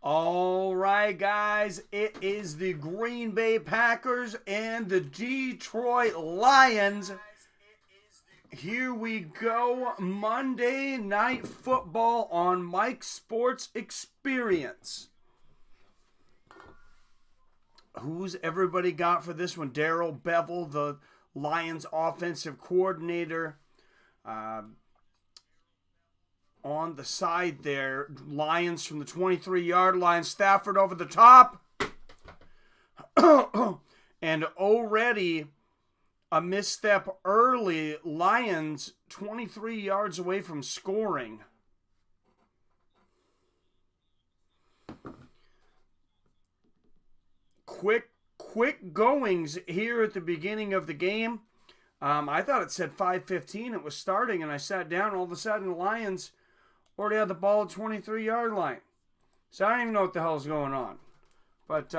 All right, guys, it is the Green Bay Packers and the Detroit Lions. Here we go, Monday Night Football on Mike's Sports Experience. Who's everybody got for this one? Darrell Bevell, the Lions offensive coordinator. On the side there, Lions from the 23-yard line. Stafford over the top. And already a misstep early. Lions 23 yards away from scoring. Quick goings here at the beginning of the game. I thought it said 5:15. It was starting, and I sat down. All of a sudden, the Lions already had the ball at 23-yard line. So I don't even know what the hell's going on. But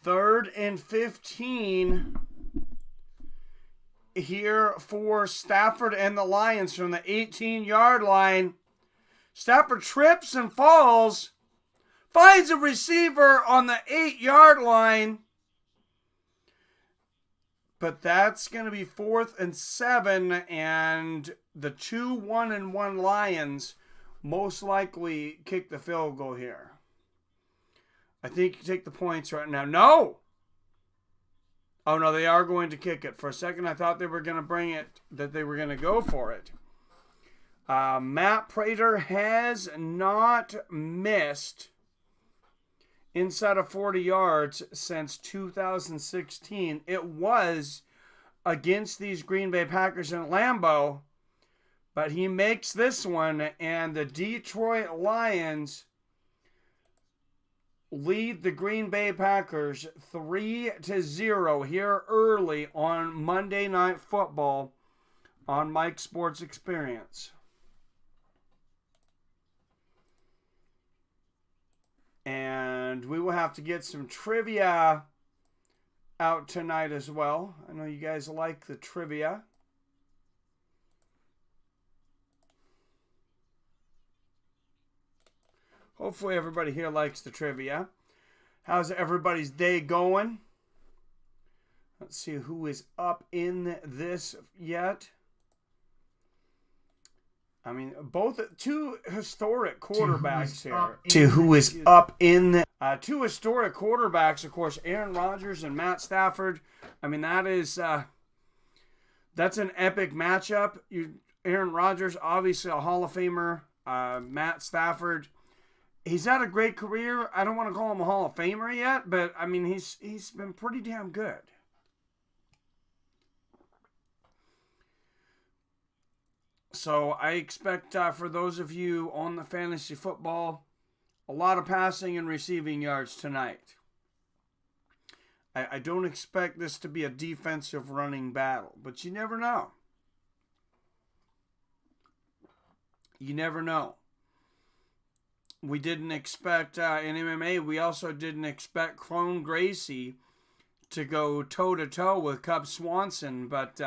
3rd and 15 here for Stafford and the Lions from the 18-yard line. Stafford trips and falls. Finds a receiver on the 8-yard line. But that's going to be 4th and 7, and the 2-1-1 Lions most likely kick the field goal here. I think you take the points right now. No! Oh, no, they are going to kick it. For a second, I thought they were going to bring it, that they were going to go for it. Matt Prater has not missed inside of 40 yards since 2016. It was against these Green Bay Packers in Lambeau, but he makes this one, and the Detroit Lions lead the Green Bay Packers 3-0 here early on Monday Night Football on Mike's Sports Experience. And we will have to get some trivia out tonight as well. I know you guys like the trivia. Hopefully everybody here likes the trivia. How's everybody's day going? Let's see who is up in this yet. I mean, two historic quarterbacks here. To who is up in two historic quarterbacks, of course, Aaron Rodgers and Matt Stafford. I mean, that's an epic matchup. Aaron Rodgers, obviously a Hall of Famer. Matt Stafford, he's had a great career. I don't want to call him a Hall of Famer yet, but I mean, he's been pretty damn good. So I expect for those of you on the fantasy football, a lot of passing and receiving yards tonight. I don't expect this to be a defensive running battle, but you never know. You never know. We didn't expect in MMA, we also didn't expect Clone Gracie to go toe-to-toe with Cub Swanson, but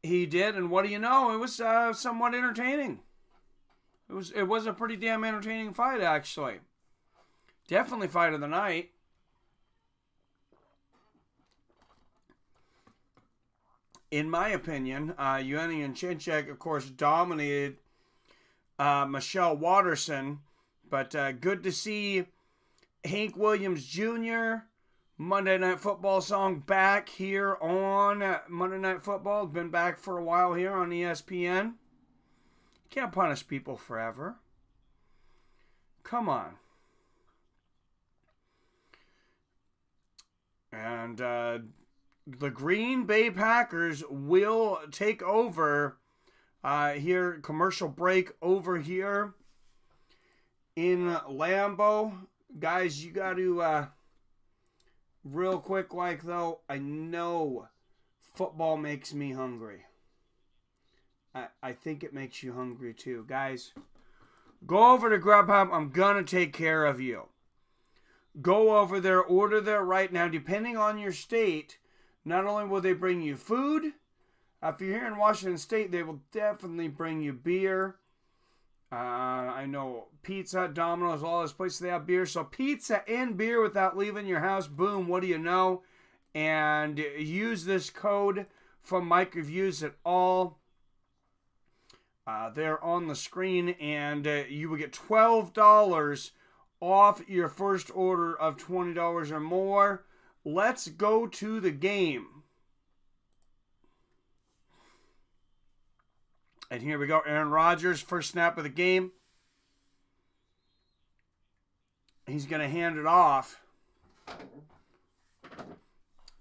he did, and what do you know? It was somewhat entertaining. It was a pretty damn entertaining fight, actually. Definitely fight of the night. In my opinion, Yuani and Chinchek, of course, dominated Michelle Watterson, but good to see Hank Williams Jr., Monday Night Football song back here on Monday Night Football. Been back for a while here on ESPN. Can't punish people forever. Come on. And the Green Bay Packers will take over here. Commercial break over here in Lambeau. Guys, you got to... real quick, though, I know football makes me hungry. I think it makes you hungry too. Guys, go over to Grubhub. I'm going to take care of you. Go over there, order there right now. Depending on your state, not only will they bring you food, If you're here in Washington State, they will definitely bring you beer. I know Pizza Hut, Domino's, all those places, they have beer. So pizza and beer without leaving your house. Boom, what do you know? And use this code from Mike Reviews it all. They're on the screen, and you will get $12 off your first order of $20 or more. Let's go to the game. And here we go. Aaron Rodgers, first snap of the game. He's going to hand it off.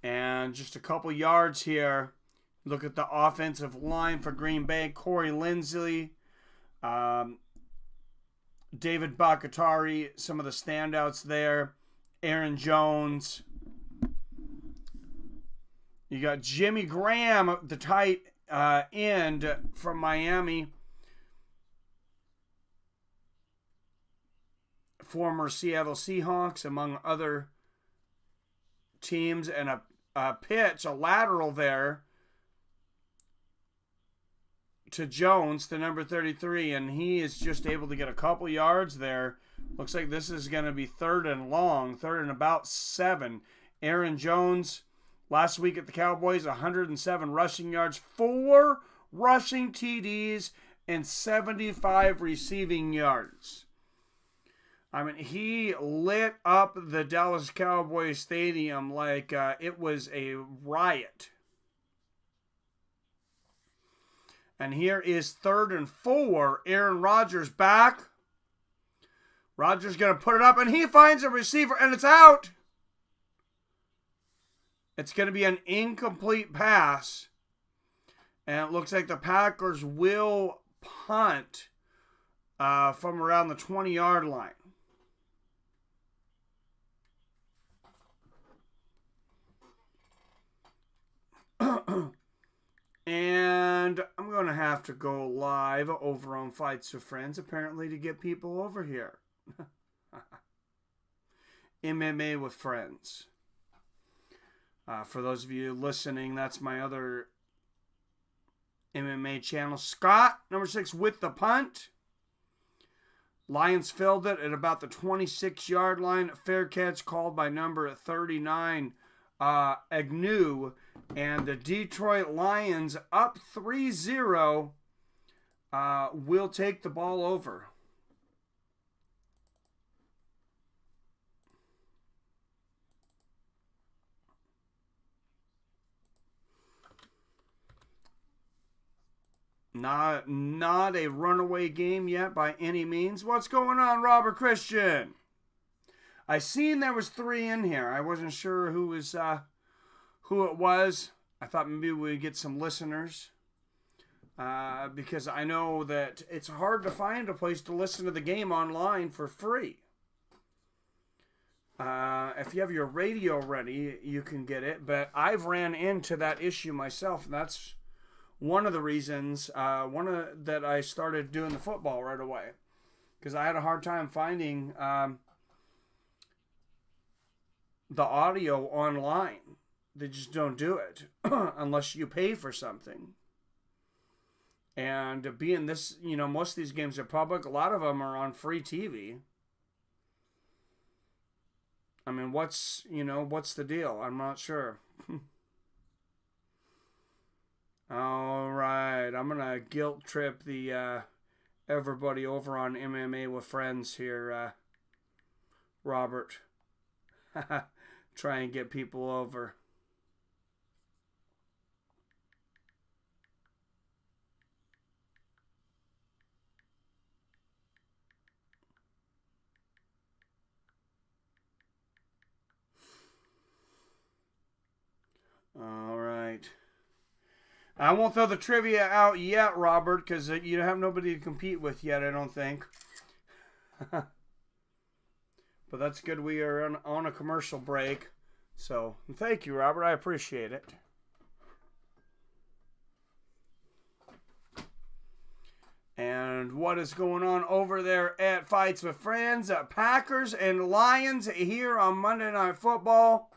And just a couple yards here. Look at the offensive line for Green Bay. Corey Linsley, David Bakatari, some of the standouts there. Aaron Jones. You got Jimmy Graham, the tight end from Miami. Former Seattle Seahawks, among other teams. And a pitch, a lateral there to Jones, the number 33, and he is just able to get a couple yards there. Looks like this is going to be third and long, third and about 7. Aaron Jones, last week at the Cowboys, 107 rushing yards, 4 rushing TDs, and 75 receiving yards. I mean, he lit up the Dallas Cowboys stadium like it was a riot. And here is third and 4. Aaron Rodgers back. Rodgers going to put it up, and he finds a receiver, and it's out. It's going to be an incomplete pass. And it looks like the Packers will punt from around the 20-yard line. And I'm going to have to go live over on Fights with Friends, apparently, to get people over here. MMA with Friends. For those of you listening, that's my other MMA channel. Scott, number 6, with the punt. Lions filled it at about the 26-yard line. Fair catch called by number 39, Agnew. And the Detroit Lions, up 3-0, will take the ball over. Not a runaway game yet by any means. What's going on, Robert Christian? I seen there was 3 in here. I wasn't sure who it was. I thought maybe we'd get some listeners. Because I know that it's hard to find a place to listen to the game online for free. If you have your radio ready, you can get it. But I've ran into that issue myself, and that's one of the reasons that I started doing the football right away, because I had a hard time finding the audio online. They just don't do it unless you pay for something. And being this, most of these games are public. A lot of them are on free TV. I mean, what's the deal? I'm not sure. All right, I'm gonna guilt trip the everybody over on MMA with Friends here, Robert. Try and get people over. All right. I won't throw the trivia out yet, Robert, because you have nobody to compete with yet, I don't think. But that's good. We are on a commercial break. So, thank you, Robert. I appreciate it. And what is going on over there at Fights with Friends? Packers and Lions here on Monday Night Football.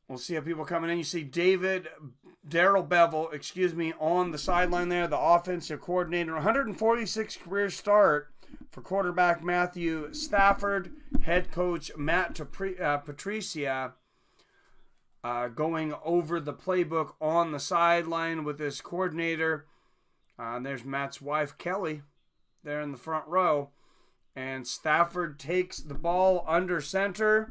We'll see how people coming in. You see Daryl Bevel, on the sideline there, the offensive coordinator. 146 career start for quarterback Matthew Stafford. Head coach Matt Patricia going over the playbook on the sideline with his coordinator. And there's Matt's wife, Kelly, there in the front row. And Stafford takes the ball under center.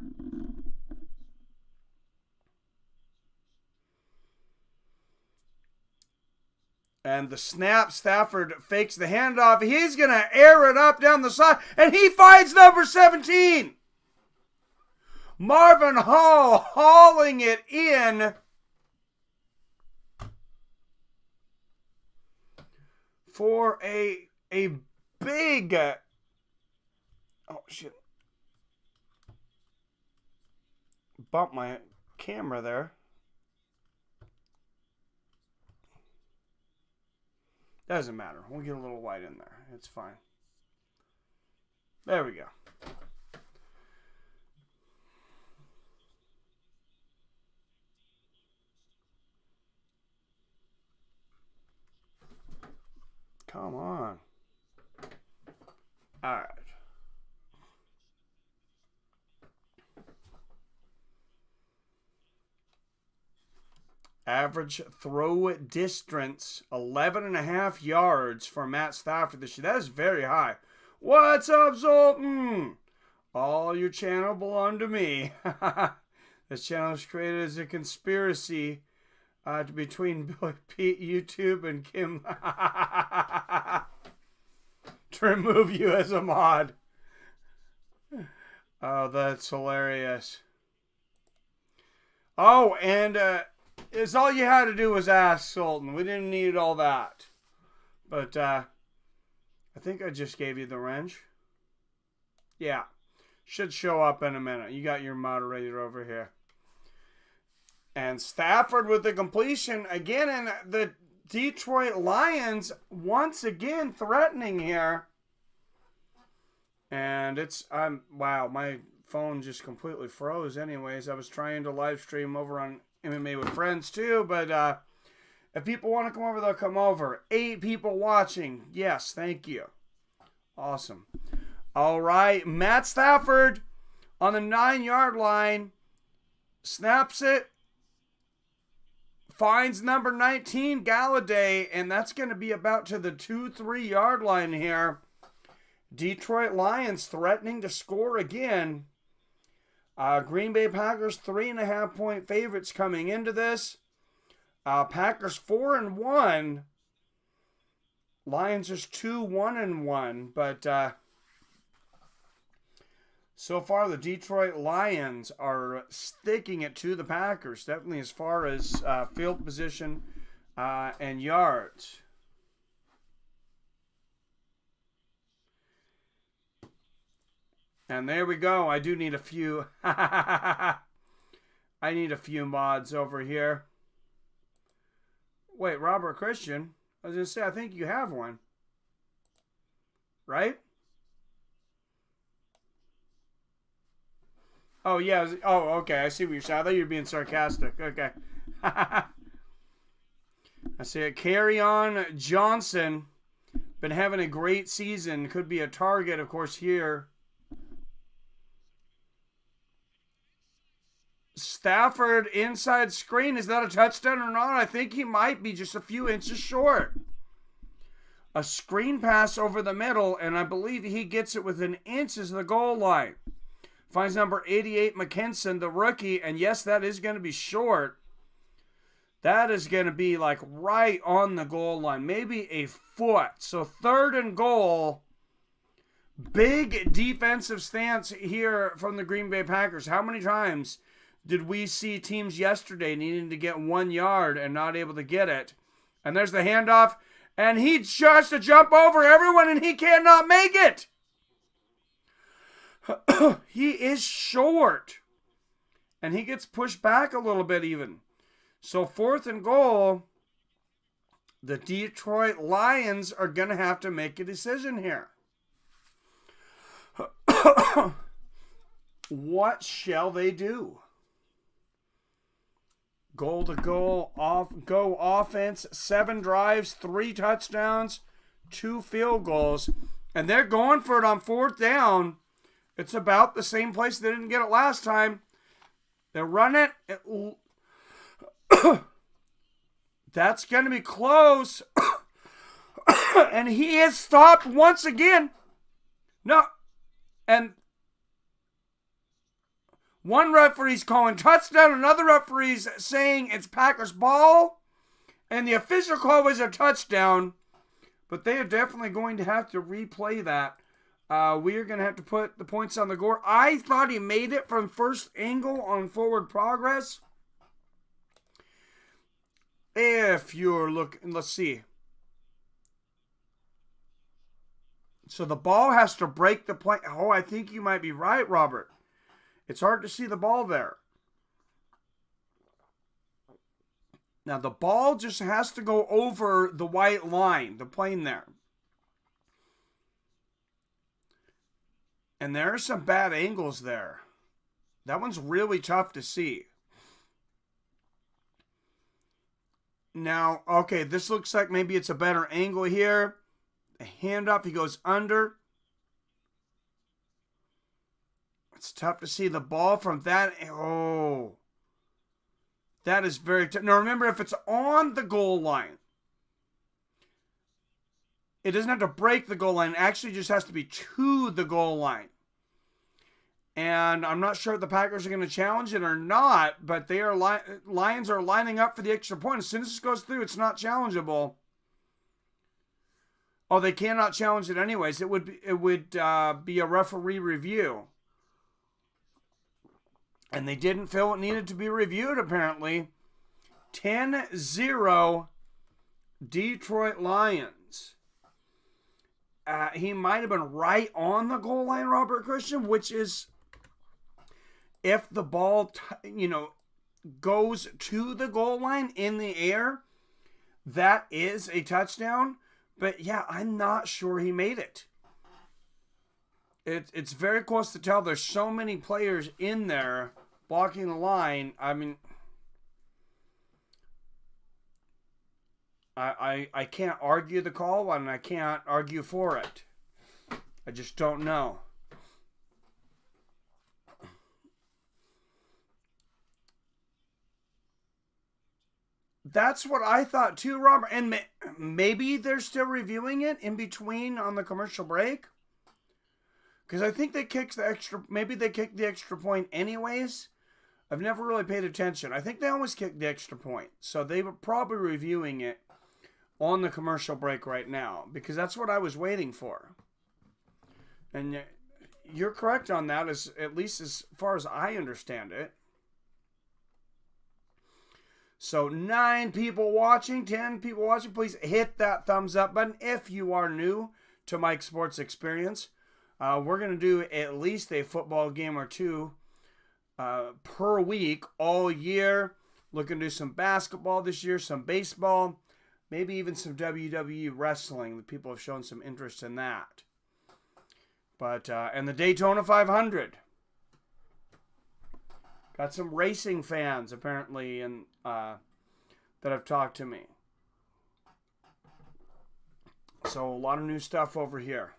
And the snap, Stafford fakes the handoff. He's going to air it up down the side. And he finds number 17. Marvin Hall hauling it in. For a big... oh, shit. Bumped my camera there. Doesn't matter. We'll get a little white in there. It's fine. There we go. Come on. All right. Average throw distance, 11.5 yards for Matt Stafford this year. That is very high. What's up, Zoltan? All your channel belong to me. This channel is created as a conspiracy between Billy Pete, YouTube, and Kim to remove you as a mod. Oh, that's hilarious. Oh, and it's all you had to do was ask, Sultan. We didn't need all that. But I think I just gave you the wrench. Yeah. Should show up in a minute. You got your moderator over here. And Stafford with the completion again, and the Detroit Lions once again threatening here. And it's wow, my phone just completely froze. Anyways, I was trying to live stream over on MMA with Friends too, but if people want to come over, they'll come over. 8 people watching. Yes, thank you. Awesome. All right, Matt Stafford on the 9-yard line snaps it. Finds number 19, Galladay, and that's going to be about to the 2-3 yard line here. Detroit Lions threatening to score again. Green Bay Packers 3.5 point favorites coming into this. Packers 4-1. Lions is 2-1-1, but so far the Detroit Lions are sticking it to the Packers, definitely as far as field position and yards. And there we go. I do need a few. I need a few mods over here. Wait, Robert Christian. I was going to say, I think you have one. Right? Oh, yeah. Oh, okay. I see what you're saying. I thought you were being sarcastic. Okay. I see it. Kerryon Johnson. Been having a great season. Could be a target, of course, here. Stafford inside screen. Is that a touchdown or not? I think he might be just a few inches short. A screen pass over the middle, and I believe he gets it within inches of the goal line. Finds number 88, McKinson, the rookie, and yes, that is going to be short. That is going to be like right on the goal line, maybe a foot. So 3rd and goal. Big defensive stance here from the Green Bay Packers. How many times did we see teams yesterday needing to get 1 yard and not able to get it? And there's the handoff, and he tries to jump over everyone, and he cannot make it. He is short, and he gets pushed back a little bit even. So 4th and goal, the Detroit Lions are going to have to make a decision here. What shall they do? Goal to goal, go offense, 7 drives, 3 touchdowns, 2 field goals. And they're going for it on 4th down. It's about the same place they didn't get it last time. They run it. That's going to be close. And he is stopped once again. No. And one referee's calling touchdown. Another referee's saying it's Packers ball. And the official call was a touchdown. But they are definitely going to have to replay that. We are going to have to put the points on the board. I thought he made it from first angle on forward progress. If you're looking, let's see. So the ball has to break the plane. Oh, I think you might be right, Robert. It's hard to see the ball there. Now, the ball just has to go over the white line, the plane there. And there are some bad angles there. That one's really tough to see. Now, okay, this looks like maybe it's a better angle here. A hand up, he goes under. It's tough to see the ball from that. Oh, that is very tough. Now, remember, if it's on the goal line, it doesn't have to break the goal line. It actually just has to be to the goal line. And I'm not sure if the Packers are going to challenge it or not, but they are Lions are lining up for the extra point. As soon as this goes through, it's not challengeable. Oh, they cannot challenge it anyways. It would be a referee review. And they didn't feel it needed to be reviewed, apparently. 10-0 Detroit Lions. He might have been right on the goal line, Robert Christian, which is if the ball, goes to the goal line in the air, that is a touchdown. But yeah, I'm not sure he made it. It's very close to tell. There's so many players in there blocking the line. I mean, I can't argue the call, and I can't argue for it. I just don't know. That's what I thought too, Robert. And maybe they're still reviewing it in between on the commercial break. Because I think they kicked the extra. Maybe they kicked the extra point anyways. I've never really paid attention. I think they always kicked the extra point. So they were probably reviewing it on the commercial break right now. Because that's what I was waiting for. And you're correct on that, at least as far as I understand it. So 9 people watching, 10 people watching. Please hit that thumbs up button if you are new to Mike's Sports Experience. We're going to do at least a football game or two per week all year. Looking to do some basketball this year, some baseball, maybe even some WWE wrestling. The people have shown some interest in that. But and the Daytona 500. Got some racing fans, apparently, and that have talked to me. So, a lot of new stuff over here.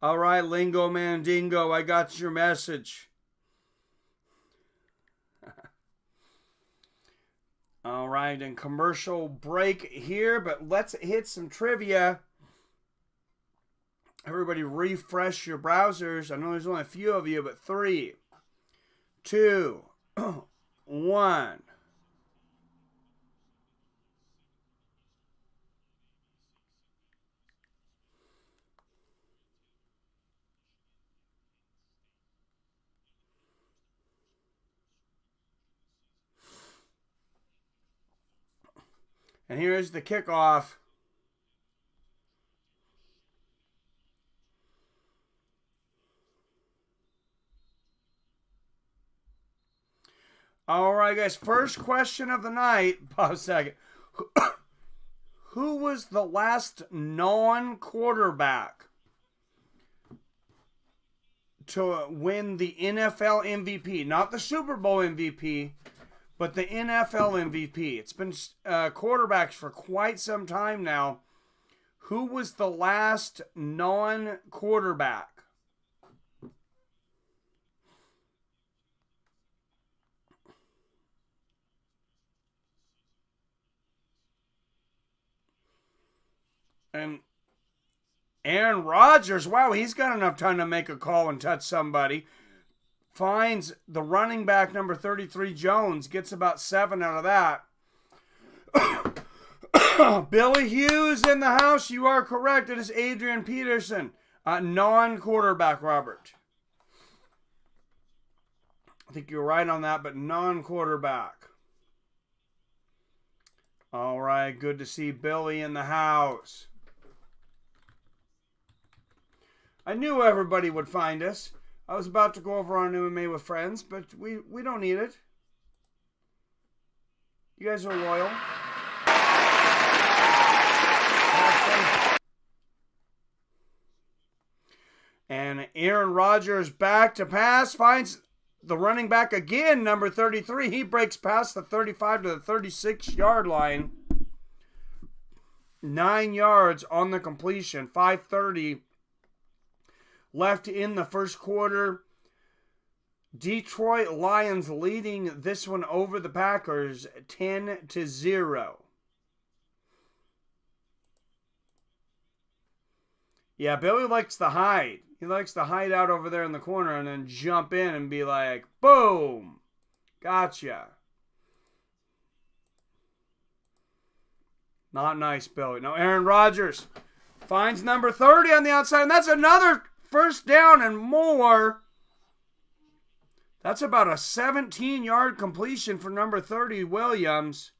All right, Lingo Mandingo, I got your message. All right, and commercial break here, but let's hit some trivia. Everybody refresh your browsers. I know there's only a few of you, but 3, 2, 1. And here's the kickoff. All right, guys. First question of the night. Pause a second. Who was the last non-quarterback to win the NFL MVP? Not the Super Bowl MVP, but the NFL MVP. It's been quarterbacks for quite some time now. Who was the last non-quarterback? And Aaron Rodgers, wow, he's got enough time to make a call and touch somebody. Finds the running back number 33, Jones, gets about 7 out of that. Billy Hughes in the house. You are correct. It is Adrian Peterson, non-quarterback, Robert. I think you're right on that, but non-quarterback. All right, good to see Billy in the house. I knew everybody would find us. I was about to go over on MMA with friends, but we don't need it. You guys are loyal. And Aaron Rodgers back to pass, finds the running back again, number 33. He breaks past the 35 to the 36-yard line. 9 yards on the completion. 5:30 left in the first quarter. Detroit Lions leading this one over the Packers 10-0. Yeah, Billy likes to hide. He likes to hide out over there in the corner and then jump in and be like, boom, gotcha. Not nice, Billy. Now Aaron Rodgers finds number 30 on the outside, and that's another first down and more. That's about a 17-yard completion for number 30, Williams.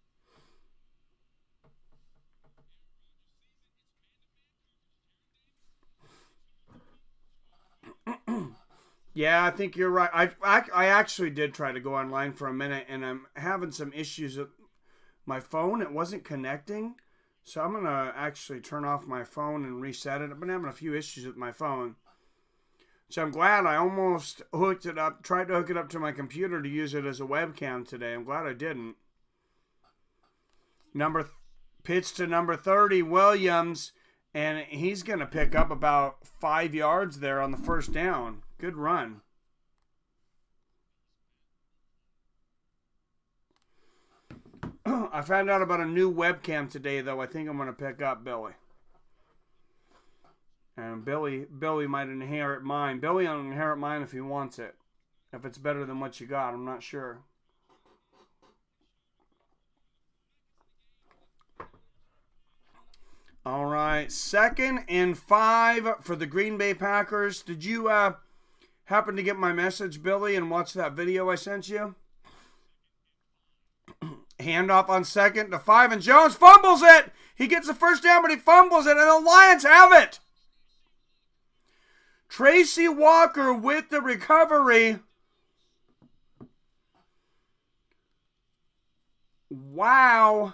Yeah, I think you're right. I actually did try to go online for a minute, and I'm having some issues with my phone. It wasn't connecting, so I'm going to actually turn off my phone and reset it. I've been having a few issues with my phone. So I'm glad I almost hooked it up, tried to hook it up to my computer to use it as a webcam today. I'm glad I didn't. Pitch to number 30, Williams, and he's going to pick up about 5 yards there on the first down. Good run. I found out about a new webcam today, though. I think I'm going to pick up Billy. And Billy might inherit mine. Billy will inherit mine if he wants it. If it's better than what you got, I'm not sure. All right, 2nd and 5 for the Green Bay Packers. Did you happen to get my message, Billy, and watch that video I sent you? Handoff on 2nd to 5, and Jones fumbles it. He gets the first down, but he fumbles it, and the Lions have it. Tracy Walker with the recovery. Wow.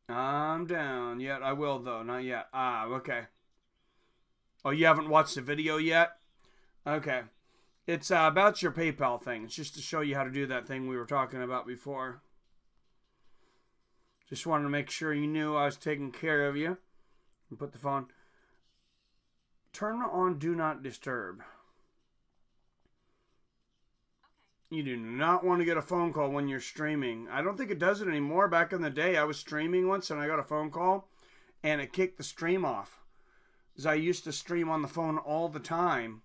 I'm down. Yet I will, though. Not yet. Okay. Oh, you haven't watched the video yet? Okay. It's about your PayPal thing. It's just to show you how to do that thing we were talking about before. Just wanted to make sure you knew I was taking care of you. And put the phone. Turn on Do Not Disturb. You do not want to get a phone call when you're streaming. I don't think it does it anymore. Back in the day, I was streaming once and I got a phone call and it kicked the stream off. Because I used to stream on the phone all the time.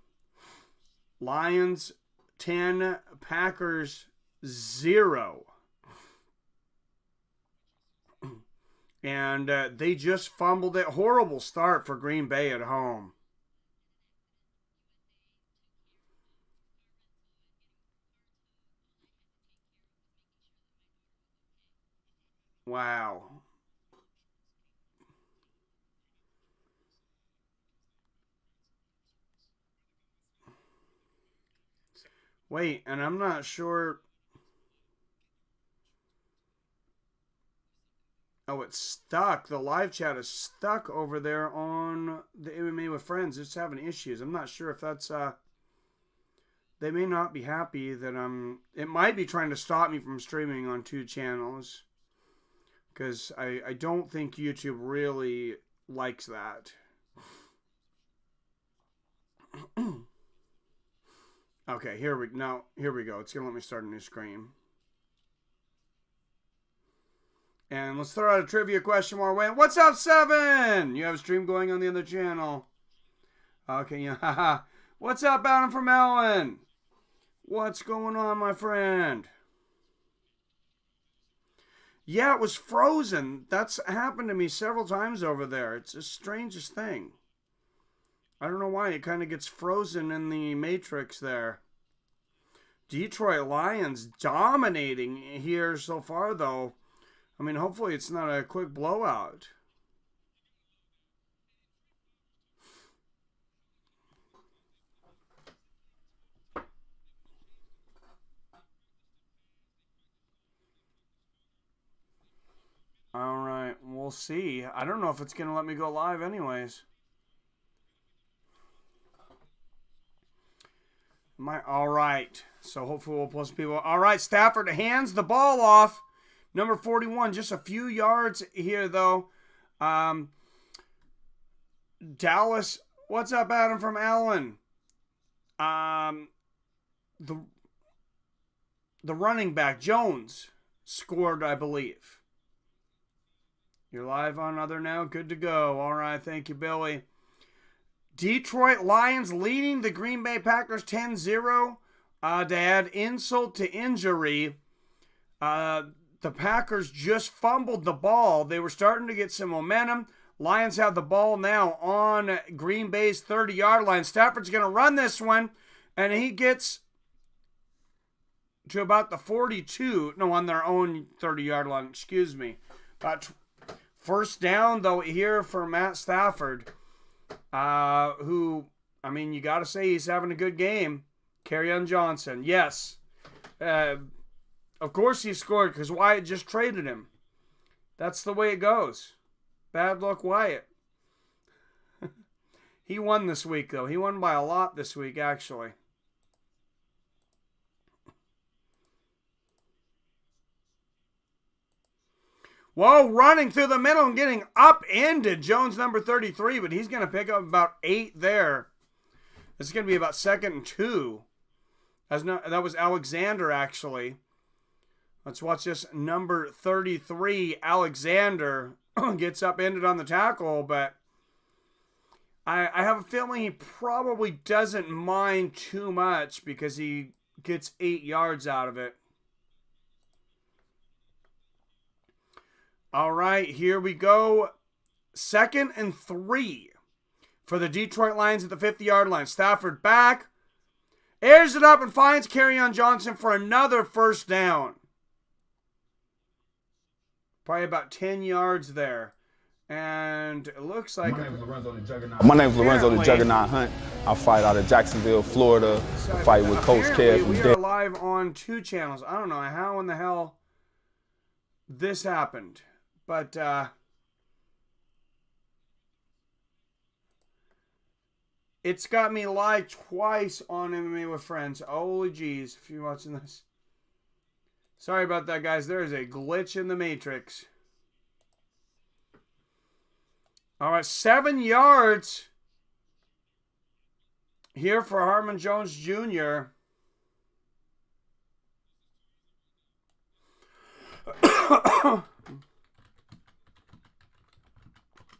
Lions 10, Packers 0. And they just fumbled it. Horrible start for Green Bay at home. Wow. Wait, and I'm not sure. Oh, it's stuck. The live chat is stuck over there on the MMA with Friends. It's having issues. I'm not sure if that's they may not be happy that it might be trying to stop me from streaming on 2 channels. Because I don't think YouTube really likes that. Okay, here we go. It's gonna let me start a new screen. And let's throw out a trivia question while we're waiting. What's up, Seven? You have a stream going on the other channel. Okay, yeah. What's up, Adam from Ellen? What's going on, my friend? Yeah, it was frozen. That's happened to me several times over there. It's the strangest thing. I don't know why. It kind of gets frozen in the matrix there. Detroit Lions dominating here so far, though. I mean, hopefully it's not a quick blowout. All right, we'll see. I don't know if it's going to let me go live anyways. All right, so hopefully we'll pull some people. All right, Stafford hands the ball off. Number 41, just a few yards here, though. Dallas, what's up, Adam from Allen? The running back, Jones, scored, I believe. You're live on other now? Good to go. All right, thank you, Billy. Detroit Lions leading the Green Bay Packers 10-0. To add insult to injury, the Packers just fumbled the ball. They were starting to get some momentum. Lions have the ball now on Green Bay's 30-yard line. Stafford's going to run this one, and he gets to about the 42. No, on their own 30-yard line. Excuse me. First down, though, here for Matt Stafford, who, I mean, you got to say he's having a good game. Kerryon Johnson, yes. Of course he scored because Wyatt just traded him. That's the way it goes. Bad luck, Wyatt. He won this week, though. He won by a lot this week, actually. Whoa, running through the middle and getting upended. Jones, number 33, but he's going to pick up about 8 there. This is going to be about 2nd and 2. That was Alexander, actually. Let's watch this. Number 33, Alexander, gets upended on the tackle, but I have a feeling he probably doesn't mind too much because he gets 8 yards out of it. All right, here we go. 2nd and 3 for the Detroit Lions at the 50-yard line. Stafford back. Airs it up and finds Kerryon Johnson for another first down. Probably about 10 yards there. And it looks like... My name is Lorenzo the Juggernaut Hunt. I fight out of Jacksonville, Florida. I fight with Coach Kev. We are live on 2 channels. I don't know how in the hell this happened. But it's got me live twice on MMA with Friends. Holy jeez, if you're watching this. Sorry about that, guys. There is a glitch in the matrix. All right, 7 yards here for Harmon Jones Jr.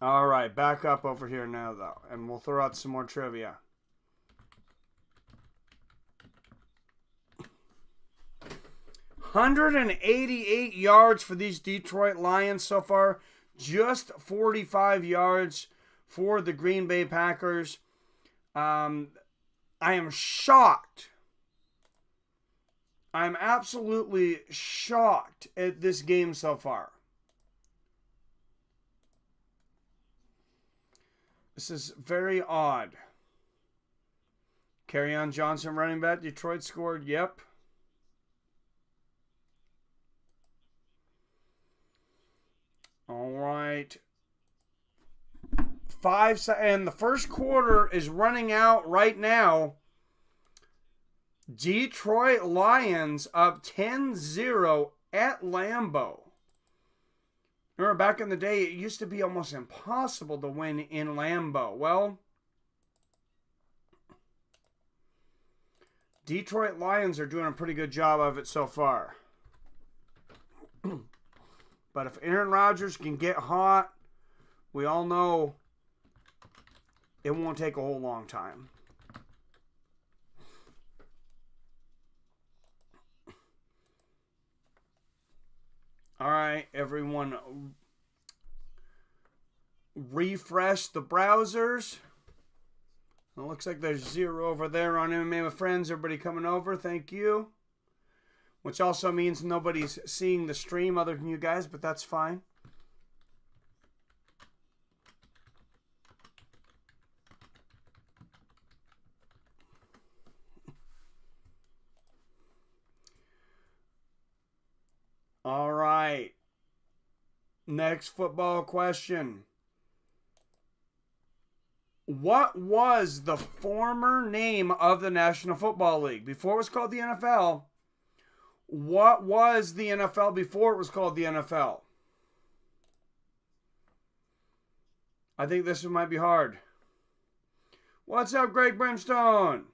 All right, back up over here now, though, and we'll throw out some more trivia. $188 yards for these Detroit Lions so far. Just 45 yards for the Green Bay Packers. I am shocked. I'm absolutely shocked at this game so far. This is very odd. Kerryon Johnson, running back. Detroit scored. Yep. Oh right. And the first quarter is running out right now. Detroit Lions up 10-0 at Lambeau. Remember, back in the day, it used to be almost impossible to win in Lambeau. Well, Detroit Lions are doing a pretty good job of it so far. But if Aaron Rodgers can get hot, we all know it won't take a whole long time. All right, everyone, refresh the browsers. It looks like there's 0 over there on MMA with Friends. Everybody coming over, thank you. Which also means nobody's seeing the stream other than you guys, but that's fine. All right. Next football question. What was the former name of the National Football League? Before it was called the NFL, what was the NFL before it was called the NFL? I think this one might be hard. What's up, Greg Brimstone?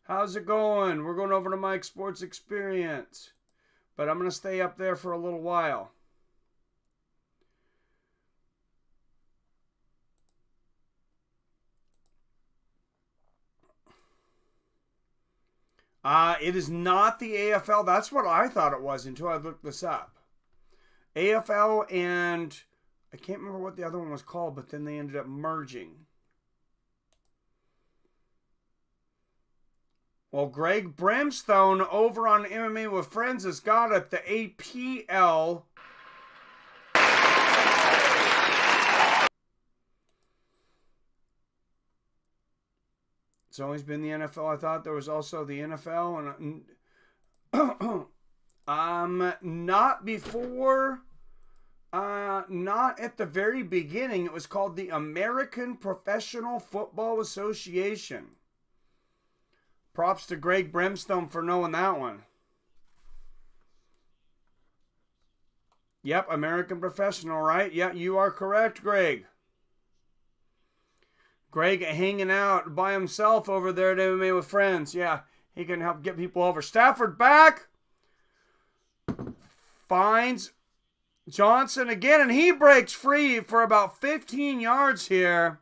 How's it going? We're going over to Mike's Sports Experience. But I'm going to stay up there for a little while. It is not the AFL. That's what I thought it was until I looked this up. AFL and I can't remember what the other one was called, but then they ended up merging. Well, Greg Brimstone over on MMA with Friends has got it. The APL. It's always been the NFL. I thought there was also the NFL, and not before, not at the very beginning. It was called the American Professional Football Association. Props to Greg Brimstone for knowing that one. Yep, American Professional, right? Yeah, you are correct, Greg. Greg hanging out by himself over there at MMA with Friends. Yeah, he can help get people over. Stafford back. Finds Johnson again, and he breaks free for about 15 yards here.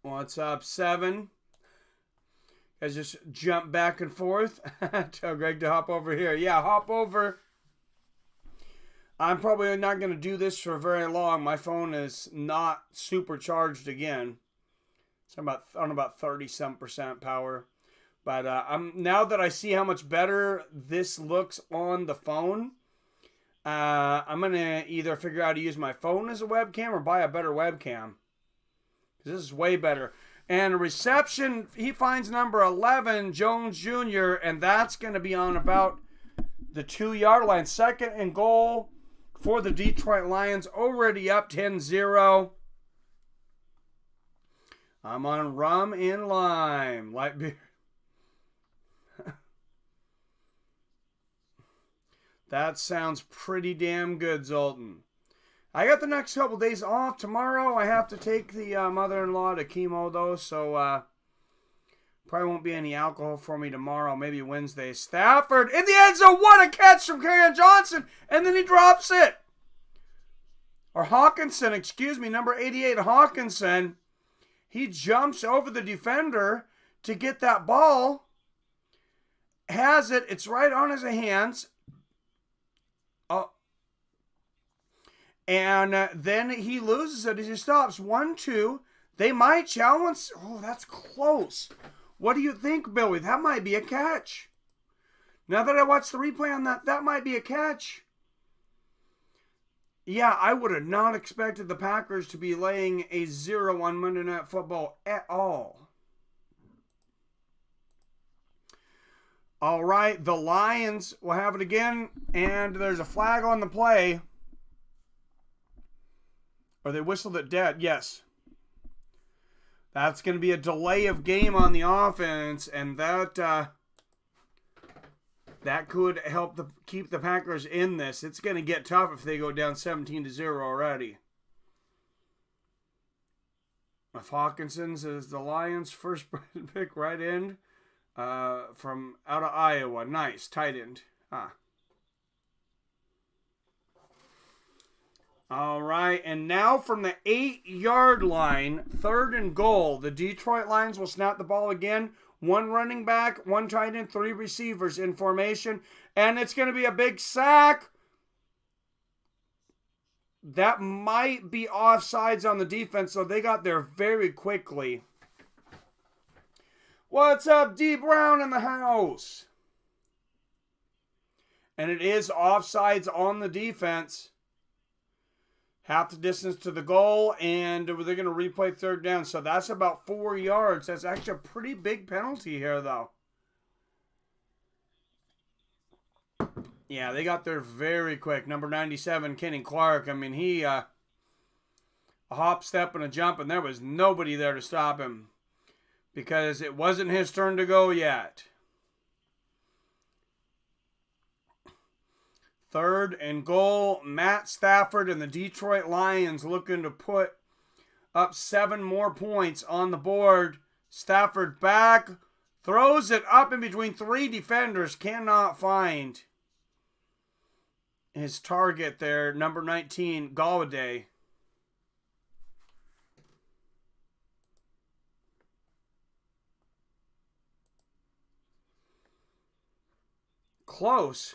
What's up, 7? Guys just jump back and forth. Tell Greg to hop over here. Yeah, hop over. I'm probably not going to do this for very long. My phone is not supercharged again. So I'm on about 30-some% power. But now that I see how much better this looks on the phone, I'm going to either figure out how to use my phone as a webcam or buy a better webcam. This is way better. And reception, he finds number 11, Jones Jr., and that's going to be on about the 2-yard line. 2nd and goal for the Detroit Lions, already up 10-0. I'm on rum and lime. Light beer. That sounds pretty damn good, Zoltan. I got the next couple days off. Tomorrow I have to take the mother-in-law to chemo, though, so probably won't be any alcohol for me tomorrow. Maybe Wednesday. Stafford in the end zone. What a catch from Kerryon Johnson. And then he drops it. Or Hawkinson, excuse me, number 88, Hawkinson. He jumps over the defender to get that ball. Has it. It's right on his hands. And then he loses it as he stops. 1-2. They might challenge. Oh, that's close. What do you think, Billy? That might be a catch. Now that I watched the replay on that, that might be a catch. Yeah, I would have not expected the Packers to be laying a 0 on Monday Night Football at all. All right, the Lions will have it again, and there's a flag on the play. Or they whistled it dead. Yes. That's going to be a delay of game on the offense, and that could help keep the Packers in this. It's going to get tough if they go down 17-0 already. If Hawkinson's is the Lions' first pick right end from out of Iowa. Nice, tight end. All right, and now from the 8-yard line, 3rd and goal. The Detroit Lions will snap the ball again. 1 running back, 1 tight end, 3 receivers in formation. And it's going to be a big sack. That might be offsides on the defense, so they got there very quickly. What's up, D. Brown in the house? And it is offsides on the defense. Half the distance to the goal, and they're going to replay 3rd down. So that's about 4 yards. That's actually a pretty big penalty here, though. Yeah, they got there very quick. Number 97, Kenny Clark. I mean, he a hop, step, and a jump, and there was nobody there to stop him because it wasn't his turn to go yet. 3rd and goal. Matt Stafford and the Detroit Lions looking to put up 7 more points on the board. Stafford back. Throws it up in between 3 defenders. Cannot find his target there. Number 19, Galladay. Close.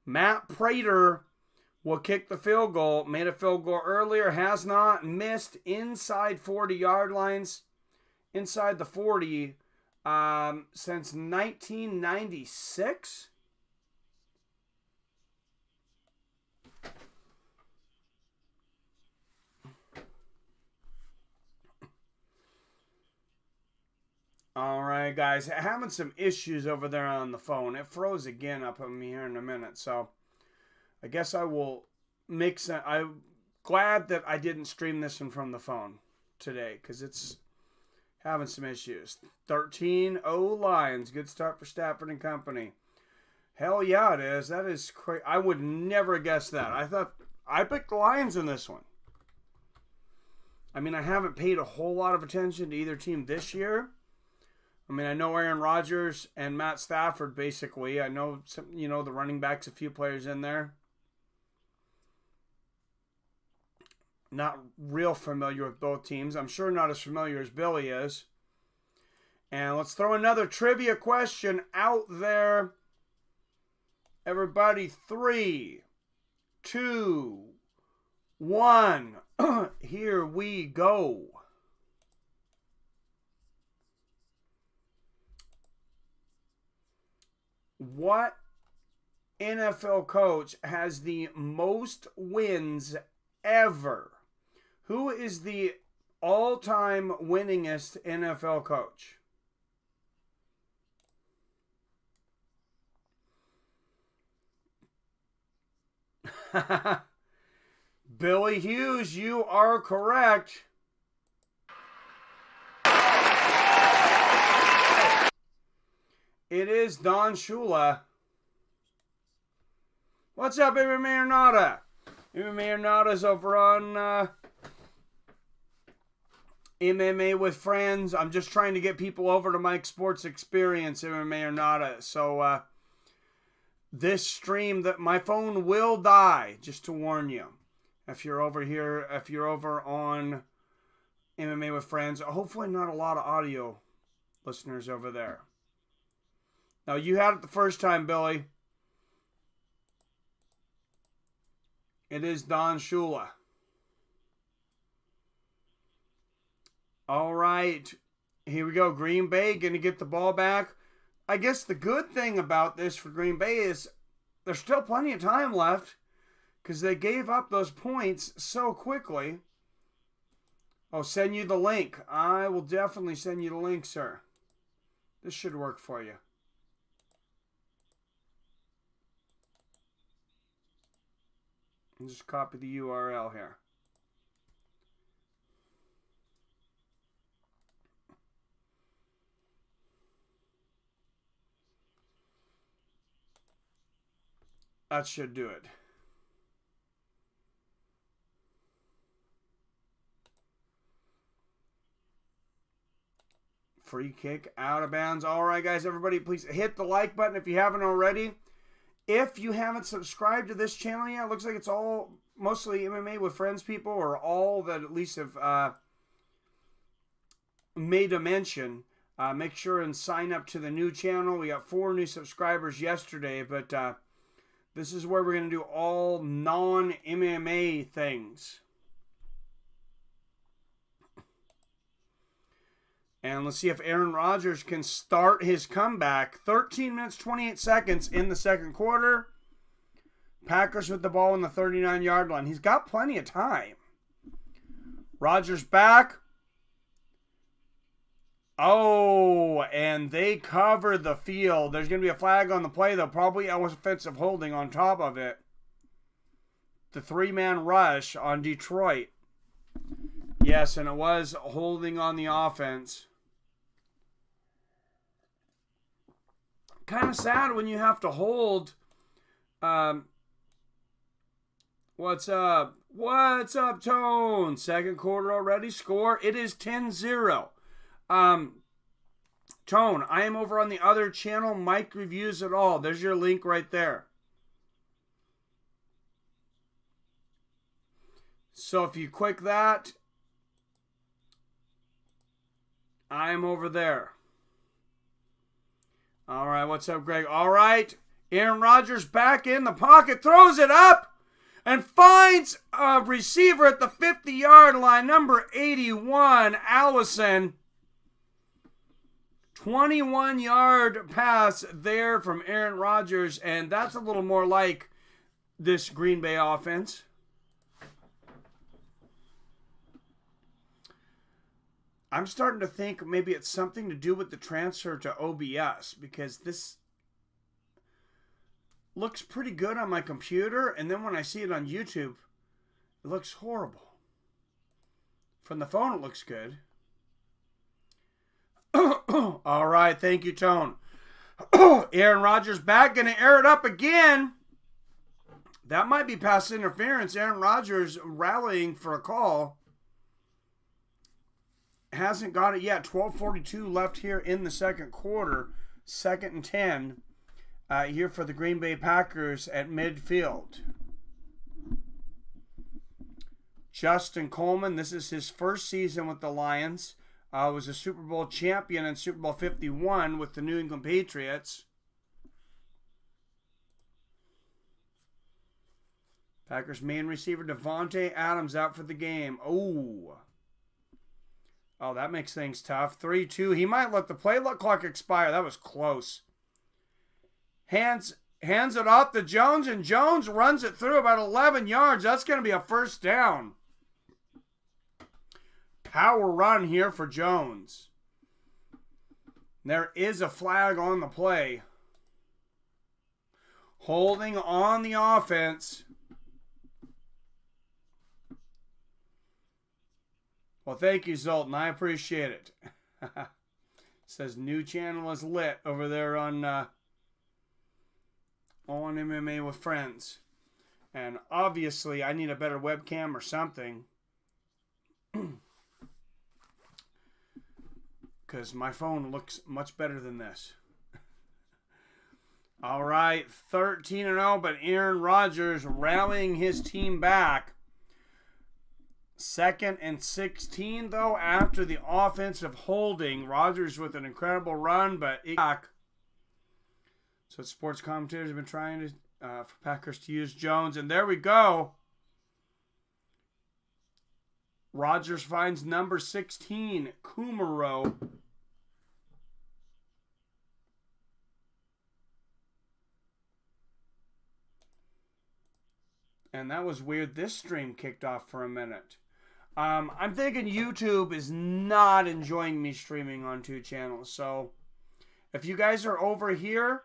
Matt Prater will kick the field goal. Made a field goal earlier. Has not missed inside 40-yard lines. Inside the 40 since 1996. All right, guys, having some issues over there on the phone. It froze again up on me here in a minute, so I guess I will mix it. I'm glad that I didn't stream this one from the phone today because it's having some issues. 13-0 Lions. Good start for Stafford and company. Hell yeah, it is. That is crazy. I would never have guessed that. I picked the Lions in this one. I mean, I haven't paid a whole lot of attention to either team this year. I mean, I know Aaron Rodgers and Matt Stafford, basically. I know, some, the running backs, a few players in there. Not real familiar with both teams. I'm sure not as familiar as Billy is. And let's throw another trivia question out there. Everybody, 3, 2, 1. Here we go. What NFL coach has the most wins ever? Who is the all-time winningest NFL coach? Billy Hughes, you are correct. It is Don Shula. What's up, Baby Marinata? Baby Marinata's over on MMA with Friends. I'm just trying to get people over to Mike Sports Experience, Baby Marinata. So, this stream, that my phone will die, just to warn you. If you're over here, if you're over on MMA with Friends, hopefully not a lot of audio listeners over there. Now, you had it the first time, Billy. It is Don Shula. All right. Here we go. Green Bay going to get the ball back. I guess the good thing about this for Green Bay is there's still plenty of time left because they gave up those points so quickly. I'll send you the link. I will definitely send you the link, sir. This should work for you. And just copy the URL here. That should do it. Free kick out of bounds. All right, guys, everybody, please hit the like button if you haven't already. If you haven't subscribed to this channel yet, it looks like it's all mostly MMA with Friends people, or all that at least have made a mention. Make sure and sign up to the new channel. We got 4 new subscribers yesterday, but this is where we're going to do all non-MMA things. And let's see if Aaron Rodgers can start his comeback. 13 minutes, 28 seconds in the second quarter. Packers with the ball on the 39-yard line. He's got plenty of time. Rodgers back. Oh, and they cover the field. There's going to be a flag on the play. They'll probably have offensive holding on top of it. The 3-man rush on Detroit. Yes, and it was holding on the offense. Kind of sad when you have to hold. What's up? What's up, Tone? Second quarter already. Score. It is 10-0. Tone, I am over on the other channel, Mike Reviews It All. There's your link right there. So if you click that, I'm over there. All right, what's up, Greg? All right, Aaron Rodgers back in the pocket, throws it up, and finds a receiver at the 50-yard line, number 81, Allison. 21-yard pass there from Aaron Rodgers, and that's a little more like this Green Bay offense. I'm starting to think maybe it's something to do with the transfer to OBS, because this looks pretty good on my computer, and then when I see it on YouTube, it looks horrible. From the phone, it looks good. All right, thank you, Tone. Aaron Rodgers back, going to air it up again. That might be pass interference. Aaron Rodgers rallying for a call. Hasn't got it yet. 12:42 left here in the second quarter. 2nd and 10 here for the Green Bay Packers at midfield. Justin Coleman, this is his first season with the Lions. Was a Super Bowl champion in Super Bowl 51 with the New England Patriots. Packers main receiver Devontae Adams out for the game. Oh, that makes things tough. 3-2. He might let the play clock expire. That was close. Hands it off to Jones, and Jones runs it through about 11 yards. That's going to be a first down. Power run here for Jones. There is a flag on the play. Holding on the offense. Well, thank you, Zoltan. I appreciate it. Says new channel is lit over there on MMA with Friends. And obviously, I need a better webcam or something. Because my phone looks much better than this. All right, 13-0, but Aaron Rodgers rallying his team back. 2nd and 16, though, after the offensive holding. Rodgers with an incredible run, but back. So sports commentators have been trying to for Packers to use Jones, and there we go. Rodgers finds number 16, Kumaro. And that was weird. This stream kicked off for a minute. I'm thinking YouTube is not enjoying me streaming on 2 channels. So If you guys are over here,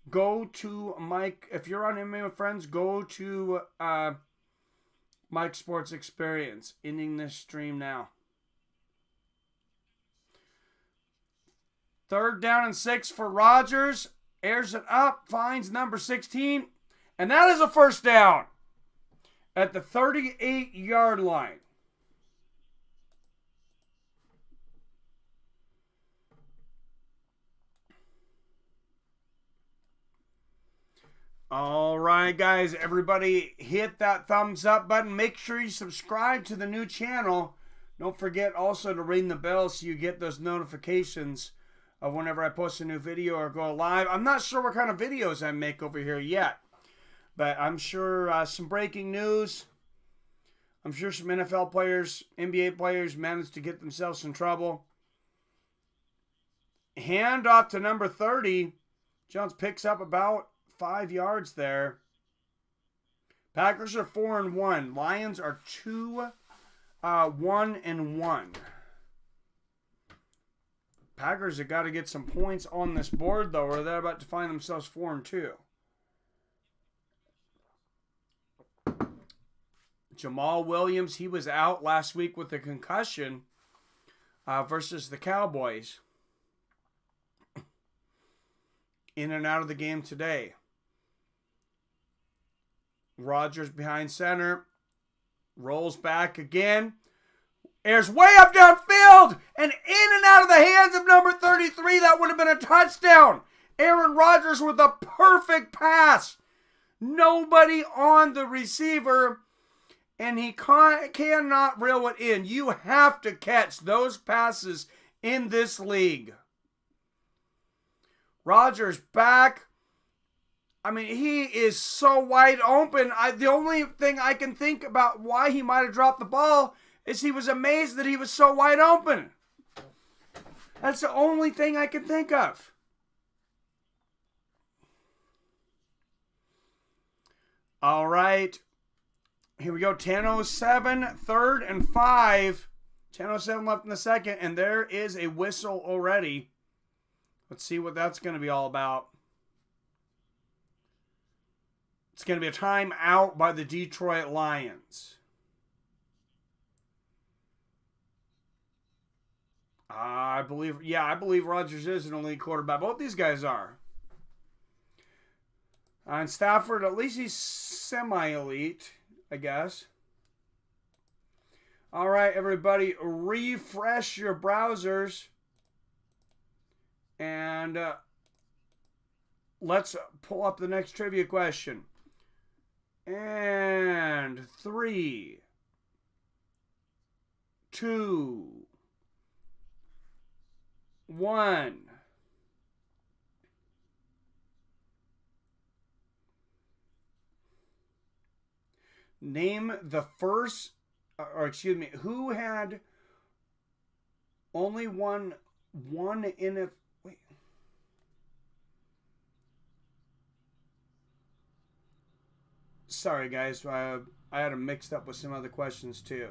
go to Mike. If you're on MMA with Friends, go to Mike Sports Experience. Ending this stream now. 3rd down and 6 for Rodgers. Airs it up, finds number 16. And that is a first down at the 38-yard line. All right, guys. Everybody hit that thumbs up button. Make sure you subscribe to the new channel. Don't forget also to ring the bell so you get those notifications of whenever I post a new video or go live. I'm not sure what kind of videos I make over here yet, but I'm sure some breaking news. I'm sure some NFL players, NBA players managed to get themselves in trouble. Hand off to number 30. Jones picks up about 5 yards there. Packers are 4-1. Lions are 1-1. Packers have got to get some points on this board, though, or they're about to find themselves 4-2. Jamal Williams, he was out last week with a concussion versus the Cowboys. In and out of the game today. Rodgers behind center. Rolls back again. Airs way up downfield and in and out of the hands of number 33. That would have been a touchdown. Aaron Rodgers with a perfect pass. Nobody on the receiver, and he cannot reel it in. You have to catch those passes in this league. Rodgers back. I mean, he is so wide open. The only thing I can think about why he might have dropped the ball is he was amazed that he was so wide open. That's the only thing I can think of. All right. Here we go. 10:07, 3rd and 5. 10:07 left in the second, and there is a whistle already. Let's see what that's going to be all about. It's going to be a timeout by the Detroit Lions. I believe Rodgers is an elite quarterback. Both these guys are. And Stafford, at least he's semi-elite, I guess. All right, everybody, refresh your browsers. And let's pull up the next trivia question. And 3, 2, 1. Name the first, who had only one NFL. Wait. Sorry, guys. I had them mixed up with some other questions, too.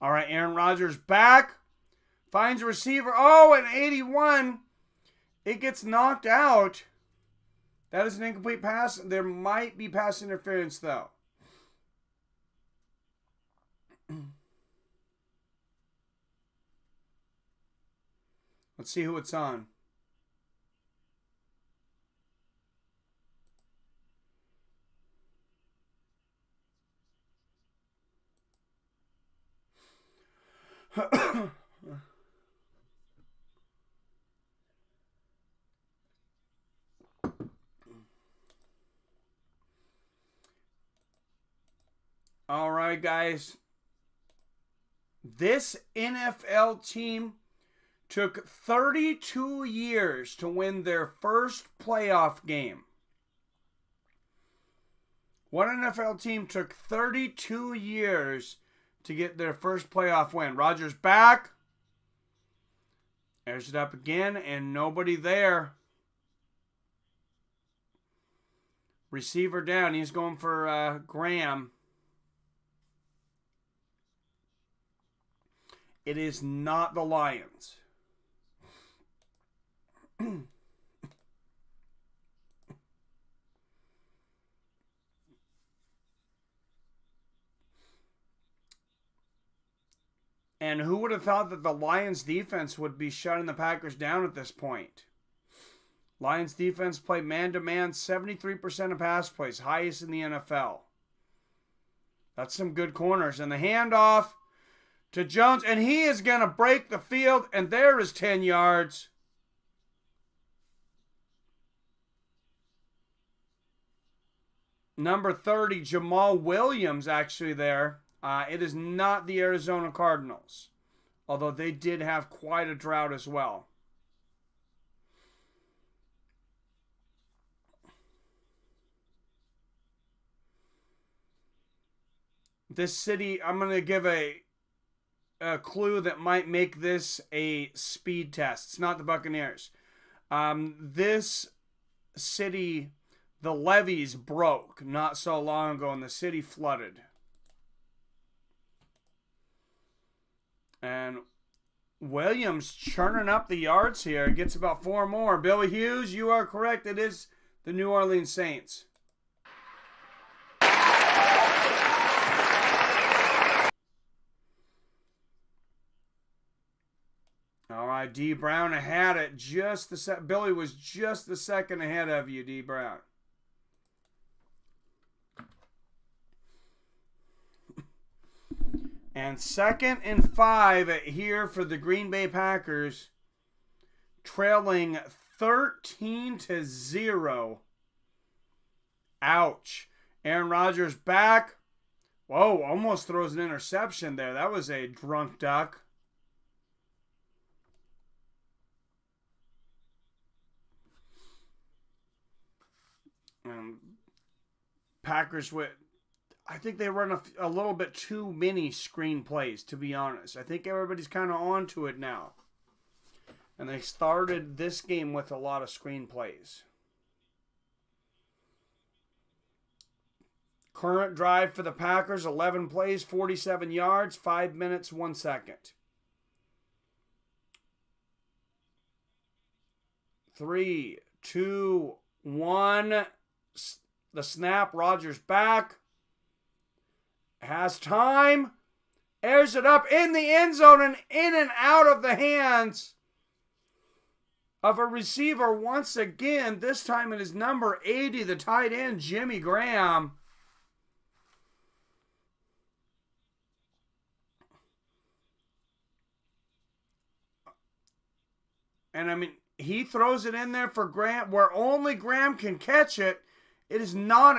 All right, Aaron Rodgers back. Finds a receiver. Oh, an 81. It gets knocked out. That is an incomplete pass. There might be pass interference, though. Let's see who it's on. All right, guys. This NFL team took 32 years to win their first playoff game. One NFL team took 32 years to get their first playoff win. Rodgers back. Airs it up again, and nobody there. Receiver down. He's going for Graham. It is not the Lions. And who would have thought that the Lions defense would be shutting the Packers down at this point? Lions defense played man-to-man 73% of pass plays, highest in the NFL. That's some good corners. And the handoff to Jones, and he is going to break the field, and there is 10 yards. Number 30, Jamal Williams, actually there. It is not the Arizona Cardinals, although they did have quite a drought as well. This city, I'm going to give a clue that might make this a speed test. It's not the Buccaneers. This city, the levees broke not so long ago, and the city flooded. And Williams churning up the yards here. Gets about 4 more. Billy Hughes, you are correct. It is the New Orleans Saints. All right, D. Brown had it just the second. Billy was just the second ahead of you, D. Brown. And 2nd and 5 here for the Green Bay Packers, trailing 13-0. Ouch. Aaron Rodgers back. Whoa, almost throws an interception there. That was a drunk duck. Packers with, I think they run a little bit too many screen plays, to be honest. I think everybody's kind of onto it now. And they started this game with a lot of screen plays. Current drive for the Packers, 11 plays, 47 yards, 5 minutes, 1 second. 3, 2, 1. The snap, Rodgers back. Has time. Airs it up in the end zone and in and out of the hands of a receiver once again. This time it is number 80, the tight end, Jimmy Graham. And I mean, he throws it in there for Graham, where only Graham can catch it. It is not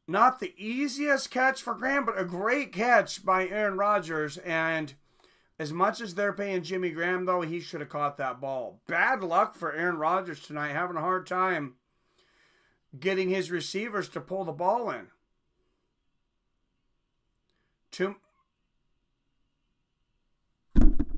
the easiest catch for Graham, but a great catch by Aaron Rodgers. And as much as they're paying Jimmy Graham, though, he should have caught that ball. Bad luck for Aaron Rodgers tonight, having a hard time getting his receivers to pull the ball in.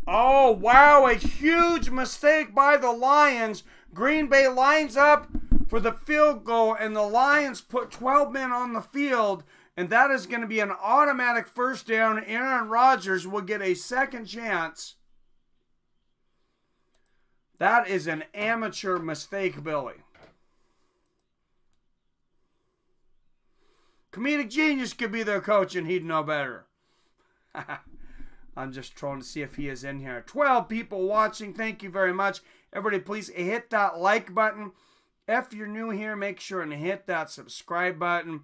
Oh, wow, a huge mistake by the Lions. Green Bay lines up for the field goal, and the Lions put 12 men on the field, and that is going to be an automatic first down. Aaron Rodgers will get a second chance. That is an amateur mistake, Billy. Comedic genius could be their coach, and he'd know better. I'm just trying to see if he is in here. 12 people watching. Thank you very much. Everybody, please hit that like button. If you're new here, make sure and hit that subscribe button.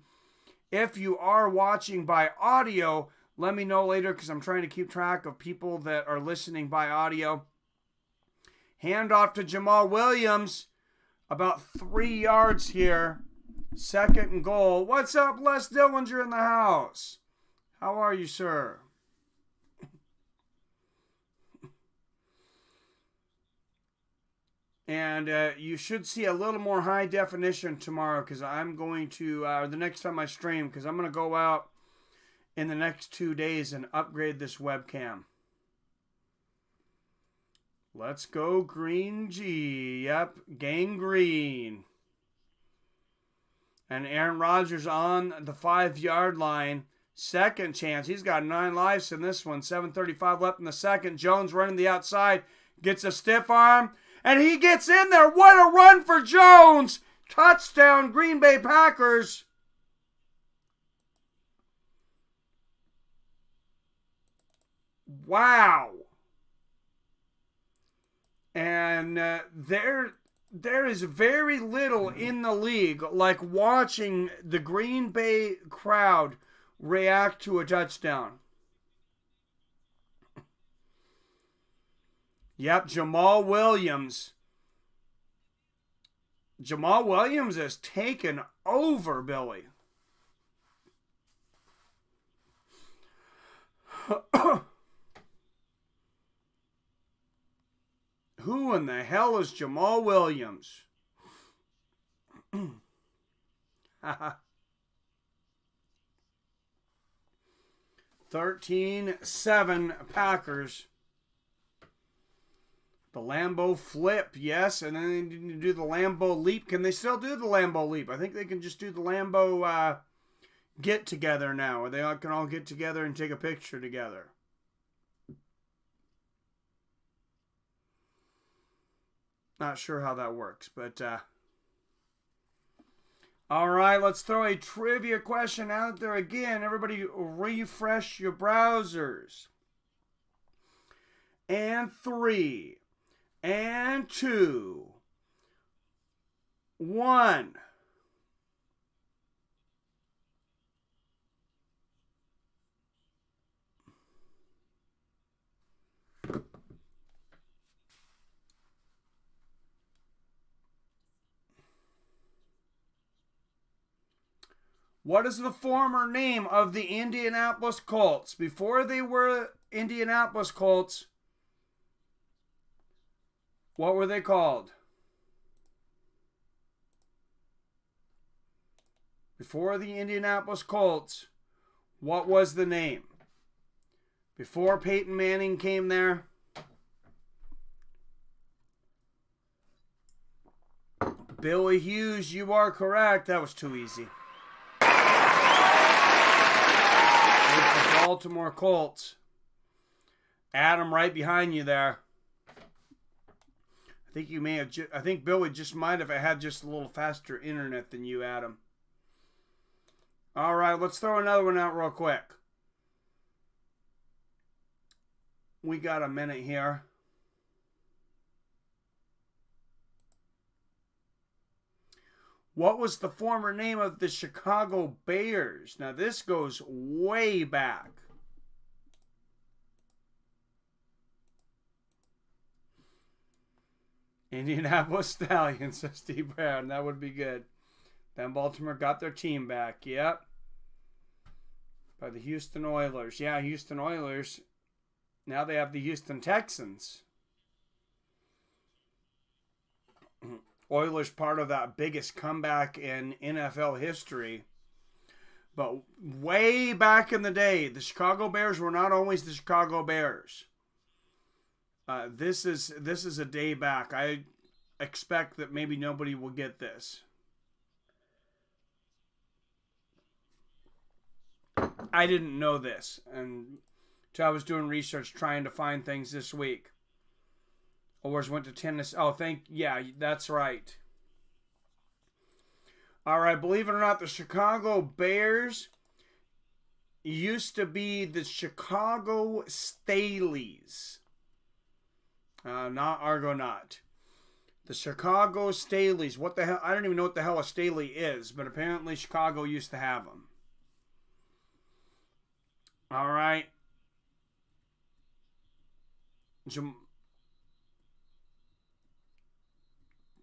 If you are watching by audio, let me know later because I'm trying to keep track of people that are listening by audio. Hand off to Jamal Williams. About 3 yards here. 2nd and goal. What's up, Les Dillinger in the house? How are you, sir? And you should see a little more high definition tomorrow because I'm going to, the next time I stream, because I'm going to go out in the next 2 days and upgrade this webcam. Let's go Green G. Yep, gang green. And Aaron Rodgers on the 5-yard line. Second chance. He's got 9 lives in this one. 7:35 left in the second. Jones running the outside. Gets a stiff arm. And he gets in there. What a run for Jones. Touchdown, Green Bay Packers. Wow. And there is very little in the league like watching the Green Bay crowd react to a touchdown. Yep, Jamal Williams. Jamal Williams has taken over, Billy. Who in the hell is Jamal Williams? 13-7 Packers. The Lambeau flip, yes, and then they need to do the Lambeau leap. Can they still do the Lambeau leap? I think they can just do the Lambeau get together now, where they can all get together and take a picture together. Not sure how that works, but all right, let's throw a trivia question out there again. Everybody refresh your browsers. And 3, and 2, 1. What is the former name of the Indianapolis Colts? Before they were Indianapolis Colts, what were they called? Before the Indianapolis Colts, what was the name? Before Peyton Manning came there? Billy Hughes, you are correct. That was too easy. The Baltimore Colts. Adam, right behind you there. I think you may have. I think Billy just might have had just a little faster internet than you, Adam. All right, let's throw another one out real quick. We got a minute here. What was the former name of the Chicago Bears? Now, this goes way back. Indianapolis Stallions, says Steve Brown. That would be good. Then Baltimore got their team back. Yep. By the Houston Oilers. Yeah, Houston Oilers. Now they have the Houston Texans. Oilers part of that biggest comeback in NFL history. But way back in the day, the Chicago Bears were not always the Chicago Bears. This is a day back. I expect that maybe nobody will get this. I didn't know this, and so I was doing research trying to find things this week. Oilers went to Tennessee. Oh, yeah, that's right. All right, believe it or not, the Chicago Bears used to be the Chicago Staleys. Not Argonaut. The Chicago Staleys. What the hell? I don't even know what the hell a Staley is, but apparently Chicago used to have them. All right.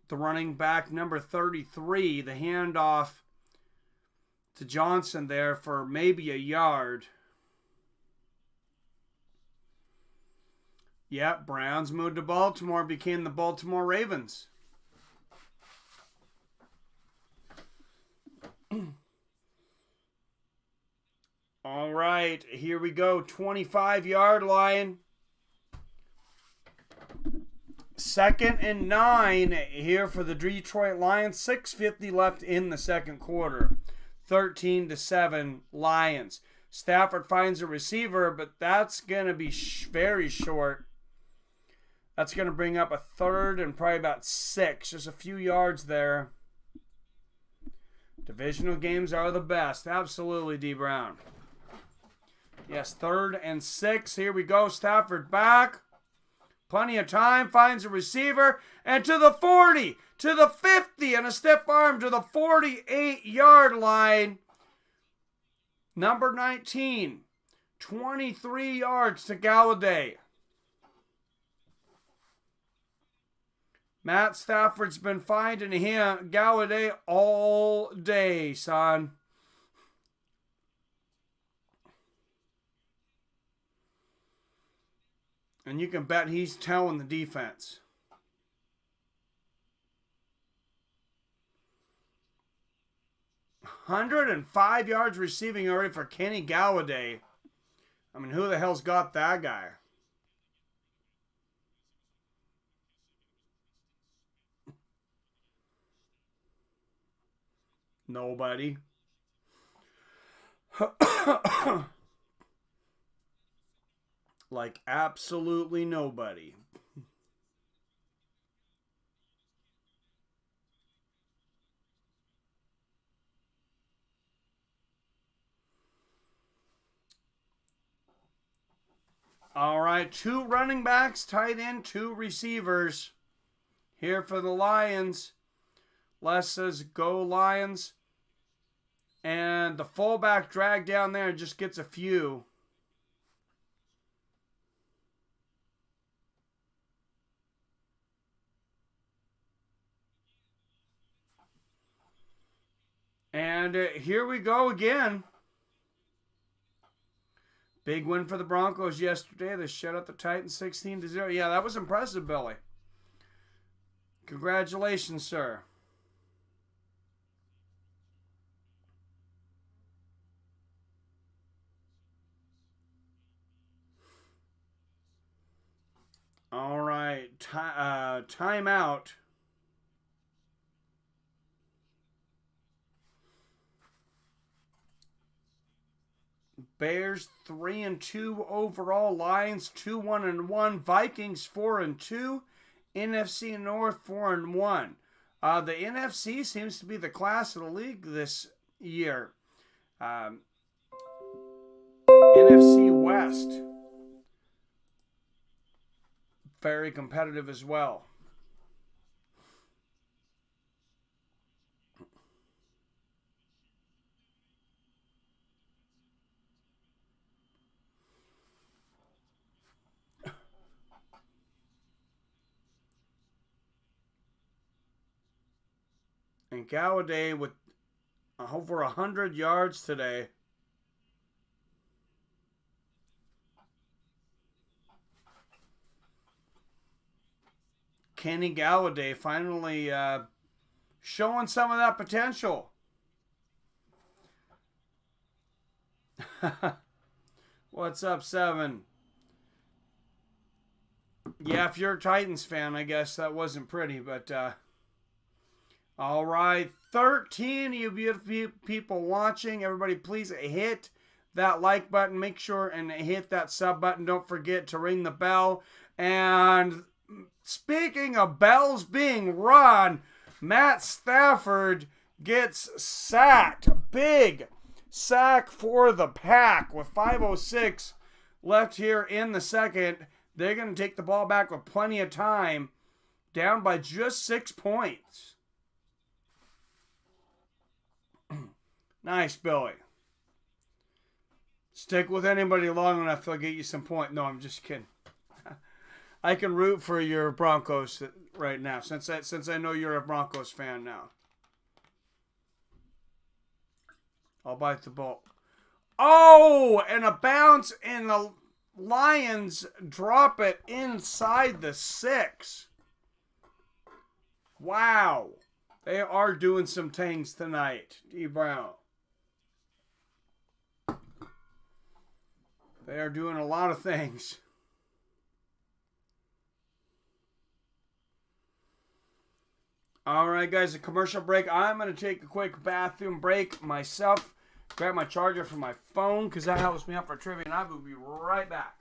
The running back, number 33, the handoff to Johnson there for maybe a yard. Yep, Browns moved to Baltimore, became the Baltimore Ravens. All right, here we go. 25-yard line. 2nd and 9 here for the Detroit Lions. 6:50 left in the second quarter. 13-7 Lions. Stafford finds a receiver, but that's going to be very short. That's going to bring up a third and probably about 6. Just a few yards there. Divisional games are the best. Absolutely, D. Brown. Yes, 3rd and 6. Here we go. Stafford back. Plenty of time. Finds a receiver. And to the 40. To the 50. And a stiff arm to the 48-yard line. Number 19. 23 yards to Galladay. Matt Stafford's been finding him, Galladay, all day, son. And you can bet he's telling the defense. "105 yards receiving already for Kenny Galladay." I mean, who the hell's got that guy? Nobody. Like absolutely nobody. All right, 2 running backs, tight end, 2 receivers. Here for the Lions. Les says, "Go Lions." And the fullback dragged down there just gets a few. And here we go again. Big win for the Broncos yesterday. They shut out the Titans 16-0. Yeah, that was impressive, Billy. Congratulations, sir. All right, timeout. Bears 3-2 overall. Lions 2-1-1. Vikings 4-2. NFC North 4-1. The NFC seems to be the class of the league this year. NFC West, very competitive as well. And Galladay with over 100 yards today. Kenny Galladay finally showing some of that potential. What's up, 7? Yeah, if you're a Titans fan, I guess that wasn't pretty, but all right, 13 you beautiful people watching. Everybody, please hit that like button. Make sure and hit that sub button. Don't forget to ring the bell. And speaking of bells being run, Matt Stafford gets sacked. Big sack for the Pack with 5:06 left here in the second. They're going to take the ball back with plenty of time. Down by just 6 points. Nice, Billy. Stick with anybody long enough, they'll get you some point. No, I'm just kidding. I can root for your Broncos right now, since I know you're a Broncos fan now. I'll bite the ball. Oh, and a bounce, and the Lions drop it inside the 6. Wow. They are doing some things tonight, D. Brown. They are doing a lot of things. All right, guys, a commercial break. I'm going to take a quick bathroom break myself. Grab my charger from my phone because that helps me out for trivia, and I will be right back.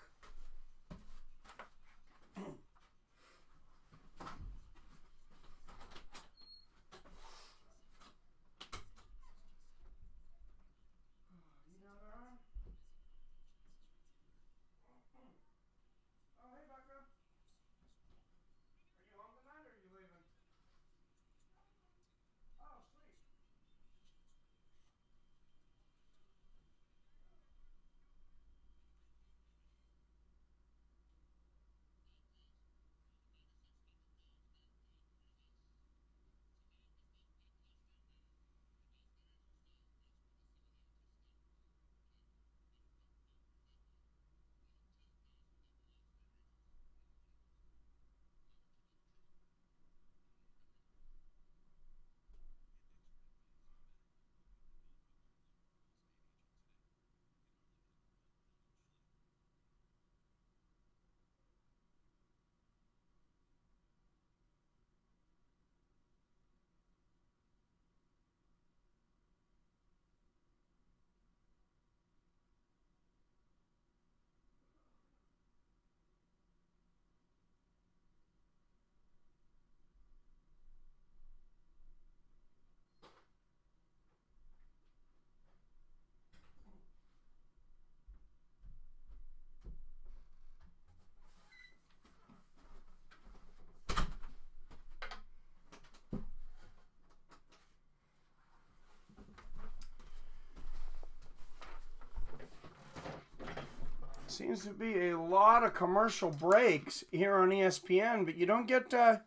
Seems to be a lot of commercial breaks here on ESPN, but you don't get if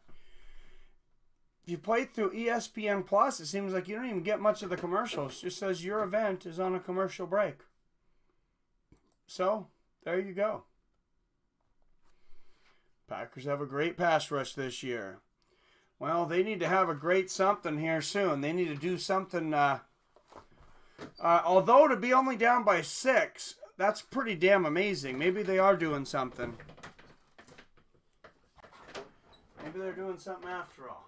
you play through ESPN Plus, it seems like you don't even get much of the commercials. It just says your event is on a commercial break. So, there you go. Packers have a great pass rush this year. Well, they need to have a great something here soon. They need to do something. Although to be only down by 6, that's pretty damn amazing. Maybe they are doing something. Maybe they're doing something after all.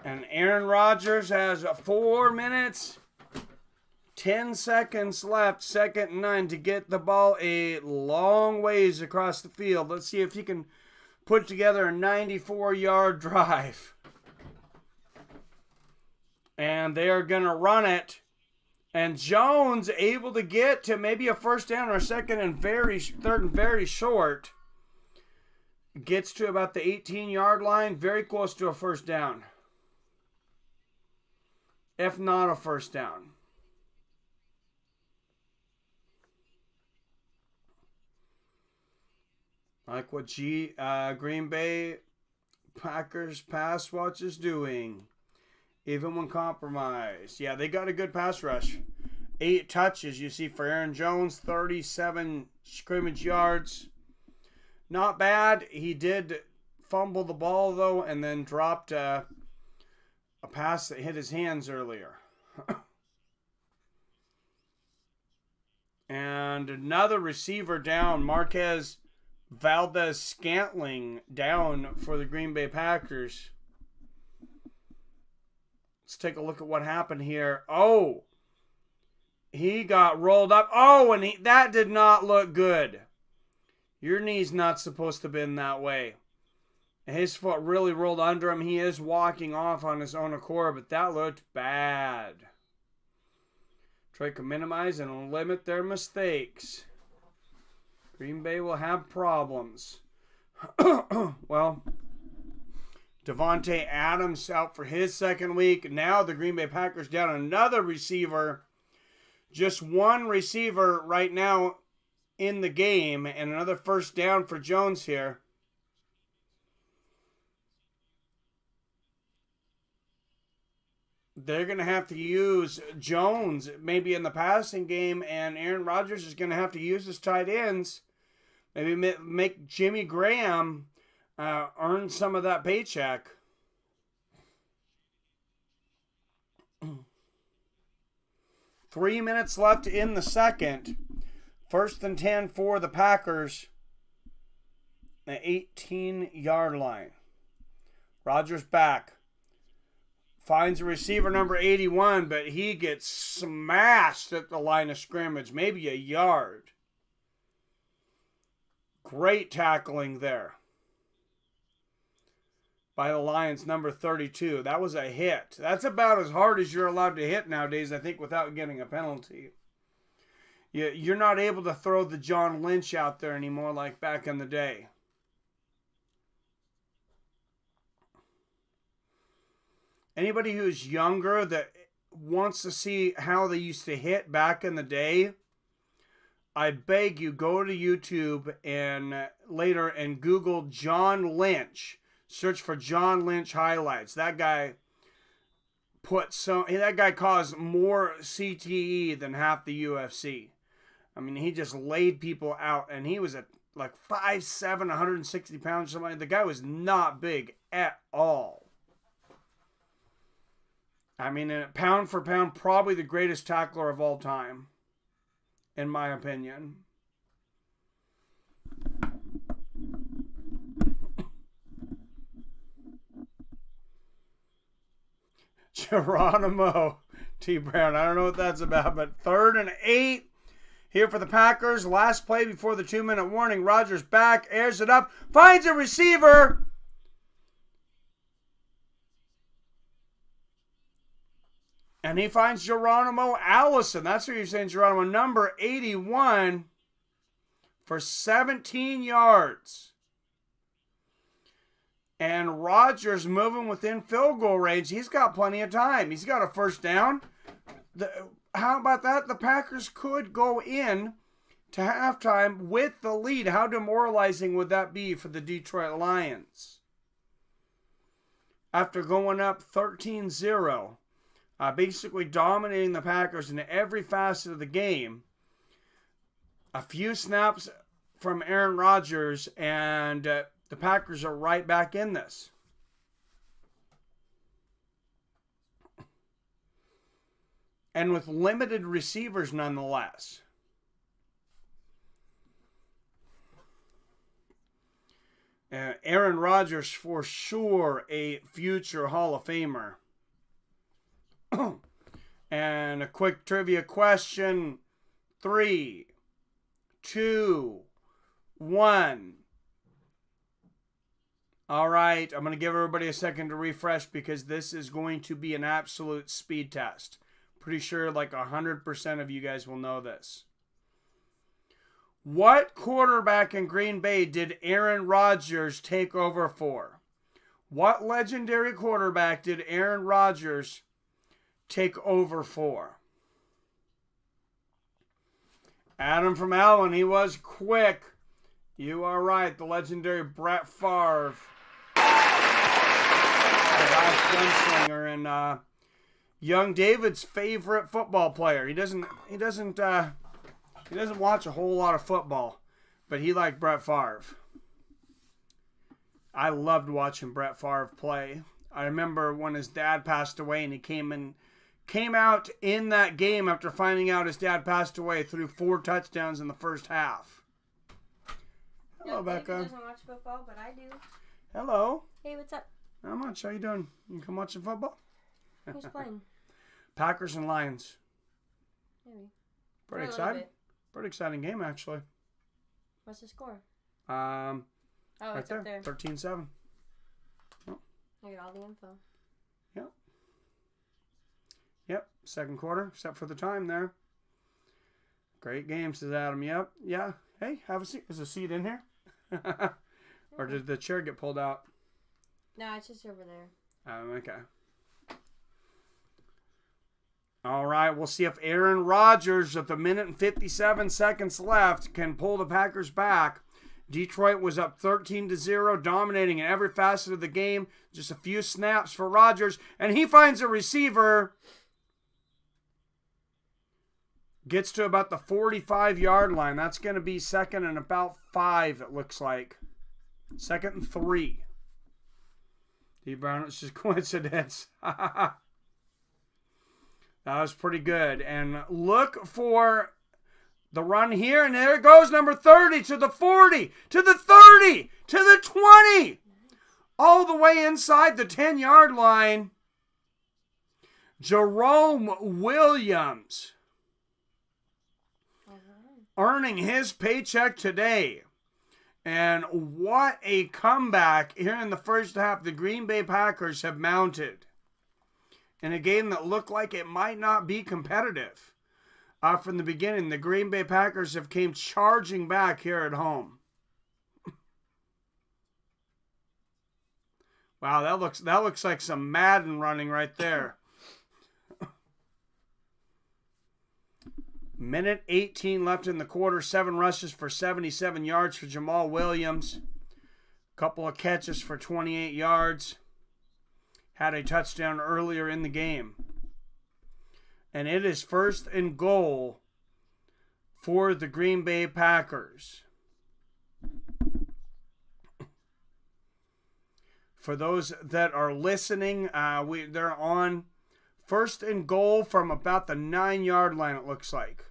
And Aaron Rodgers has 4 minutes, 10 seconds left, 2nd and 9 to get the ball a long ways across the field. Let's see if he can put together a 94-yard drive. And they are going to run it. And Jones able to get to maybe a first down or a third and very short. Gets to about the 18-yard line, very close to a first down. If not a first down. Like what Green Bay Packers pass watch is doing. Even when compromised. Yeah, they got a good pass rush. 8 touches, you see, for Aaron Jones. 37 scrimmage yards. Not bad. He did fumble the ball, though, and then dropped a pass that hit his hands earlier. And another receiver down. Marquez Valdez-Scantling down for the Green Bay Packers. Let's take a look at what happened here. Oh, he got rolled up. Oh, and that did not look good. Your knee's not supposed to bend that way. His foot really rolled under him. He is walking off on his own accord, but that looked bad. Try to minimize and limit their mistakes. Green Bay will have problems. Well, Devontae Adams out for his 2nd week. Now the Green Bay Packers down another receiver. Just one receiver right now in the game, and another first down for Jones here. They're going to have to use Jones maybe in the passing game, and Aaron Rodgers is going to have to use his tight ends. Maybe make Jimmy Graham Earn some of that paycheck. Three minutes left in the second. 1st and 10 for the Packers. The 18-yard line. Rodgers back. Finds a receiver number 81, but he gets smashed at the line of scrimmage. Maybe a yard. Great tackling there by the Lions, number 32. That was a hit. That's about as hard as you're allowed to hit nowadays, I think, without getting a penalty. You're not able to throw the John Lynch out there anymore like back in the day. Anybody who's younger that wants to see how they used to hit back in the day, I beg you, go to YouTube and later and Google John Lynch. Search for John Lynch highlights. That guy caused more CTE than half the UFC. I mean, he just laid people out, and he was at like 5'7", 160 pounds, something. The guy was not big at all. I mean, pound for pound, probably the greatest tackler of all time, in my opinion. Geronimo T. Brown. I don't know what that's about, but 3rd and 8 here for the Packers. Last play before the 2-minute warning. Rodgers back, airs it up, finds a receiver. And he finds Geronimo Allison. That's what you're saying, Geronimo. Number 81 for 17 yards. And Rodgers moving within field goal range. He's got plenty of time. He's got a first down. How about that? The Packers could go in to halftime with the lead. How demoralizing would that be for the Detroit Lions? After going up 13-0. Basically dominating the Packers in every facet of the game. A few snaps from Aaron Rodgers, and the Packers are right back in this. And with limited receivers nonetheless. Aaron Rodgers, for sure, a future Hall of Famer. And a quick trivia question. 3, 2, 1. All right, I'm going to give everybody a second to refresh because this is going to be an absolute speed test. Pretty sure like 100% of you guys will know this. What quarterback in Green Bay did Aaron Rodgers take over for? What legendary quarterback did Aaron Rodgers take over for? Adam from Allen, he was quick. You are right. The legendary Brett Favre. The last gunslinger and young David's favorite football player. He doesn't watch a whole lot of football, but he liked Brett Favre. I loved watching Brett Favre play. I remember when his dad passed away and he came out in that game after finding out his dad passed away, threw 4 touchdowns in the first half. Hello, Becca. David doesn't watch football, but I do. Hello. Hey, what's up? Not much. How you doing? You come watch some football? Who's playing? Packers and Lions. Maybe. Pretty exciting. Pretty exciting game, actually. What's the score? Oh, right it's up there. 13-7. Oh. I get all the info. Yep. Yep. Second quarter, except for the time there. Great game, says Adam. Yep. Yeah. Hey, have a seat. Is a seat in here? Or did the chair get pulled out? No, it's just over there. Okay. All right, we'll see if Aaron Rodgers, with 1minute and 57 seconds left, can pull the Packers back. Detroit was up 13-0, dominating in every facet of the game. Just a few snaps for Rodgers, and he finds a receiver. Gets to about the 45-yard line. That's going to be second and about 5, it looks like. 2nd and 3. D. Brown, it's just coincidence. That was pretty good. And look for the run here. And there it goes. Number 30 to the 40, to the 30, to the 20. All the way inside the 10-yard line. Jerome Williams earning his paycheck today. And what a comeback here in the first half the Green Bay Packers have mounted in a game that looked like it might not be competitive. From the beginning, the Green Bay Packers have came charging back here at home. Wow, that looks like some Madden running right there. Minute 18 left in the quarter. 7 rushes for 77 yards for Jamal Williams. Couple of catches for 28 yards. Had a touchdown earlier in the game. And it is 1st and goal for the Green Bay Packers. For those that are listening, they're on 1st and goal from about the 9-yard line, it looks like.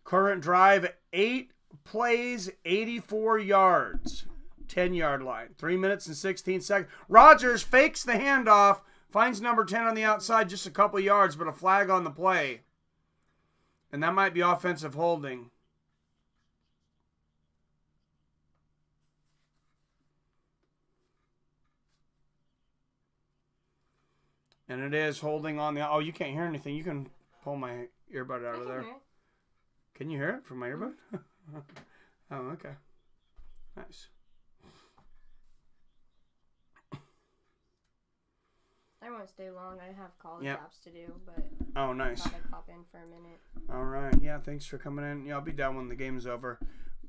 Current drive, 8 plays, 84 yards. 10-yard line. 3 minutes and 16 seconds. Rodgers fakes the handoff. Finds number 10 on the outside, just a couple yards, but a flag on the play. And that might be offensive holding. And it is holding on the... Oh, you can't hear anything. You can pull my earbud out of there. Can you hear it from my earbud? Oh, okay. Nice. I won't stay long. I have college apps to do, but... Oh, nice. I thought I'd pop in for a minute. All right. Yeah, thanks for coming in. Yeah, I'll be down when the game's over.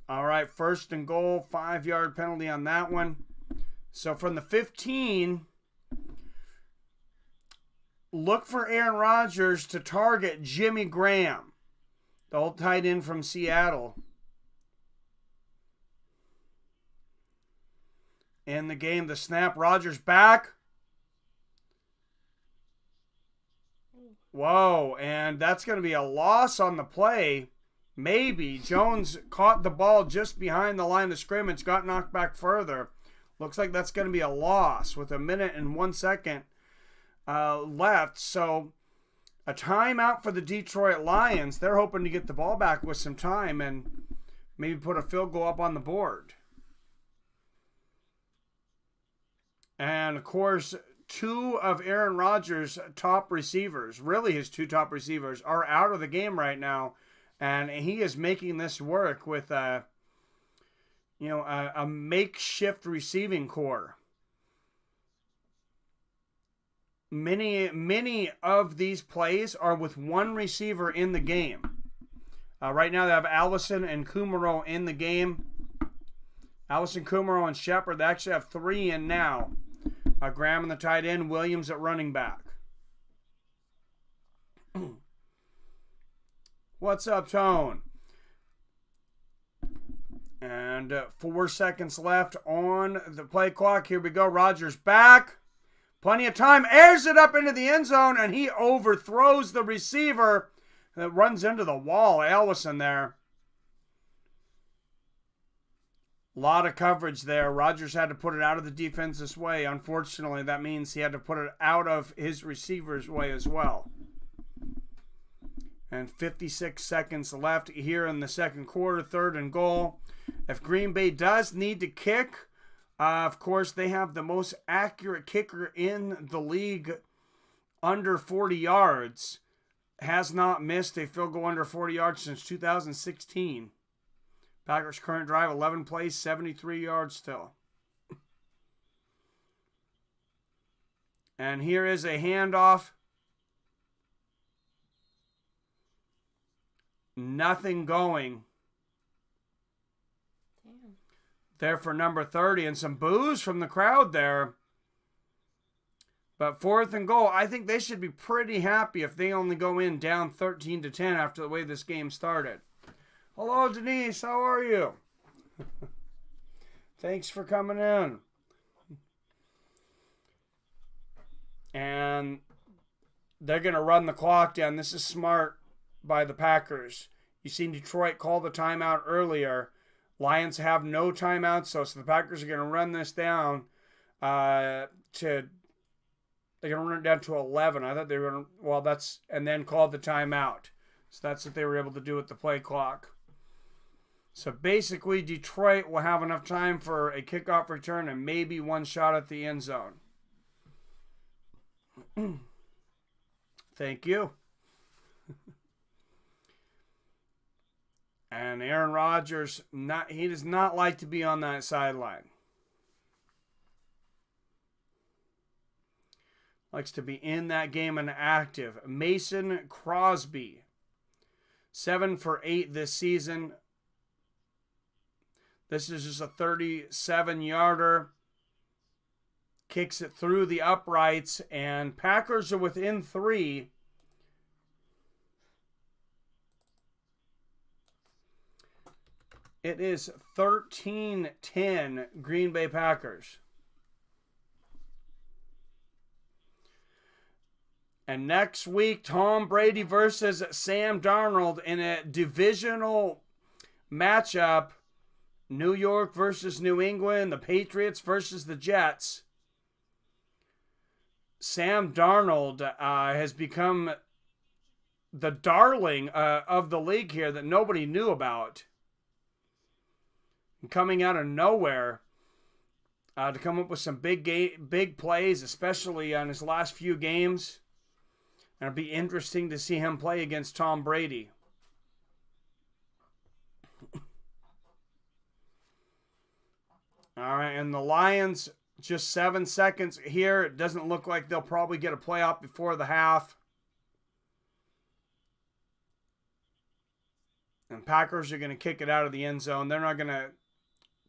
All right, 1st and goal. 5-yard penalty on that one. So from the 15... Look for Aaron Rodgers to target Jimmy Graham, the old tight end from Seattle. In the game, the snap, Rodgers back. Whoa, and that's going to be a loss on the play. Maybe. Jones caught the ball just behind the line of scrimmage, got knocked back further. Looks like that's going to be a loss with 1 minute and 1 second left. So a timeout for the Detroit Lions. They're hoping to get the ball back with some time and maybe put a field goal up on the board. And of course, 2 of Aaron Rodgers' top receivers, really his 2 top receivers, are out of the game right now, and he is making this work with a makeshift receiving core. Many of these plays are with 1 receiver in the game. Right now they have Allison and Kumaro in the game. Allison, Kumaro, and Shepard. They actually have 3 in now. Graham in the tight end, Williams at running back. What's up, Tone? And 4 seconds left on the play clock. Here we go. Rodgers back. Plenty of time. Airs it up into the end zone, and he overthrows the receiver that runs into the wall. Allison there. A lot of coverage there. Rodgers had to put it out of the defense's way. Unfortunately, that means he had to put it out of his receiver's way as well. And 56 seconds left here in the second quarter. 3rd and goal. If Green Bay does need to kick, of course, they have the most accurate kicker in the league under 40 yards. Has not missed a field goal under 40 yards since 2016. Packers' current drive, 11 plays, 73 yards still. And here is a handoff. Nothing going. Damn. There for number 30, and some boos from the crowd there. But 4th and goal, I think they should be pretty happy if they only go in down 13-10 after the way this game started. Hello, Denise. How are you? Thanks for coming in. And they're going to run the clock down. This is smart by the Packers. You seen Detroit call the timeout earlier. Lions have no timeouts, so the Packers are going to run this down they're going to run it down to 11. I thought they were going to, and then call the timeout. So that's what they were able to do with the play clock. So basically, Detroit will have enough time for a kickoff return and maybe one shot at the end zone. Thank you. And Aaron Rodgers, he does not like to be on that sideline. Likes to be in that game and active. Mason Crosby, 7 for 8 this season. This is just a 37-yarder. Kicks it through the uprights, and Packers are within 3. It is 13-10 Green Bay Packers. And next week, Tom Brady versus Sam Darnold in a divisional matchup. New York versus New England, the Patriots versus the Jets. Sam Darnold has become the darling of the league here that nobody knew about. Coming out of nowhere to come up with some big plays, especially on his last few games. And it'll be interesting to see him play against Tom Brady. All right, and the Lions, just 7 seconds here. It doesn't look like they'll probably get a playoff before the half. And Packers are going to kick it out of the end zone. They're not going to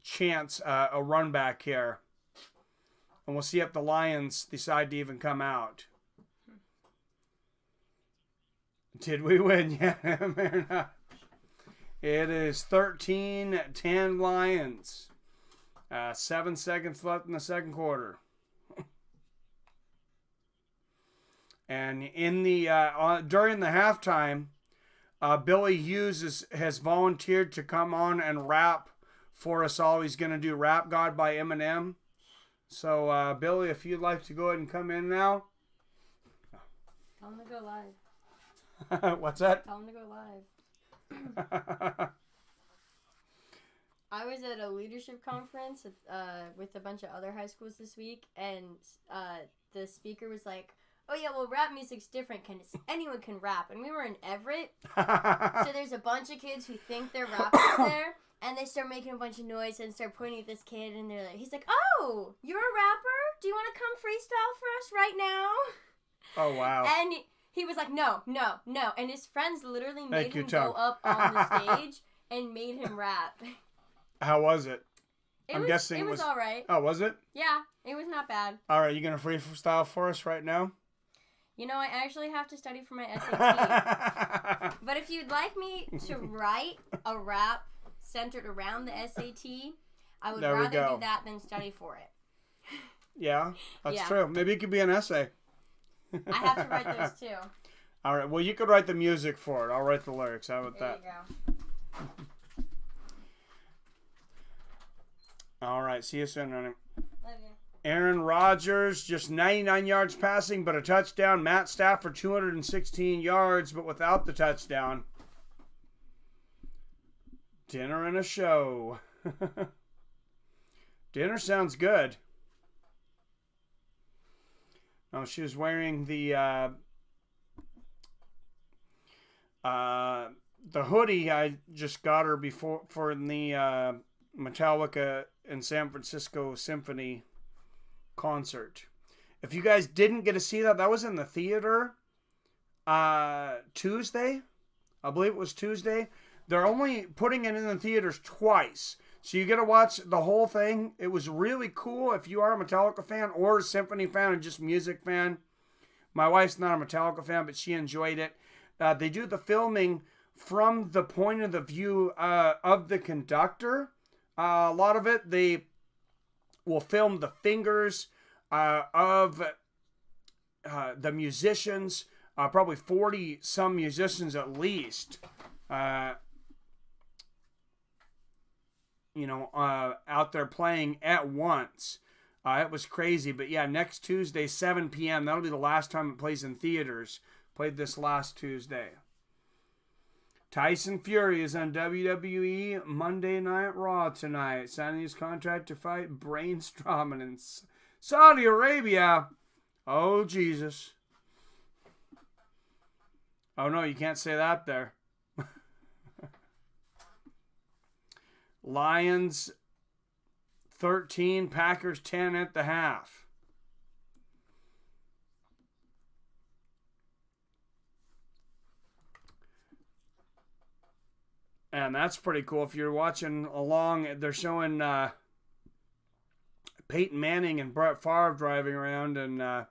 chance a run back here. And we'll see if the Lions decide to even come out. Did we win? Yeah, it is 13-10 Lions. 7 seconds left in the second quarter. And in the during the halftime, Billy Hughes has volunteered to come on and rap for us all. He's going to do Rap God by Eminem. So, Billy, if you'd like to go ahead and come in now. Tell him to go live. What's that? Tell him to go live. I was at a leadership conference with a bunch of other high schools this week, and the speaker was like, "Oh yeah, well, rap music's different. Anyone can rap." And we were in Everett, so there's a bunch of kids who think they're rappers there, and they start making a bunch of noise and start pointing at this kid, and he's like, "Oh, you're a rapper? Do you want to come freestyle for us right now?" Oh wow! And he was like, no. And his friends literally made him go up on the stage and made him rap. How was it? I'm guessing it was all right. Oh, was it? Yeah, it was not bad. All right, you going to freestyle for us right now? You know, I actually have to study for my SAT. But if you'd like me to write a rap centered around the SAT, I would rather do that than study for it. Yeah, that's true. Maybe it could be an essay. I have to write those too. All right. Well, you could write the music for it. I'll write the lyrics. How about that? There you go. All right. See you soon, honey. Love you. Aaron Rodgers, just 99 yards passing, but a touchdown. Matt Stafford, 216 yards, but without the touchdown. Dinner and a show. Dinner sounds good. Oh, she was wearing the hoodie I just got her before for the Metallica and San Francisco Symphony concert. If you guys didn't get to see that, that was in the theater Tuesday. I believe it was Tuesday. They're only putting it in the theaters twice. So you get to watch the whole thing. It was really cool if you are a Metallica fan or a Symphony fan or just music fan. My wife's not a Metallica fan, but she enjoyed it. They do the filming from the point of the view of the conductor. A lot of it, they will film the fingers of the musicians, probably 40 some musicians at least, out there playing at once. It was crazy. But yeah, next Tuesday, 7 p.m. That'll be the last time it plays in theaters. Played this last Tuesday. Tyson Fury is on WWE Monday Night Raw tonight, signing his contract to fight Braun Strowman in Saudi Arabia. Oh, Jesus. Oh, no, you can't say that there. Lions 13, Packers 10 at the half. And that's pretty cool. If you're watching along, they're showing Peyton Manning and Brett Favre driving around and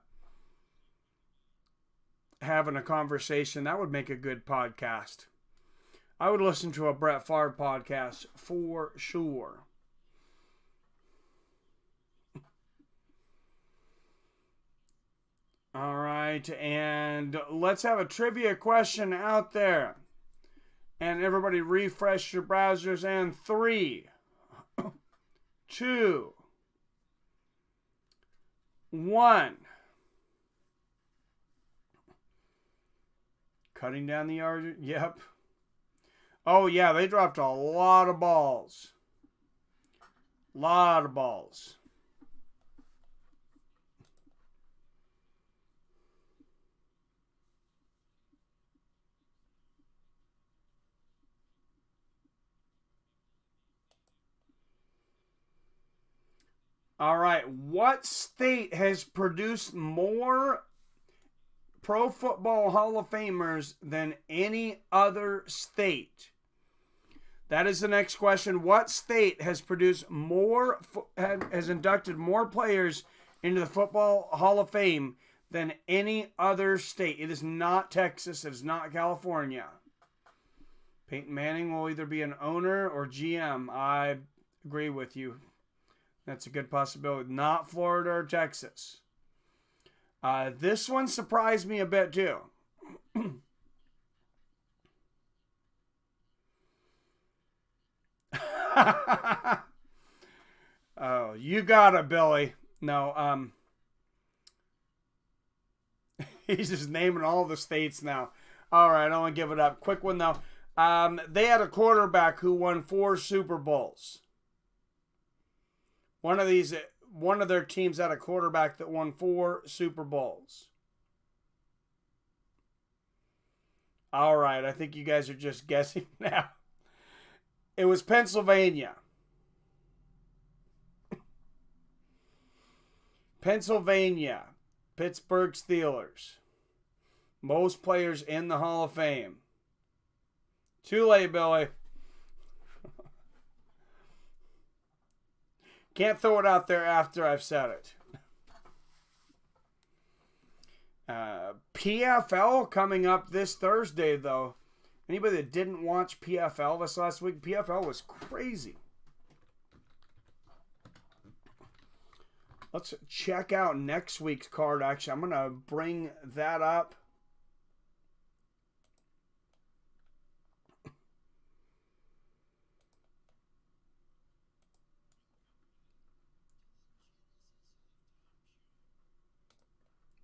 having a conversation. That would make a good podcast. I would listen to a Brett Favre podcast for sure. All right, and let's have a trivia question out there. And everybody refresh your browsers. And 3, 2, 1. Cutting down the yard. Yep. Oh, yeah, they dropped a lot of balls. Lot of balls. All right, what state has produced more Pro Football Hall of Famers than any other state? That is the next question. What state has produced more, has inducted more players into the Football Hall of Fame than any other state? It is not Texas. It is not California. Peyton Manning will either be an owner or GM. I agree with you. That's a good possibility. Not Florida or Texas. This one surprised me a bit too. Oh, you got it, Billy. No, he's just naming all the states now. All right, I want to give it up. Quick one though. They had a quarterback who won 4 Super Bowls. One of their teams had a quarterback that won 4 Super Bowls. All right, I think you guys are just guessing now. It was Pennsylvania. Pennsylvania, Pittsburgh Steelers. Most players in the Hall of Fame. Too late, Billy. Can't throw it out there after I've said it. PFL coming up this Thursday, though. Anybody that didn't watch PFL this last week, PFL was crazy. Let's check out next week's card. Actually, I'm going to bring that up.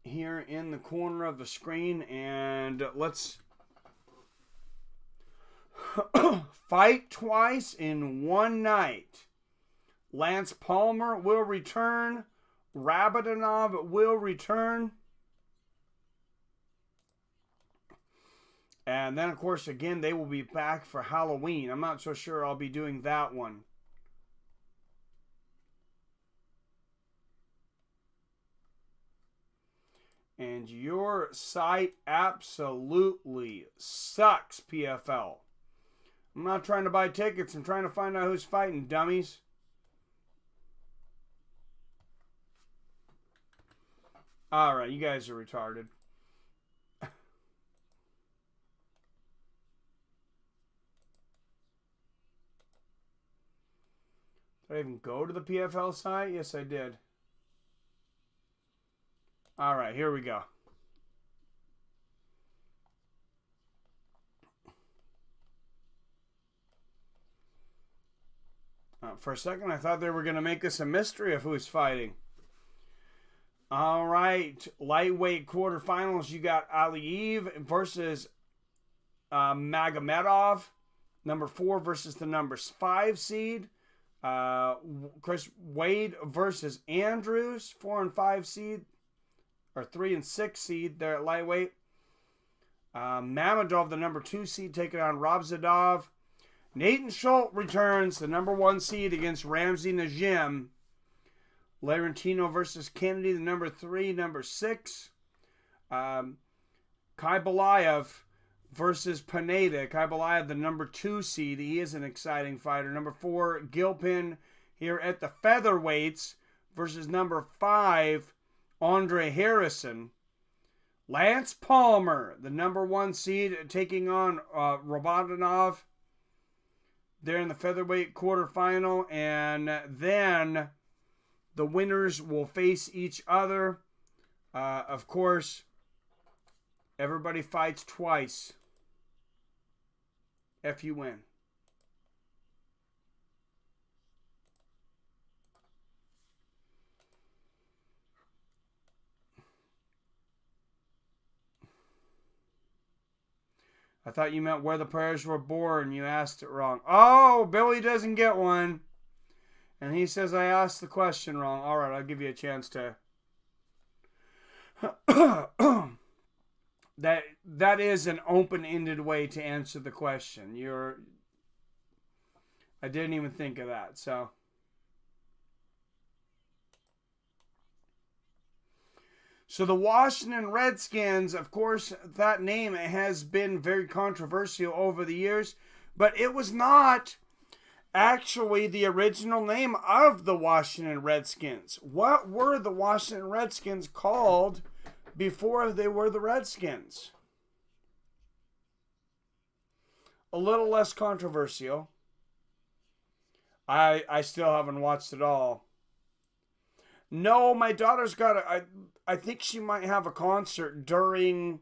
Here in the corner of the screen, and let's fight twice in one night. Lance Palmer will return. Rabidanov will return. And then, of course, again, they will be back for Halloween. I'm not so sure I'll be doing that one. And your site absolutely sucks, PFL. I'm not trying to buy tickets. I'm trying to find out who's fighting, dummies. All right, you guys are retarded. Did I even go to the PFL site? Yes, I did. All right, here we go. For a second, I thought they were going to make this a mystery of who's fighting. All right, lightweight quarterfinals. You got Aliyev versus Magomedov, number 4 versus the number 5 seed. Chris Wade versus Andrews, 4 and 5 seed, or 3 and 6 seed there at lightweight. Mamedov, the number 2 seed, taking on Rabzadov. Nathan Schultz returns, the number 1 seed, against Ramsey Najim. Laurentino versus Kennedy, the number 3, number 6. Kai Belayev versus Pineda. Kai Belayev, the number 2 seed. He is an exciting fighter. Number 4, Gilpin here at the featherweights versus number 5, Andre Harrison. Lance Palmer, the number 1 seed, taking on Robodanov there in the featherweight quarterfinal. And then the winners will face each other. Of course, everybody fights twice if you win. I thought you meant where the prayers were born. You asked it wrong. Oh, Billy doesn't get one. And he says I asked the question wrong. All right, I'll give you a chance to. That is an open-ended way to answer the question. I didn't even think of that. So the Washington Redskins, of course, that name has been very controversial over the years, but it was not actually the original name of the Washington Redskins. What were the Washington Redskins called before they were the Redskins? A little less controversial. I still haven't watched it all. No, my daughter's got I think she might have a concert during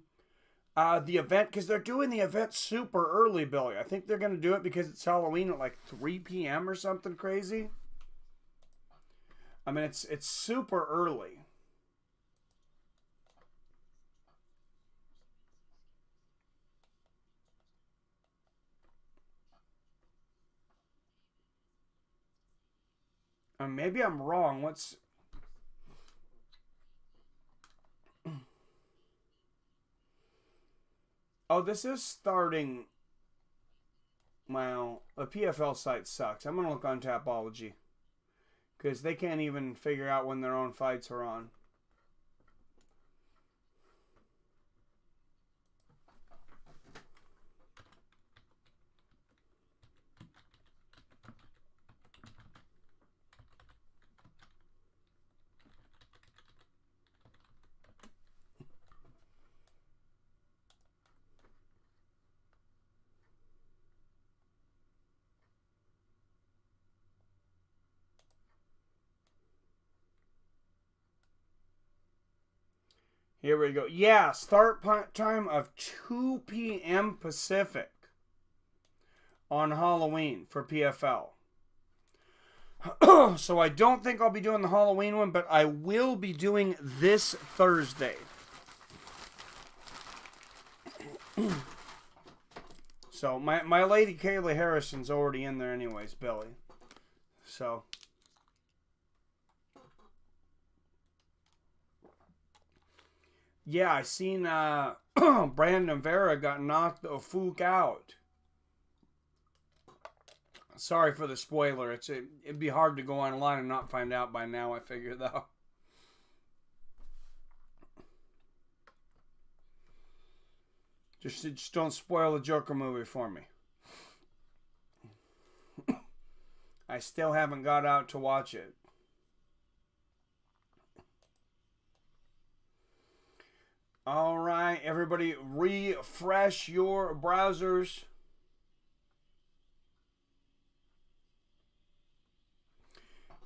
the event, because they're doing the event super early, Billy. I think they're going to do it because it's Halloween at like 3 p.m. or something crazy. I mean, it's super early. Maybe I'm wrong. Oh, this is starting. Well, the PFL site sucks. I'm going to look on Tapology, because they can't even figure out when their own fights are on. Here we go. Yeah, start time of 2 p.m. Pacific on Halloween for PFL. So I don't think I'll be doing the Halloween one, but I will be doing this Thursday. So my lady Kayla Harrison's already in there anyways, Billy. So... yeah, I seen Brandon Vera got knocked the fuck out. Sorry for the spoiler. It'd be hard to go online and not find out by now, I figure, though. Just don't spoil the Joker movie for me. I still haven't got out to watch it. All right, everybody, refresh your browsers.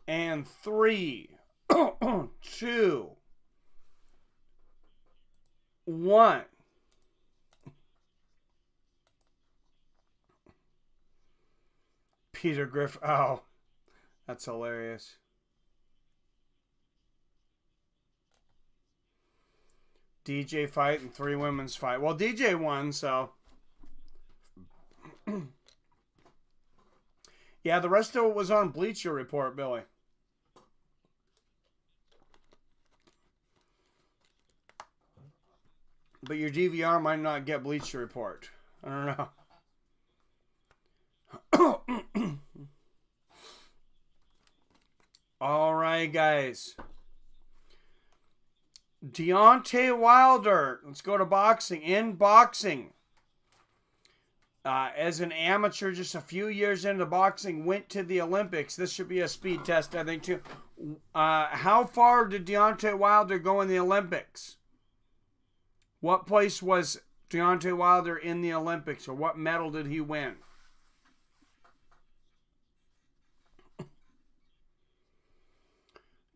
And 3, 2, 1. Peter Griffin. Oh, that's hilarious. DJ fight and 3 women's fight. Well, DJ won, so. Yeah, the rest of it was on Bleacher Report, Billy. But your DVR might not get Bleacher Report. I don't know. All right, guys. Deontay Wilder. Let's go to boxing. In boxing. As an amateur, just a few years into boxing, went to the Olympics. This should be a speed test, I think, too. How far did Deontay Wilder go in the Olympics? What place was Deontay Wilder in the Olympics, or what medal did he win?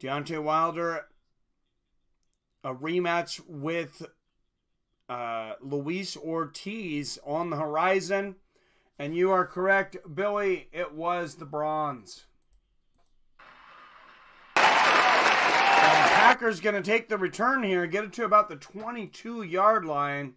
Deontay Wilder, a rematch with Luis Ortiz on the horizon. And you are correct, Billy, it was the bronze. Packers going to take the return here, get it to about the 22-yard line.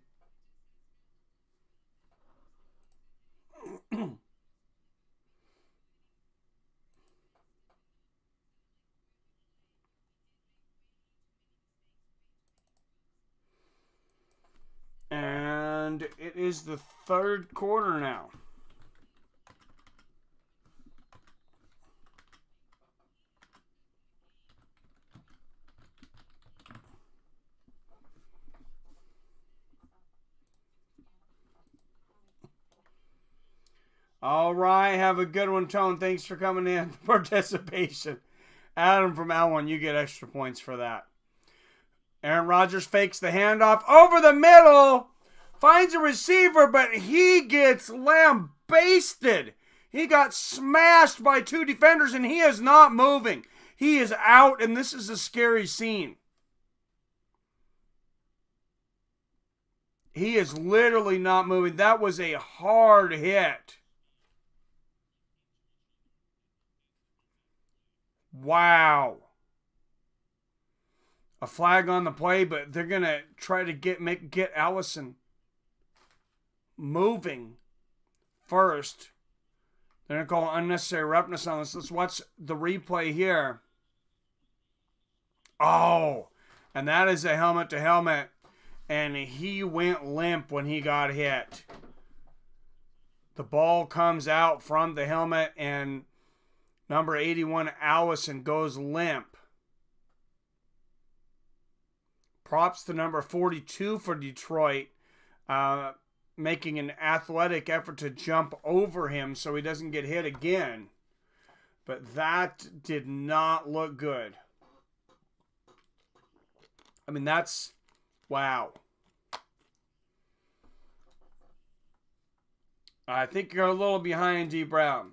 And it is the third quarter now. All right, have a good one, Tone. Thanks for coming in. Participation. Adam from L1, you get extra points for that. Aaron Rodgers fakes the handoff over the middle. Finds a receiver, but he gets lambasted. He got smashed by 2 defenders, and he is not moving. He is out, and this is a scary scene. He is literally not moving. That was a hard hit. Wow. A flag on the play, but they're going to try to get Allison moving first. They're going to call unnecessary roughness on this. Let's watch the replay here. Oh, and that is a helmet to helmet. And he went limp when he got hit. The ball comes out from the helmet, and number 81, Allison, goes limp. Props to number 42 for Detroit, making an athletic effort to jump over him so he doesn't get hit again. But that did not look good. I mean, that's... wow. I think you're a little behind, D. Brown.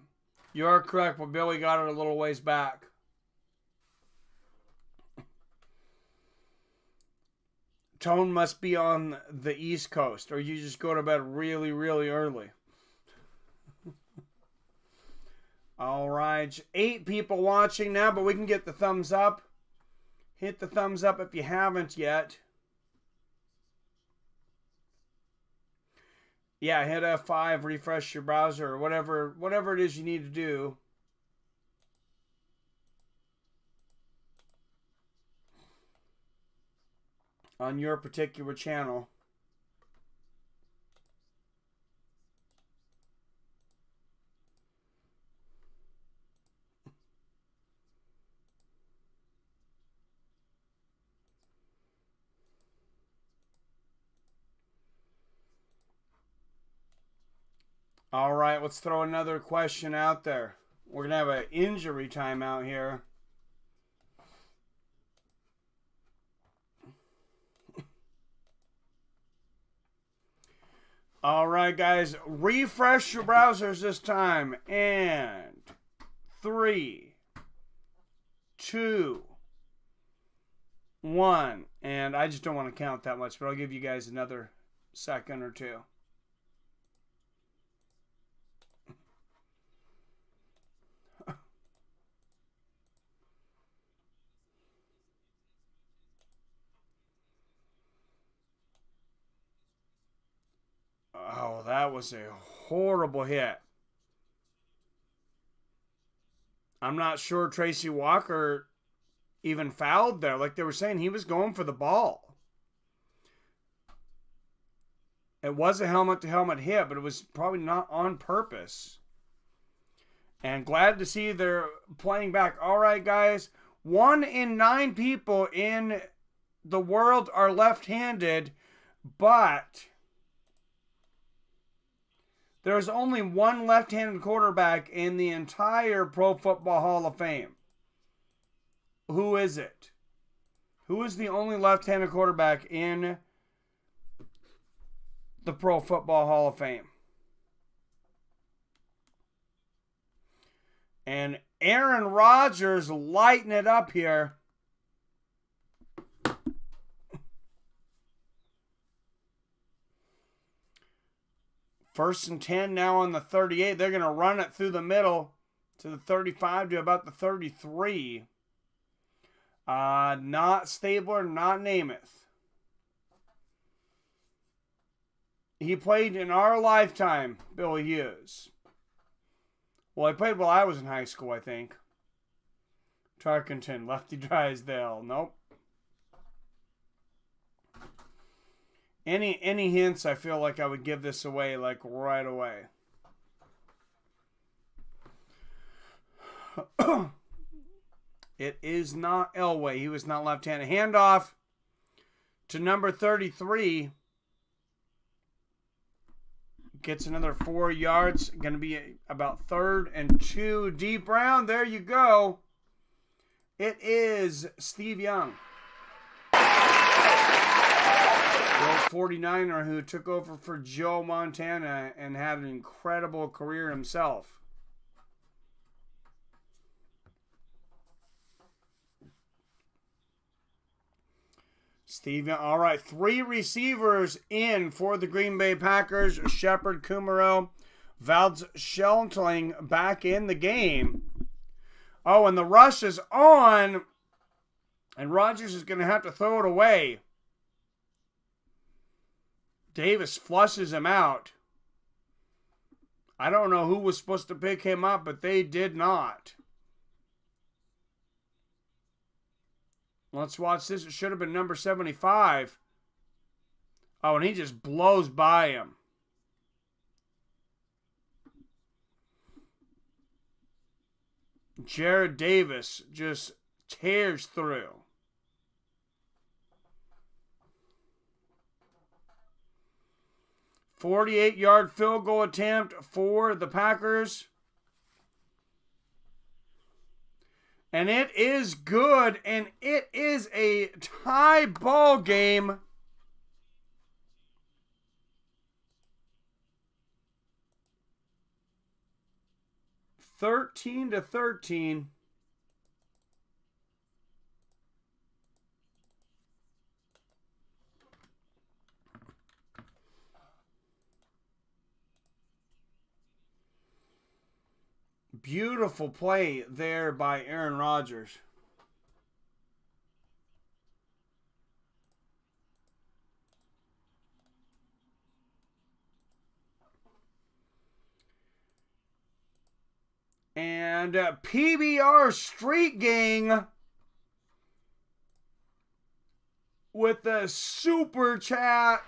You're correct, but Billy got it a little ways back. Tone must be on the East Coast, or you just go to bed really, really early. All right. 8 people watching now, but we can get the thumbs up. Hit the thumbs up if you haven't yet. Yeah, hit F5, refresh your browser, or whatever it is you need to do. On your particular channel. All right, let's throw another question out there. We're going to have an injury timeout here. All right, guys, refresh your browsers this time. And 3, 2, 1. And I just don't want to count that much, but I'll give you guys another second or two. Oh, that was a horrible hit. I'm not sure Tracy Walker even fouled there. Like they were saying, he was going for the ball. It was a helmet-to-helmet hit, but it was probably not on purpose. And glad to see they're playing back. All right, guys. 1 in 9 people in the world are left-handed, but there's only one left-handed quarterback in the entire Pro Football Hall of Fame. Who is it? Who is the only left-handed quarterback in the Pro Football Hall of Fame? And Aaron Rodgers lighting it up here. First and 10 now on the 38. They're going to run it through the middle to the 35 to about the 33. Not Stabler, not Namath. He played in our lifetime, Billy Hughes. Well, he played while I was in high school, I think. Tarkenton, Lefty Drysdale. Nope. Any hints, I feel like I would give this away like right away. It is not Elway. He was not left-handed. Handoff to number 33. Gets another 4 yards. Going to be about 3rd and 2. Deep round. There you go. It is Steve Young. The old 49er who took over for Joe Montana and had an incredible career himself. Steve, all right, 3 receivers in for the Green Bay Packers. Shepard, Kumaro, Valdes Scheltling back in the game. Oh, and the rush is on, and Rodgers is going to have to throw it away. Davis flushes him out. I don't know who was supposed to pick him up, but they did not. Let's watch this. It should have been number 75. Oh, and he just blows by him. Jared Davis just tears through. – 48-yard field goal attempt for the Packers. And it is good, and it is a tie ball game. (13 to 13). Beautiful play there by Aaron Rodgers. And PBR Street Gang with the super chat.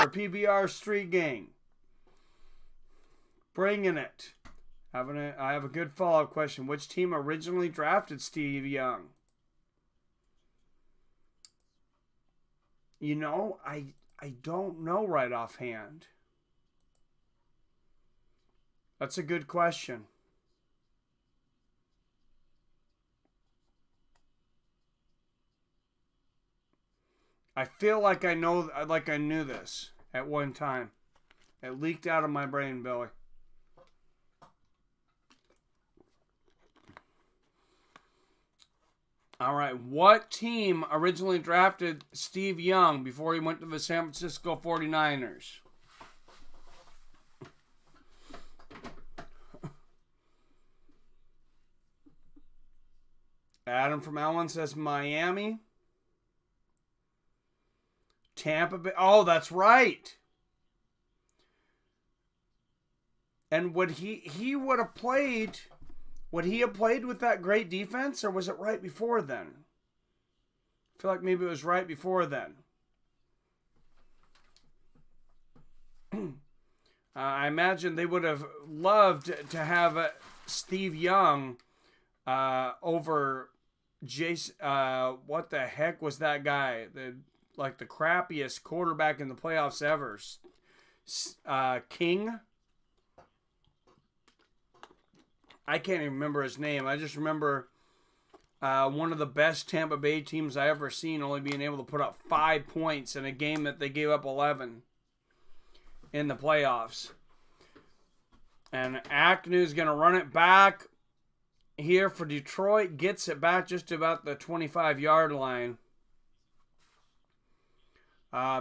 PBR Street Gang. Bringing it. I have a good follow-up question. Which team originally drafted Steve Young? You know, I don't know right offhand. That's a good question. I feel like I knew this at one time. It leaked out of my brain, Billy. All right, what team originally drafted Steve Young before he went to the San Francisco 49ers? Adam from Allen says Miami. Tampa Bay. Oh, that's right. And would he would have played? Would he have played with that great defense, or was it right before then? I feel like maybe it was right before then. I imagine they would have loved to have Steve Young over Jason. What the heck was that guy? The crappiest quarterback in the playoffs ever. King. I can't even remember his name. I just remember one of the best Tampa Bay teams I ever seen only being able to put up 5 points in a game that they gave up 11 in the playoffs. And Agnew's going to run it back here for Detroit. Gets it back just about the 25-yard line.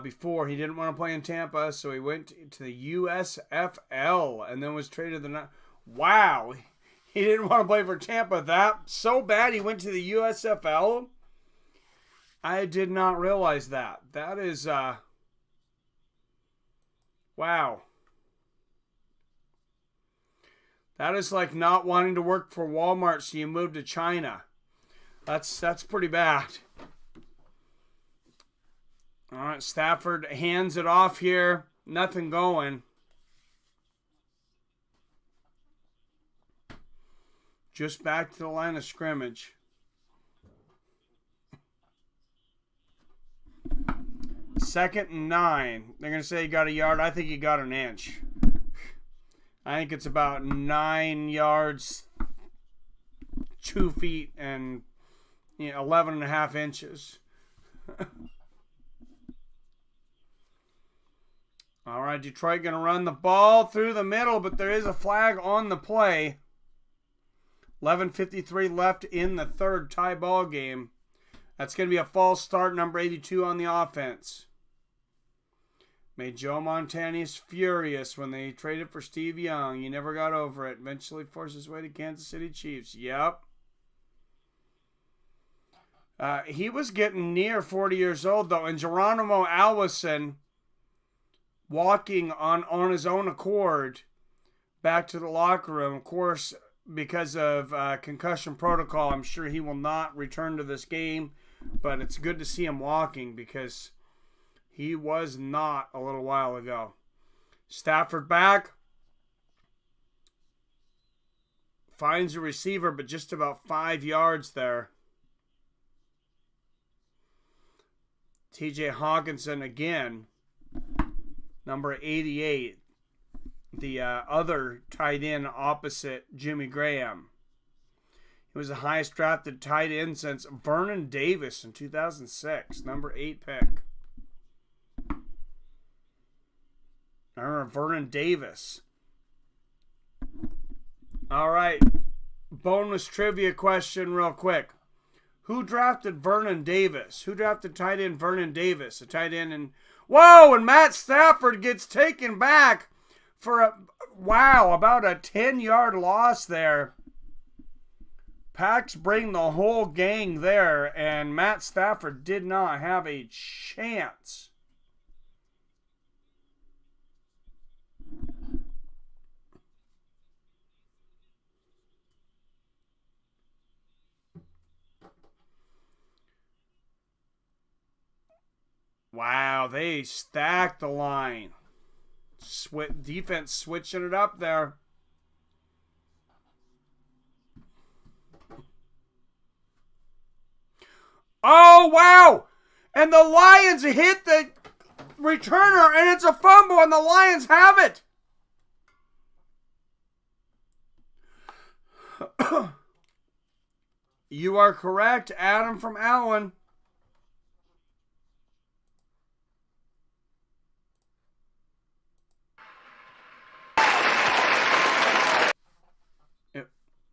Before, he didn't want to play in Tampa, so he went to the USFL and then was traded Wow. He didn't want to play for Tampa that so bad he went to the USFL. I did not realize that. That is wow. That is like not wanting to work for Walmart, so you move to China. That's pretty bad. All right, Stafford hands it off here. Nothing going. Just back to the line of scrimmage. Second and 9. They're going to say he got a yard. I think he got an inch. I think it's about 9 yards, 2 feet, and 11 and a half inches. All right, Detroit going to run the ball through the middle, but there is a flag on the play. 11:53 left in the third, tie ball game. That's going to be a false start, number 82 on the offense. Made Joe Montana furious when they traded for Steve Young. He never got over it. Eventually forced his way to Kansas City Chiefs. Yep. He was getting near 40 years old, though. And Geronimo Allison walking on his own accord back to the locker room. Of course, because of concussion protocol, I'm sure he will not return to this game. But it's good to see him walking because he was not a little while ago. Stafford back. Finds a receiver, but just about 5 yards there. TJ Hawkinson again. Number 88. The other tight end opposite Jimmy Graham. He was the highest drafted tight end since Vernon Davis in 2006. Number 8 pick. I remember Vernon Davis. All right. Bonus trivia question real quick. Who drafted Vernon Davis? Who drafted tight end Vernon Davis? A tight end and whoa! And Matt Stafford gets taken back for about a 10-yard loss there. Packs bring the whole gang there, and Matt Stafford did not have a chance. Wow, they stacked the line. Defense switching it up there. Oh, wow! And the Lions hit the returner, and it's a fumble, and the Lions have it. You are correct, Adam from Allen.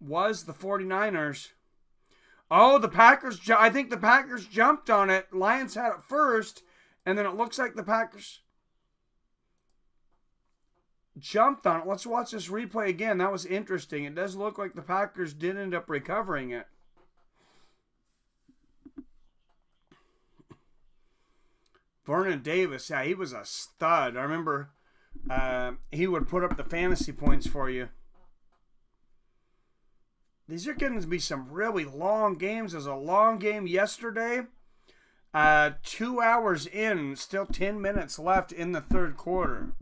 was the 49ers. Oh, the Packers. I think the Packers jumped on it. Lions had it first, and then it looks like the Packers jumped on it. Let's watch this replay again. That was interesting. It does look like the Packers did end up recovering it. Vernon Davis, yeah, he was a stud. I remember he would put up the fantasy points for you. These are going to be some really long games. There's a long game yesterday. 2 hours in, still 10 minutes left in the third quarter.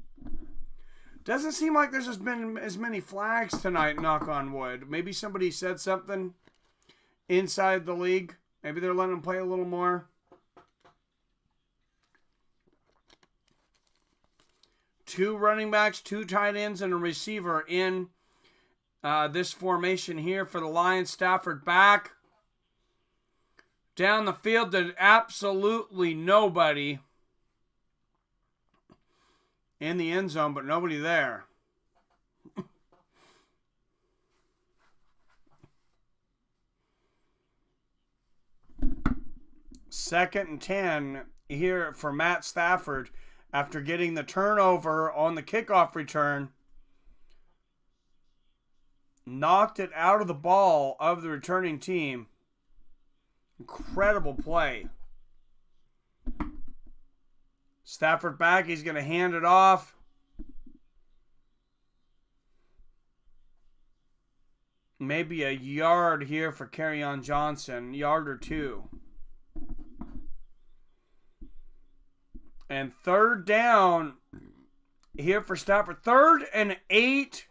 Doesn't seem like there's just been as many flags tonight, knock on wood. Maybe somebody said something inside the league. Maybe they're letting them play a little more. Two running backs, two tight ends, and a receiver in this formation here for the Lions. Stafford back. Down the field to absolutely nobody. In the end zone, but nobody there. Second and 10 here for Matt Stafford after getting the turnover on the kickoff return. Knocked it out of the ball of the returning team. Incredible play. Stafford back. He's going to hand it off. Maybe a yard here for Kerryon Johnson. Yard or two. And third down here for Stafford. 3rd and 8.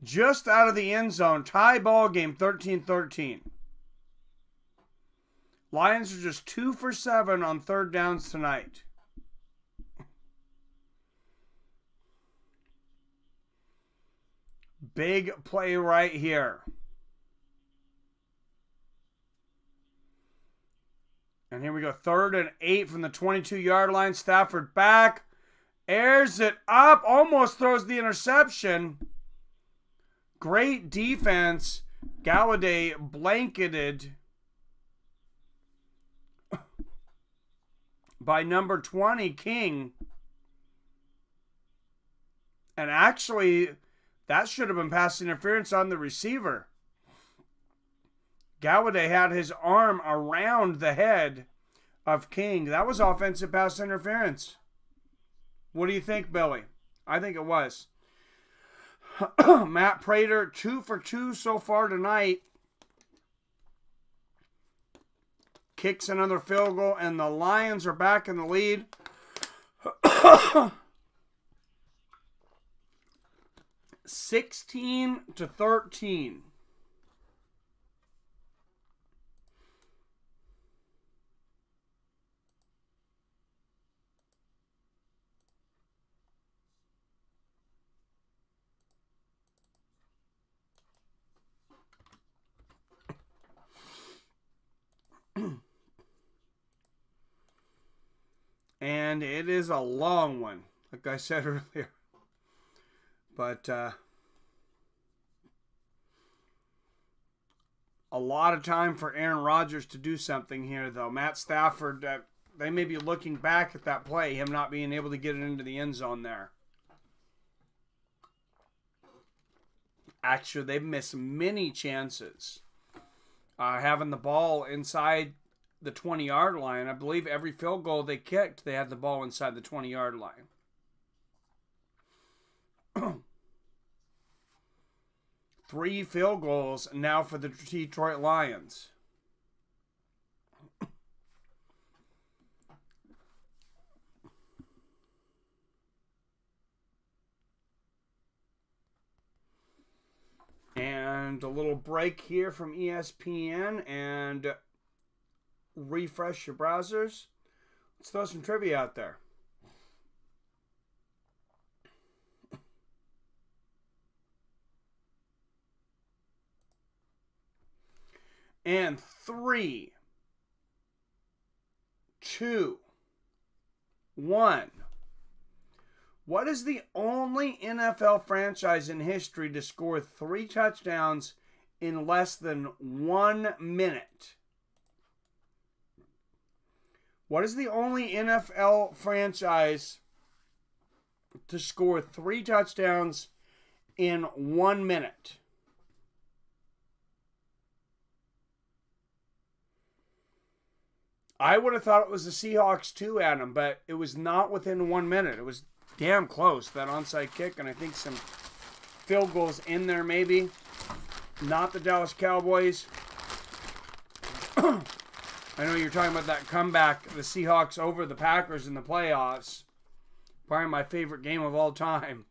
Just out of the end zone. Tie ball game, 13-13. Lions are just 2 for 7 on third downs tonight. Big play right here. And here we go. 3rd and 8 from the 22-yard line. Stafford back. Airs it up. Almost throws the interception. Great defense. Galladay blanketed by number 20, King. And actually, that should have been pass interference on the receiver. Galladay had his arm around the head of King. That was offensive pass interference. What do you think, Billy? I think it was. Matt Prater, 2 for 2 so far tonight. Kicks another field goal, and the Lions are back in the lead. 16-13. And it is a long one, like I said earlier. But a lot of time for Aaron Rodgers to do something here, though. Matt Stafford, they may be looking back at that play, him not being able to get it into the end zone there. Actually, they've missed many chances having the ball inside the 20-yard line. I believe every field goal they kicked, they had the ball inside the 20-yard line. 3 field goals now for the Detroit Lions. And a little break here from ESPN and refresh your browsers. Let's throw some trivia out there. And 3, 2, 1. What is the only NFL franchise in history to score 3 touchdowns in less than 1 minute? What is the only NFL franchise to score 3 touchdowns in 1 minute? I would have thought it was the Seahawks too, Adam, but it was not within 1 minute. It was damn close, that onside kick, and I think some field goals in there maybe. Not the Dallas Cowboys. I know you're talking about that comeback, the Seahawks over the Packers in the playoffs. Probably my favorite game of all time.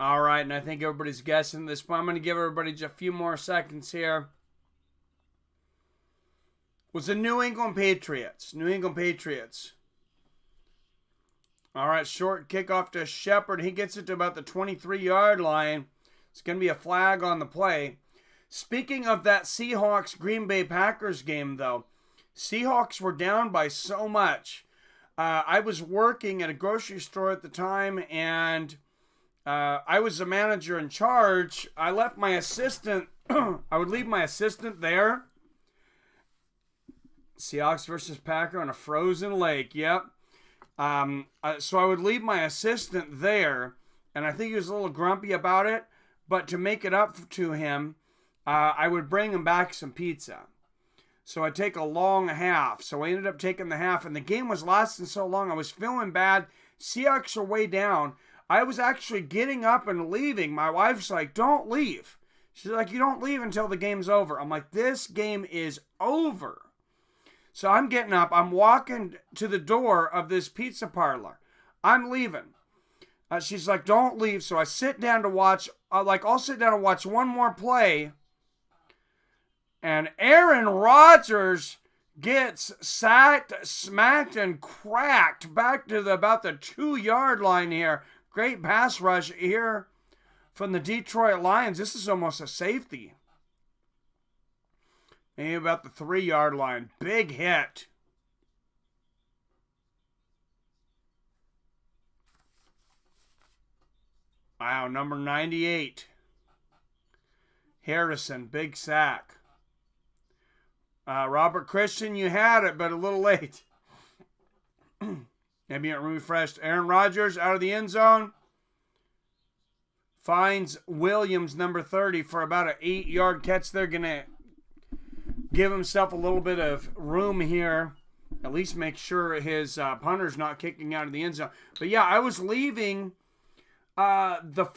All right, and I think everybody's guessing this, but I'm going to give everybody just a few more seconds here. Was the New England Patriots. New England Patriots. All right, short kickoff to Shepard. He gets it to about the 23-yard line. It's going to be a flag on the play. Speaking of that Seahawks-Green Bay Packers game, though, Seahawks were down by so much. I was working at a grocery store at the time, and I was the manager in charge. I left my assistant. I would leave my assistant there. Seahawks versus Packer on a frozen lake. Yep. So I would leave my assistant there, and I think he was a little grumpy about it. But to make it up to him, I would bring him back some pizza. So I'd take a long half. So I ended up taking the half, and the game was lasting so long. I was feeling bad. Seahawks are way down. I was actually getting up and leaving. My wife's like, don't leave. She's like, you don't leave until the game's over. I'm like, this game is over. So I'm getting up. I'm walking to the door of this pizza parlor. I'm leaving. She's like, don't leave. So I sit down to watch. I'll sit down and watch one more play. And Aaron Rodgers gets sacked, smacked, and cracked back to about the 2-yard line here. Great pass rush here from the Detroit Lions. This is almost a safety. Maybe about the 3-yard line. Big hit. Wow, number 98. Harrison, big sack. Robert Christian, you had it, but a little late. Maybe it refreshed. Aaron Rodgers out of the end zone. Finds Williams, number 30, for about an 8-yard catch. They're going to give himself a little bit of room here. At least make sure his punter's not kicking out of the end zone. But yeah, I was leaving the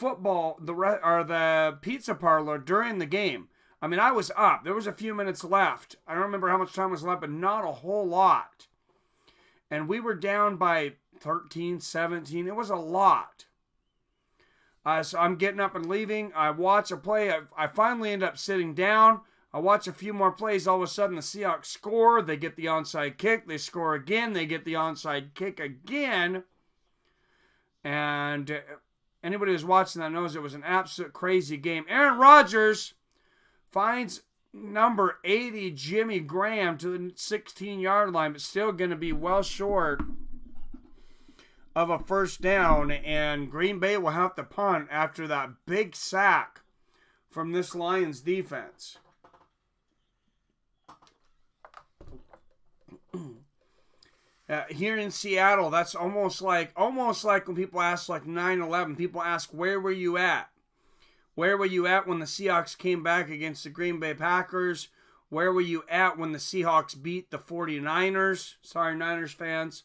pizza parlor during the game. I mean, I was up. There was a few minutes left. I don't remember how much time was left, but not a whole lot. And we were down by 13, 17. It was a lot. So I'm getting up and leaving. I watch a play. I finally end up sitting down. I watch a few more plays. All of a sudden, the Seahawks score. They get the onside kick. They score again. They get the onside kick again. And anybody who's watching that knows it was an absolute crazy game. Aaron Rodgers finds number 80, Jimmy Graham, to the 16-yard line, but still going to be well short of a first down. And Green Bay will have to punt after that big sack from this Lions defense. Here in Seattle, that's almost like when people ask like 9/11. People ask, where were you at? Where were you at when the Seahawks came back against the Green Bay Packers? Where were you at when the Seahawks beat the 49ers? Sorry, Niners fans.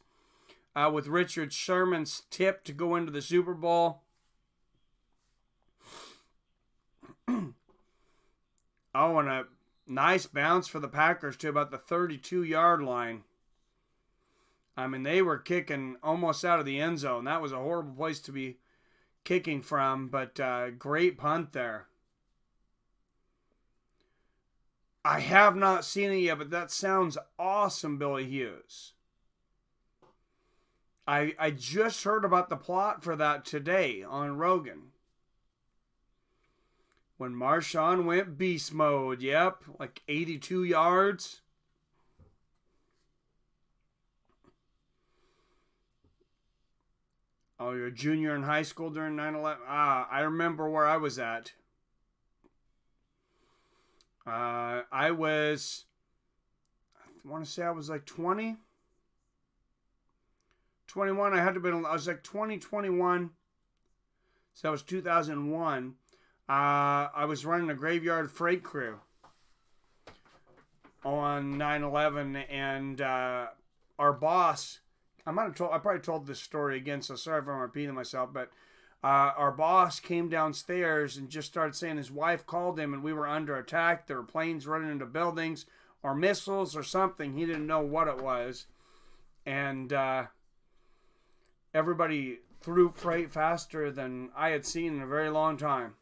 With Richard Sherman's tip to go into the Super Bowl. Oh, and a nice bounce for the Packers to about the 32-yard line. I mean, they were kicking almost out of the end zone. That was a horrible place to be kicking from, but great punt there. I have not seen it yet, but that sounds awesome, Billy Hughes. I just heard about the plot for that today on Rogan. When Marshawn went beast mode. Yep, like 82 yards. Oh, you're a junior in high school during 9/11? I remember where I was at. I want to say I was like 20. 21. I was like 20, 21. So that was 2001. I was running a graveyard freight crew on 9/11, and our boss, I probably told this story again, so sorry if I'm repeating myself, but our boss came downstairs and just started saying his wife called him and we were under attack. There were planes running into buildings or missiles or something. He didn't know what it was. And everybody threw freight faster than I had seen in a very long time.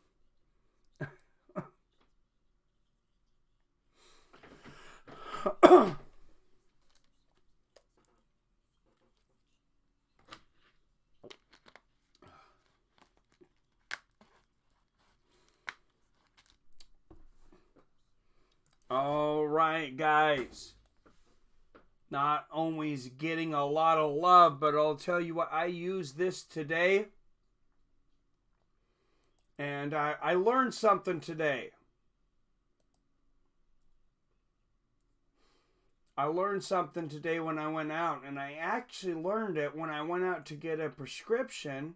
All right, guys. Not only is getting a lot of love, but I'll tell you what, I used this today. And I learned something today. I learned something today when I went out, and I actually learned it when I went out to get a prescription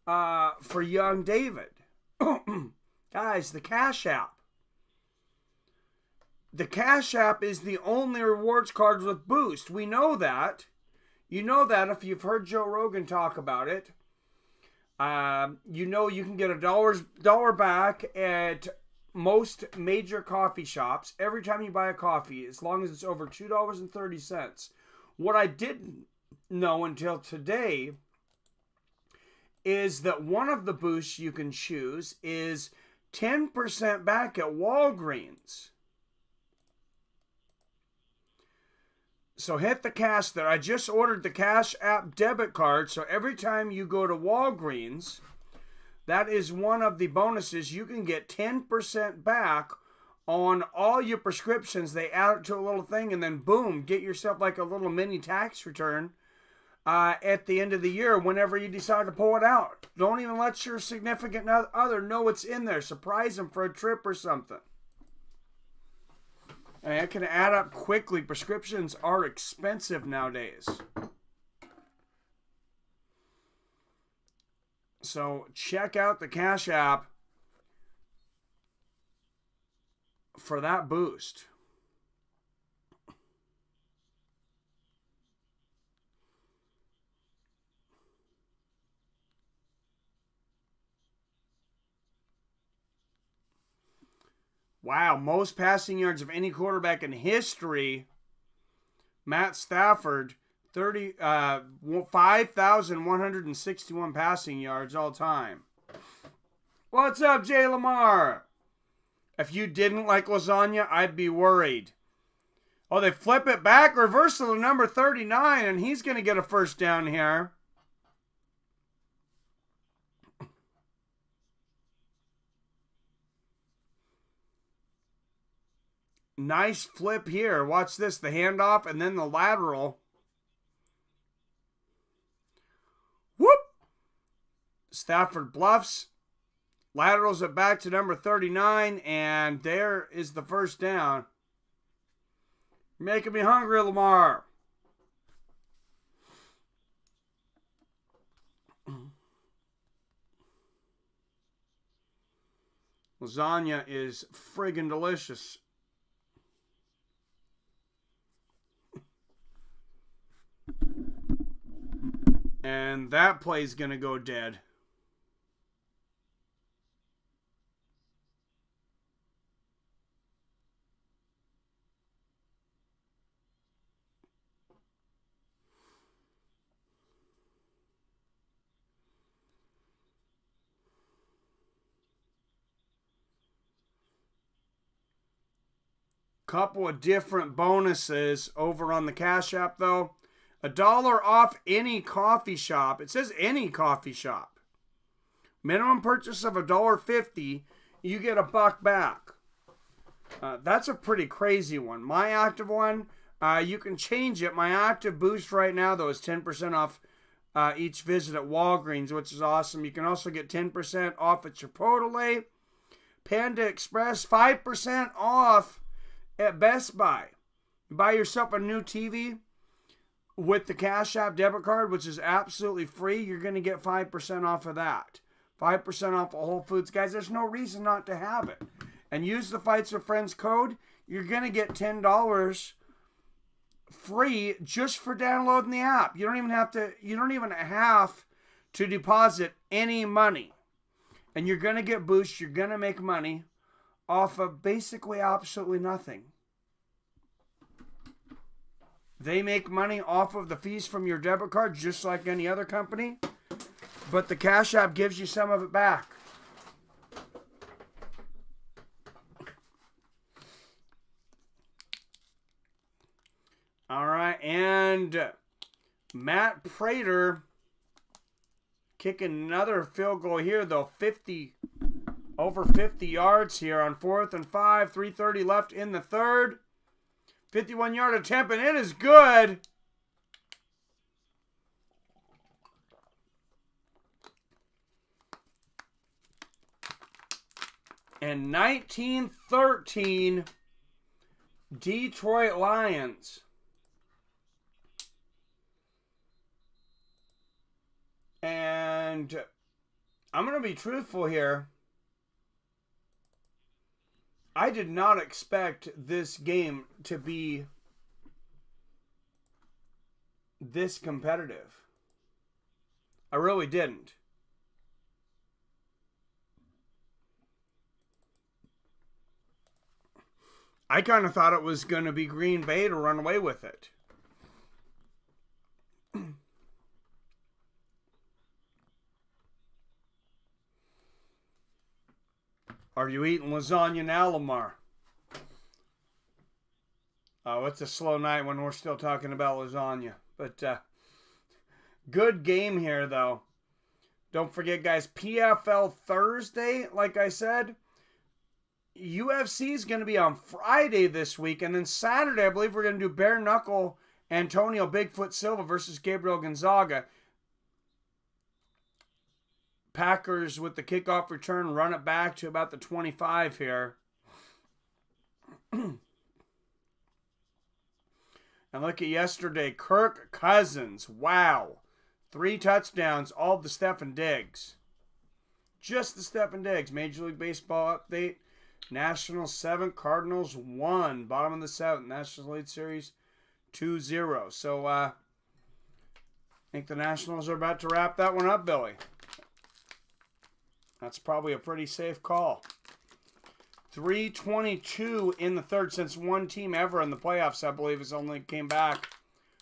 for young David. Guys, the Cash App. The Cash App is the only rewards card with Boost. We know that. You know that if you've heard Joe Rogan talk about it. You know you can get $1 back at most major coffee shops every time you buy a coffee, as long as it's over $2.30. What I didn't know until today is that one of the boosts you can choose is 10% back at Walgreens. So hit the cash there. I just ordered the Cash App debit card, so every time you go to Walgreens, that is one of the bonuses. You can get 10% back on all your prescriptions. They add it to a little thing, and then boom, get yourself like a little mini tax return at the end of the year whenever you decide to pull it out. Don't even let your significant other know it's in there. Surprise them for a trip or something. And it can add up quickly. Prescriptions are expensive nowadays. So check out the Cash App for that boost. Wow, most passing yards of any quarterback in history. Matt Stafford, 5,161 passing yards all time. What's up, Jay Lamar? If you didn't like lasagna, I'd be worried. Oh, they flip it back, reversal to number 39, and he's going to get a first down here. Nice flip here. Watch this. The handoff and then the lateral. Whoop! Stafford bluffs. Laterals it back to number 39. And there is the first down. You're making me hungry, Lamar. Lasagna is friggin' delicious. And that play's going to go dead. Couple of different bonuses over on the Cash App, though. $1 off any coffee shop. It says any coffee shop. Minimum purchase of $1.50. you get $1 back. That's a pretty crazy one. My active one, you can change it. My active boost right now, though, is 10% off each visit at Walgreens, which is awesome. You can also get 10% off at Chipotle. Panda Express, 5% off at Best Buy. You buy yourself a new TV with the Cash App debit card, which is absolutely free. You're going to get 5% off of that. 5% off of Whole Foods. Guys, there's no reason not to have it. And use the Fights with Friends code. You're going to get $10 free just for downloading the app. You don't even have to deposit any money. And you're going to get boosts. You're going to make money off of basically absolutely nothing. They make money off of the fees from your debit card just like any other company. But the Cash App gives you some of it back. All right, and Matt Prater kicking another field goal here, though. Over 50 yards here on 4th and 5, 3:30 left in the third. 51-yard attempt, and it is good. And 19-13, Detroit Lions. And I'm going to be truthful here. I did not expect this game to be this competitive. I really didn't. I kind of thought it was going to be Green Bay to run away with it. Are you eating lasagna now, Lamar? Oh, it's a slow night when we're still talking about lasagna. But good game here, though. Don't forget, guys, PFL Thursday, like I said. UFC is going to be on Friday this week. And then Saturday, I believe we're going to do bare knuckle Antonio Bigfoot Silva versus Gabriel Gonzaga. Packers with the kickoff return, run it back to about the 25 here. And look at yesterday, Kirk Cousins. Wow. 3 touchdowns, all to Stefan Diggs. Just the Stefan Diggs. Major League Baseball update. Nationals 7, Cardinals 1. Bottom of the 7th. National League Series 2-0. So, I think the Nationals are about to wrap that one up, Billy. That's probably a pretty safe call. 3:22 in the third, since one team ever in the playoffs, I believe, has only came back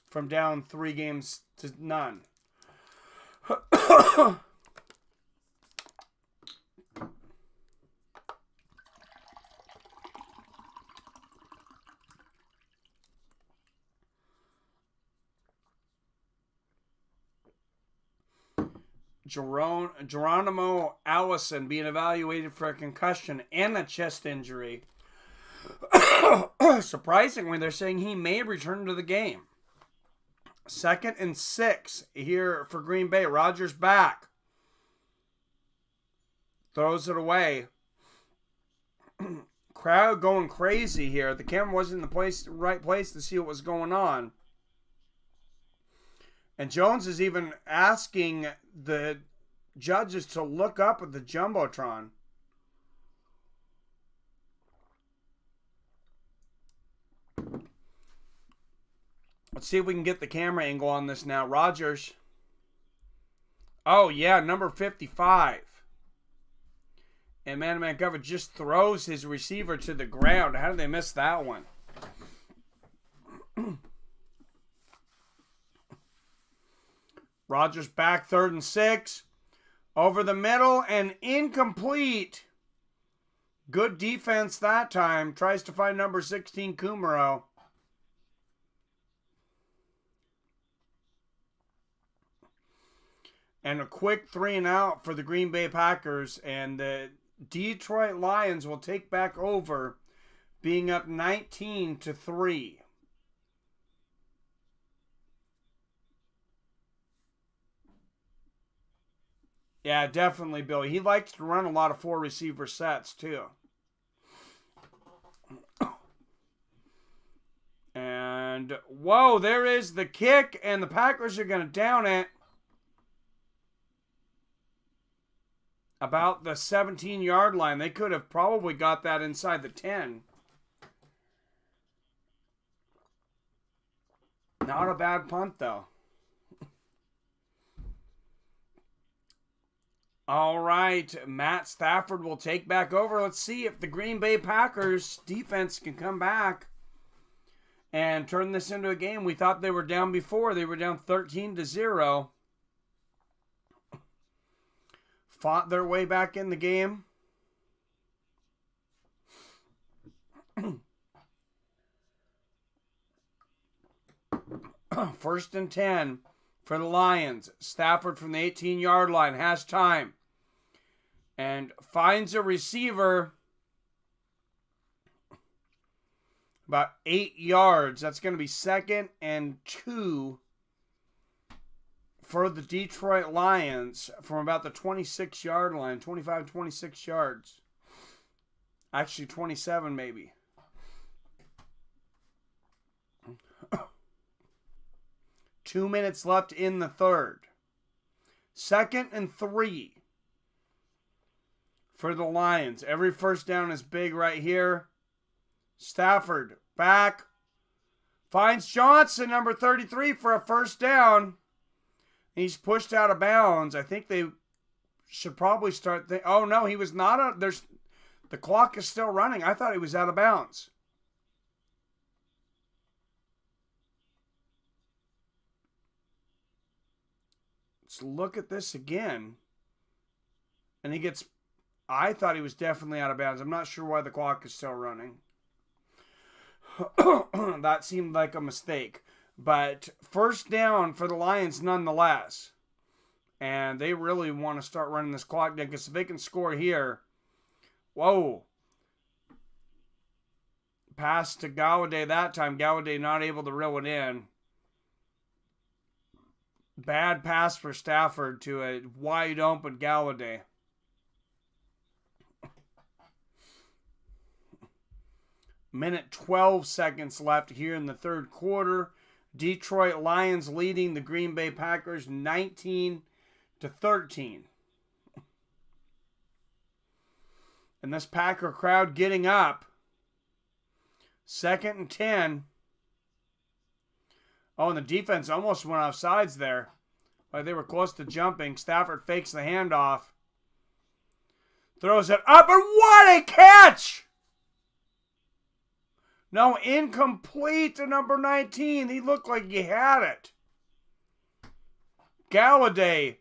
from down 3 games to none. Geronimo Allison being evaluated for a concussion and a chest injury. Surprisingly, they're saying he may return to the game. 2nd and 6 here for Green Bay. Rodgers back. Throws it away. Crowd going crazy here. The camera wasn't in the right place to see what was going on. And Jones is even asking the judges to look up at the Jumbotron. Let's see if we can get the camera angle on this now. Rodgers. Oh, yeah, number 55. And man-to-man cover just throws his receiver to the ground. How did they miss that one? Rodgers back, 3rd and 6. Over the middle and incomplete. Good defense that time. Tries to find number 16, Kumaro. And a quick 3 and out for the Green Bay Packers. And the Detroit Lions will take back over, being up 19-3. Yeah, definitely, Billy. He likes to run a lot of 4-receiver sets, too. And, whoa, there is the kick, and the Packers are going to down it about the 17-yard line. They could have probably got that inside the 10. Not a bad punt, though. All right, Matt Stafford will take back over. Let's see if the Green Bay Packers defense can come back and turn this into a game. We thought they were down before. They were down 13-0. Fought their way back in the game. First and 10 for the Lions. Stafford from the 18-yard line has time and finds a receiver about 8 yards. That's going to be 2nd and 2 for the Detroit Lions from about the 26-yard line, 25, 26 yards. Actually, 27 maybe. Two minutes left in the third. 2nd and 3 for the Lions. Every first down is big right here. Stafford back. Finds Johnson, number 33, for a first down. He's pushed out of bounds. I think they should probably start. Oh, no, he was not. The clock is still running. I thought he was out of bounds. Let's look at this again. And he gets. I thought he was definitely out of bounds. I'm not sure why the clock is still running. That seemed like a mistake. But first down for the Lions nonetheless. And they really want to start running this clock down because if they can score here. Whoa. Pass to Galladay that time. Galladay not able to reel it in. Bad pass for Stafford to a wide open Galladay. Minute 12 seconds left here in the third quarter. Detroit Lions leading the Green Bay Packers 19-13. And this Packer crowd getting up. 2nd and 10. Oh, and the defense almost went off sides there. Like they were close to jumping. Stafford fakes the handoff. Throws it up, and what a catch! No, incomplete to number 19. He looked like he had it. Galladay.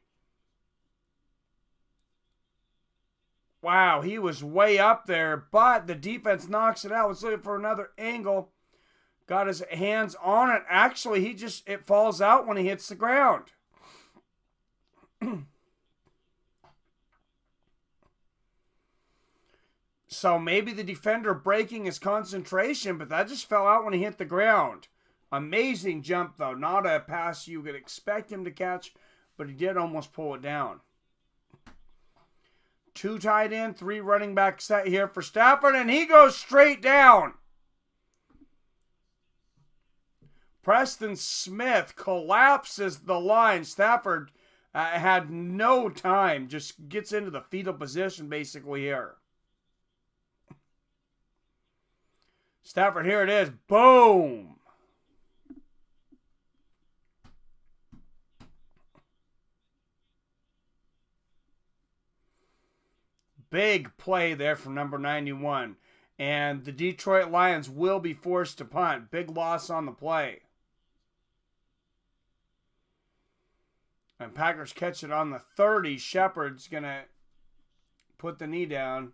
Wow, he was way up there, but the defense knocks it out. Let's look for another angle. Got his hands on it. Actually, it falls out when he hits the ground. So maybe the defender breaking his concentration, but that just fell out when he hit the ground. Amazing jump, though. Not a pass you could expect him to catch, but he did almost pull it down. 2 tight end, 3 running back set here for Stafford, and he goes straight down. Preston Smith collapses the line. Stafford had no time, just gets into the fetal position basically here. Stafford, here it is. Boom. Big play there from number 91. And the Detroit Lions will be forced to punt. Big loss on the play. And Packers catch it on the 30. Shepard's going to put the knee down.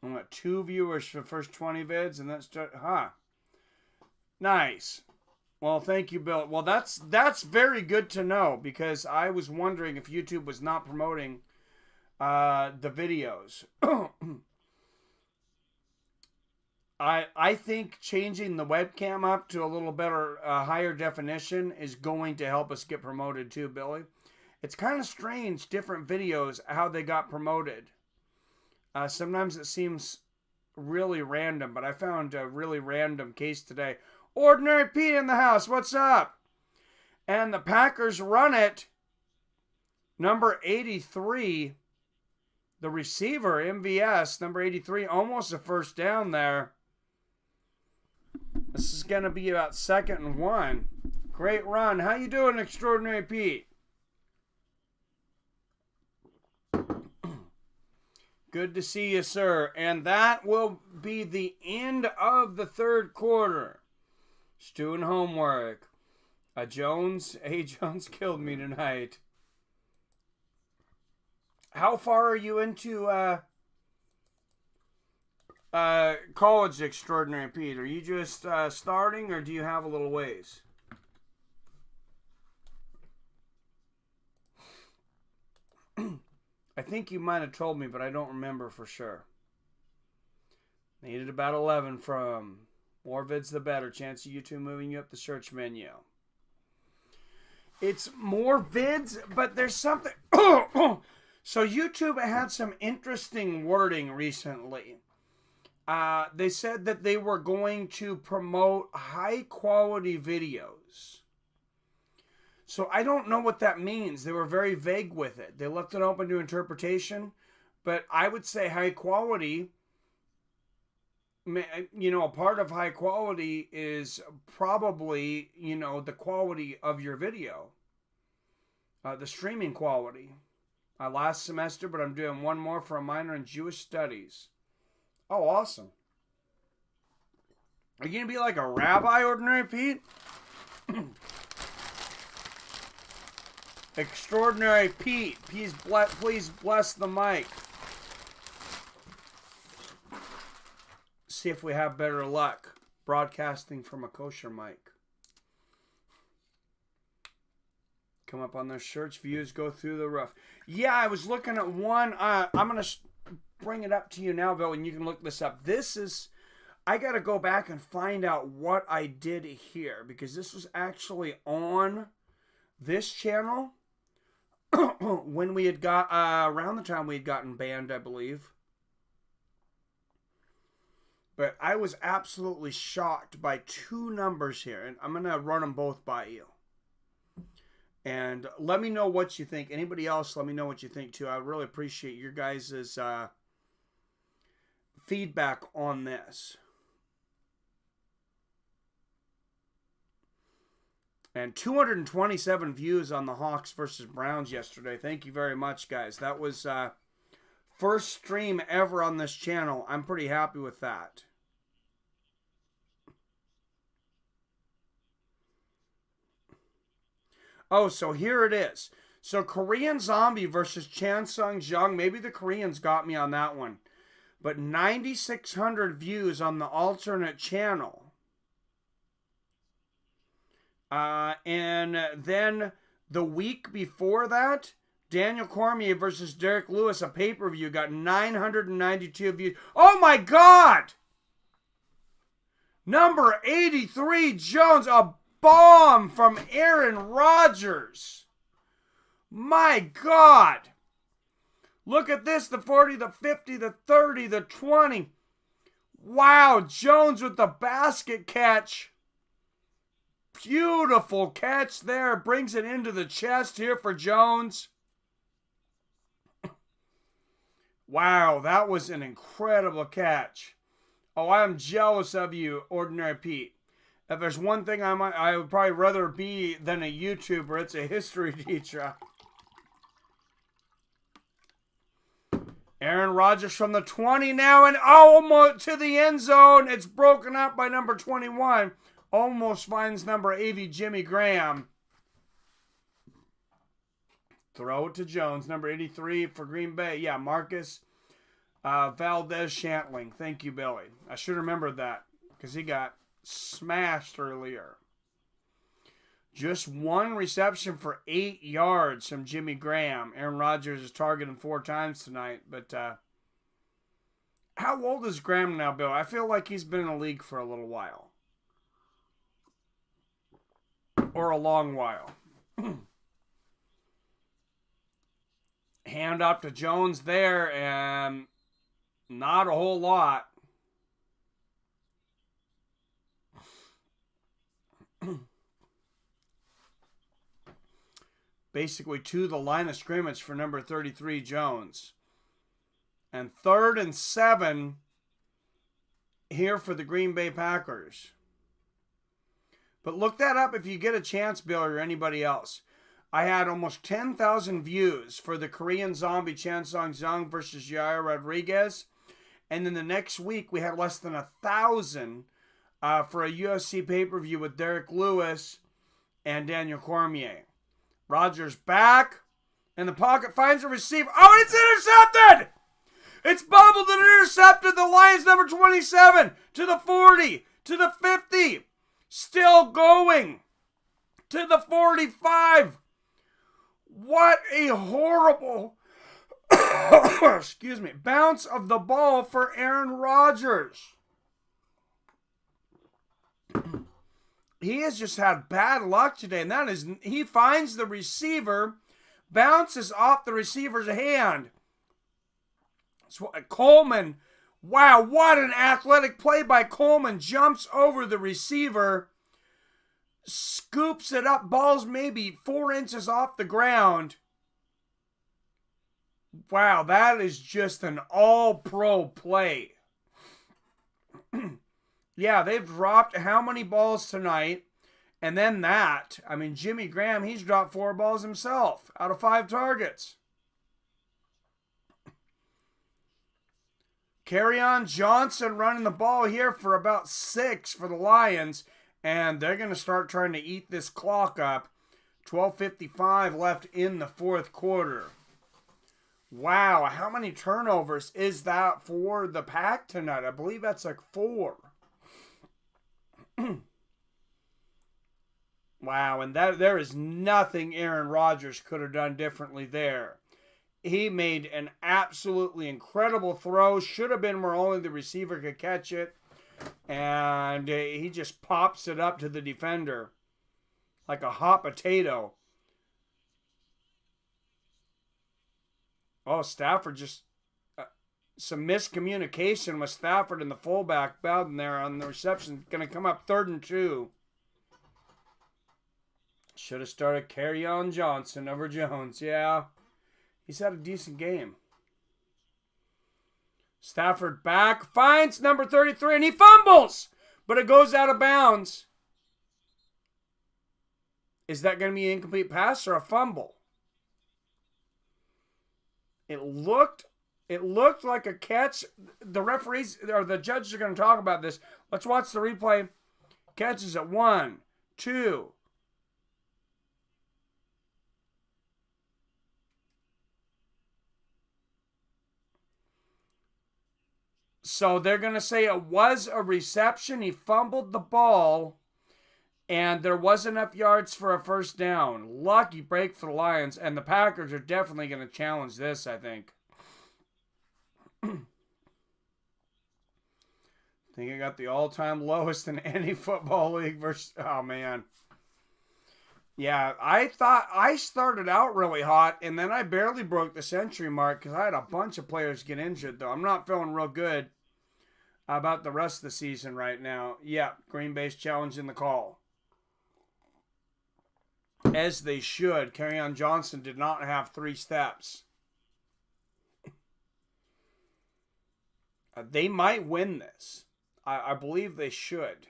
I got 2 viewers for the first 20 vids, and that's nice. Well, thank you, Bill. Well, that's very good to know, because I was wondering if YouTube was not promoting the videos. I think changing the webcam up to a little better, higher definition is going to help us get promoted too, Billy. It's kind of strange, different videos, how they got promoted. Sometimes it seems really random, but I found a really random case today. Ordinary Pete in the house, what's up? And the Packers run it. Number 83, the receiver, MVS, number 83, almost a first down there. This is going to be about 2nd and 1. Great run. How you doing, Extraordinary Pete? Good to see you, sir. And that will be the end of the third quarter. Just doing homework. Jones killed me tonight. How far are you into college, Extraordinary Pete? Are you just starting, or do you have a little ways? I think you might have told me, but I don't remember for sure. Needed about 11 from more vids the better. Chance of YouTube moving you up the search menu. It's more vids, but there's something. So YouTube had some interesting wording recently. They said that they were going to promote high quality videos. So I don't know what that means. They were very vague with it. They left it open to interpretation. But I would say high quality, you know, a part of high quality is probably, you know, the quality of your video. The streaming quality. Last semester, but I'm doing one more for a minor in Jewish studies. Oh, awesome. Are you going to be like a rabbi, Ordinary Pete? Extraordinary Pete, please bless the mic. See if we have better luck broadcasting from a kosher mic. Come up on those shirts, views go through the roof. Yeah, I was looking at one. I'm going to bring it up to you now, Bill, and you can look this up. This is, I got to go back and find out what I did here, because this was actually on this channel when we had got, around the time we had gotten banned, I believe. But I was absolutely shocked by two numbers here, and I'm going to run them both by you. And let me know what you think. Anybody else, let me know what you think too. I really appreciate your guys' feedback on this. And 227 views on the Hawks versus Browns yesterday. Thank you very much, guys. That was first stream ever on this channel. I'm pretty happy with that. Oh, so here it is. So Korean Zombie versus Chan Sung Jung. Maybe the Koreans got me on that one. But 9,600 views on the alternate channel. And then the week before that, Daniel Cormier versus Derek Lewis, a pay-per-view, got 992 views. Oh my God! Number 83, Jones, a bomb from Aaron Rodgers. My God. Look at this, the 40, the 50, the 30, the 20. Wow, Jones with the basket catch. Beautiful catch there. Brings it into the chest here for Jones. Wow, that was an incredible catch. Oh, I'm jealous of you, Ordinary Pete. If there's one thing I would probably rather be than a YouTuber, it's a history teacher. Aaron Rodgers from the 20 now, and almost to the end zone. It's broken up by number 21. Almost finds number 80, Jimmy Graham. Throw it to Jones. Number 83 for Green Bay. Yeah, Marcus Valdez Scantling. Thank you, Billy. I should remember that because he got smashed earlier. Just one reception for 8 yards from Jimmy Graham. Aaron Rodgers is targeting 4 times tonight. But how old is Graham now, Bill? I feel like he's been in the league for a little while. Or a long while. Hand up to Jones there, and not a whole lot. Basically to the line of scrimmage for number 33, Jones. And 3rd and 7 here for the Green Bay Packers. But look that up if you get a chance, Bill, or anybody else. I had almost 10,000 views for the Korean Zombie Chan Sung Jung versus Jair Rodriguez. And then the next week, we had less than 1,000 for a UFC pay-per-view with Derek Lewis and Daniel Cormier. Rodgers back, in the pocket, finds a receiver. Oh, and it's intercepted! It's bobbled and intercepted. The Lions, number 27, to the 40, to the 50. Still going to the 45. What a horrible excuse me, bounce of the ball for Aaron Rodgers. He has just had bad luck today, and that is, he finds the receiver, bounces off the receiver's hand. So Coleman, wow, what an athletic play by Coleman. Jumps over the receiver, scoops it up, ball's maybe 4 inches off the ground. Wow, that is just an all-pro play. Yeah, they've dropped how many balls tonight? And then that, I mean, Jimmy Graham, he's dropped 4 balls himself out of 5 targets. Kerryon Johnson running the ball here for about 6 for the Lions. And they're going to start trying to eat this clock up. 12:55 left in the 4th quarter. Wow, how many turnovers is that for the Pack tonight? I believe that's like 4. Wow, and there is nothing Aaron Rodgers could have done differently there. He made an absolutely incredible throw. Should have been where only the receiver could catch it. And he just pops it up to the defender like a hot potato. Oh, Stafford just... some miscommunication with Stafford and the fullback Bowden there on the reception. Going to come up 3rd and 2. Should have started Kerryon Johnson over Jones. Yeah, he's had a decent game. Stafford back, finds number 33, and he fumbles, but it goes out of bounds. Is that going to be an incomplete pass or a fumble? It looked like a catch. The referees or the judges are going to talk about this. Let's watch the replay. Catches at 1, 2. So they're going to say it was a reception. He fumbled the ball, and there was enough yards for a first down. Lucky break for the Lions, and the Packers are definitely going to challenge this, I think. I think I got the all-time lowest in any football league versus... Oh, man. Yeah, I thought I started out really hot, and then I barely broke the century mark because I had a bunch of players get injured, though. I'm not feeling real good about the rest of the season right now. Yeah, Green Bay's challenging the call. As they should. Kerryon Johnson did not have 3 steps. They might win this. I believe they should.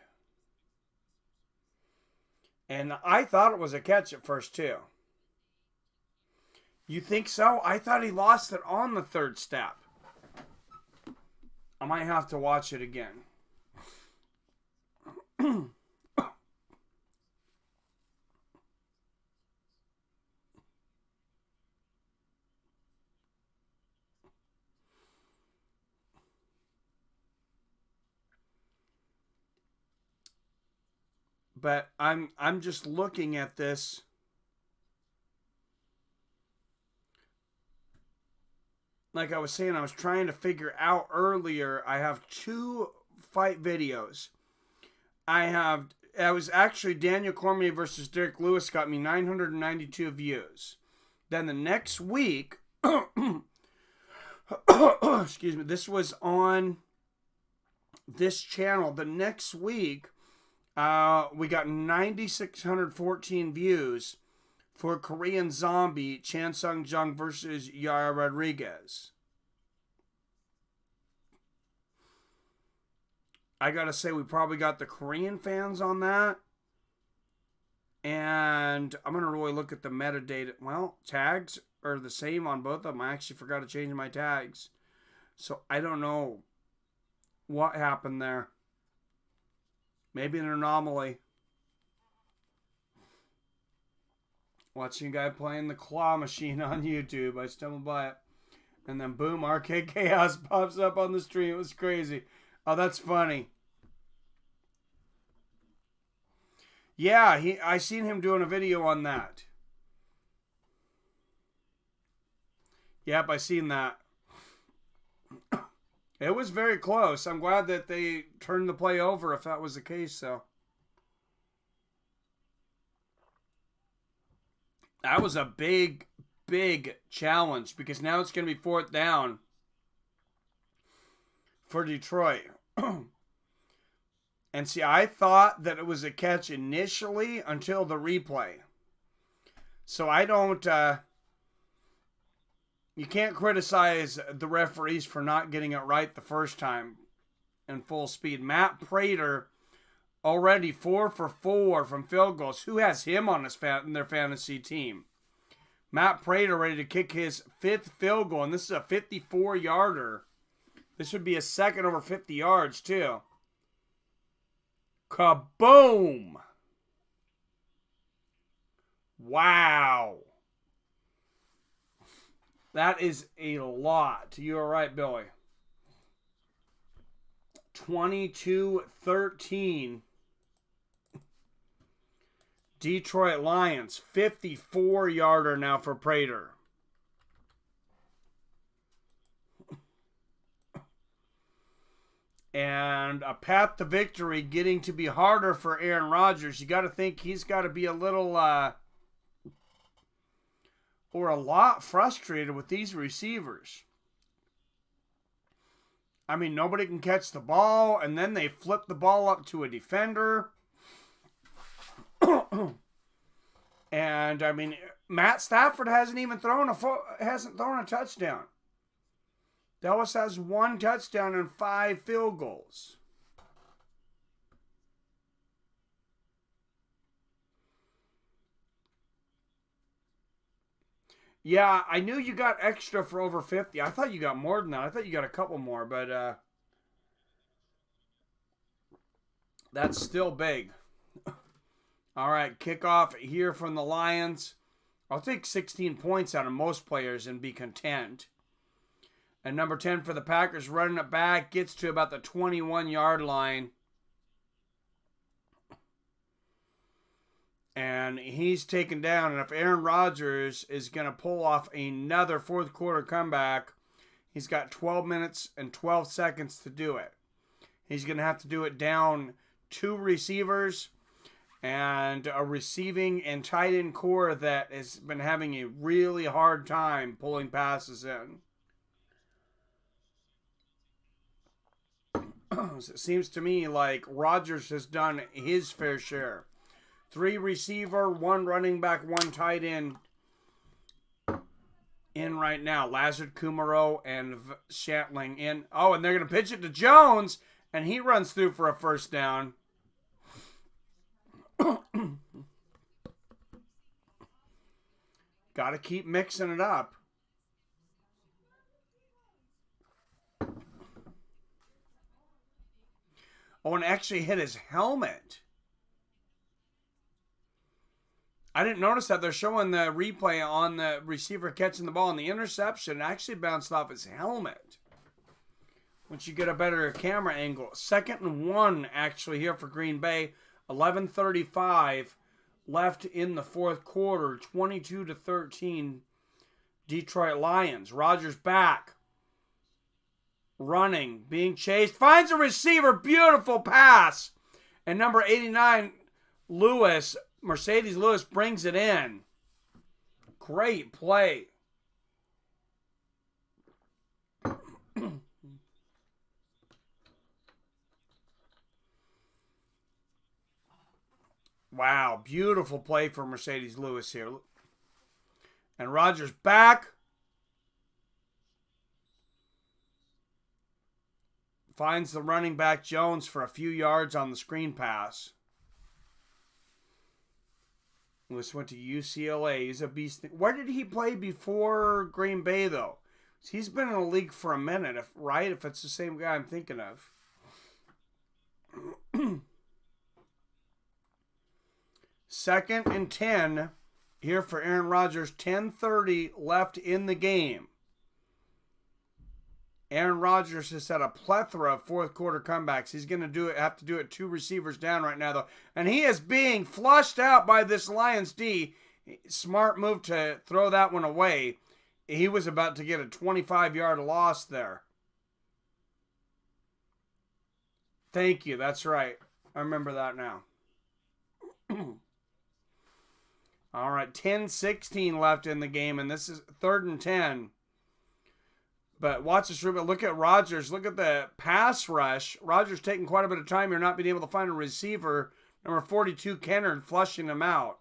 And I thought it was a catch at first, too. You think so? I thought he lost it on the 3rd step. I might have to watch it again. But I'm just looking at this. Like I was saying, I was trying to figure out earlier. I have 2 fight videos. It was actually Daniel Cormier versus Derek Lewis got me 992 views. Then the next week, excuse me, this was on this channel. The next week, we got 9,614 views for Korean Zombie Chan Sung Jung versus Yara Rodriguez. I gotta say, we probably got the Korean fans on that. And I'm gonna really look at the metadata. Well, tags are the same on both of them. I actually forgot to change my tags. So I don't know what happened there. Maybe an anomaly. Watching a guy playing the claw machine on YouTube. I stumbled by it. And then boom, Arcade Chaos pops up on the stream. It was crazy. Oh, that's funny. Yeah, I seen him doing a video on that. Yep, I seen that. It was very close. I'm glad that they turned the play over if that was the case, so. That was a big, big challenge because now it's going to be 4th down for Detroit. And see, I thought that it was a catch initially until the replay. So I don't, you can't criticize the referees for not getting it right the first time in full speed. Matt Prater already 4 for 4 from field goals. Who has him on in their fantasy team? Matt Prater ready to kick his 5th field goal, and this is a 54-yarder. This would be a second over 50 yards, too. Kaboom! Wow. That is a lot. You are right, Billy. 22-13. Detroit Lions. 54-yarder now for Prater. And a path to victory getting to be harder for Aaron Rodgers. You got to think he's got to be a little, or a lot frustrated with these receivers. I mean, nobody can catch the ball, and then they flip the ball up to a defender. And, I mean, Matt Stafford hasn't thrown a touchdown. Dallas has 1 touchdown and 5 field goals. Yeah, I knew you got extra for over 50. I thought you got more than that. I thought you got a couple more, but that's still big. All right, kickoff here from the Lions. I'll take 16 points out of most players and be content. And number 10 for the Packers, running it back, gets to about the 21-yard line. And he's taken down. And if Aaron Rodgers is going to pull off another fourth quarter comeback, he's got 12 minutes and 12 seconds to do it. He's going to have to do it down 2 receivers and a receiving and tight end core that has been having a really hard time pulling passes in. It seems to me like Rodgers has done his fair share. 3 receiver, 1 running back, 1 tight end in right now. Lazard, Kumaro, and Shatling in. Oh, and they're going to pitch it to Jones, and he runs through for a first down. Got to keep mixing it up. Oh, and actually hit his helmet. I didn't notice that. They're showing the replay on the receiver catching the ball, and the interception actually bounced off his helmet. Once you get a better camera angle. 2nd and 1 actually here for Green Bay. 11:35 left in the fourth quarter. 22-13 Detroit Lions. Rodgers back. Running. Being chased. Finds a receiver. Beautiful pass. And number 89, Lewis, Mercedes Lewis, brings it in. Great play. Wow, beautiful play for Mercedes Lewis here. And Rodgers back. Finds the running back Jones for a few yards on the screen pass. Lewis went to UCLA. He's a beast. Where did he play before Green Bay, though? He's been in the league for a minute, right? If it's the same guy I'm thinking of. Second and 10 here for Aaron Rodgers. 10:30 left in the game. Aaron Rodgers has had a plethora of fourth quarter comebacks. He's going to have to do it 2 receivers down right now, though. And he is being flushed out by this Lions D. Smart move to throw that one away. He was about to get a 25-yard loss there. Thank you. That's right. I remember that now. All right. 10-16 left in the game, and this is 3rd and 10. But watch this, Ruben. Look at Rodgers. Look at the pass rush. Rodgers taking quite a bit of time here, not being able to find a receiver. Number 42, Kennard, flushing him out.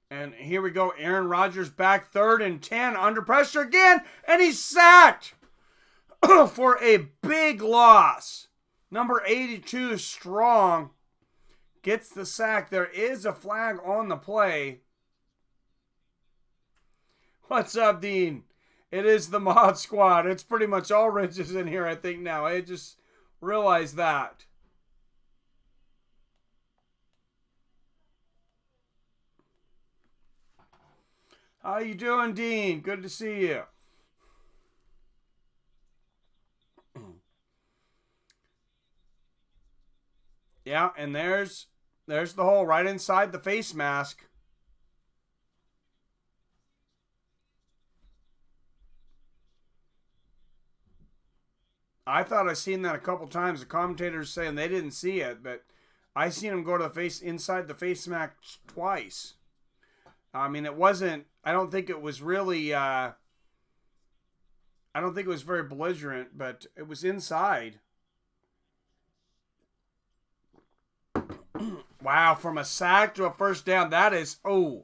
And here we go. Aaron Rodgers back 3rd and 10. Under pressure again. And he's sacked for a big loss. Number 82, Strong, gets the sack. There is a flag on the play. What's up, Dean? It is the Mod Squad. It's pretty much all Ridges in here, I think, now. I just realized that. How you doing, Dean? Good to see you. Yeah, and there's the hole right inside the face mask. I thought I seen that a couple times. The commentators saying they didn't see it, but I seen him go to the face inside the face mask twice. I mean, it wasn't. I don't think it was really. I don't think it was very belligerent, but it was inside. Wow, from a sack to a first down, that is, oh.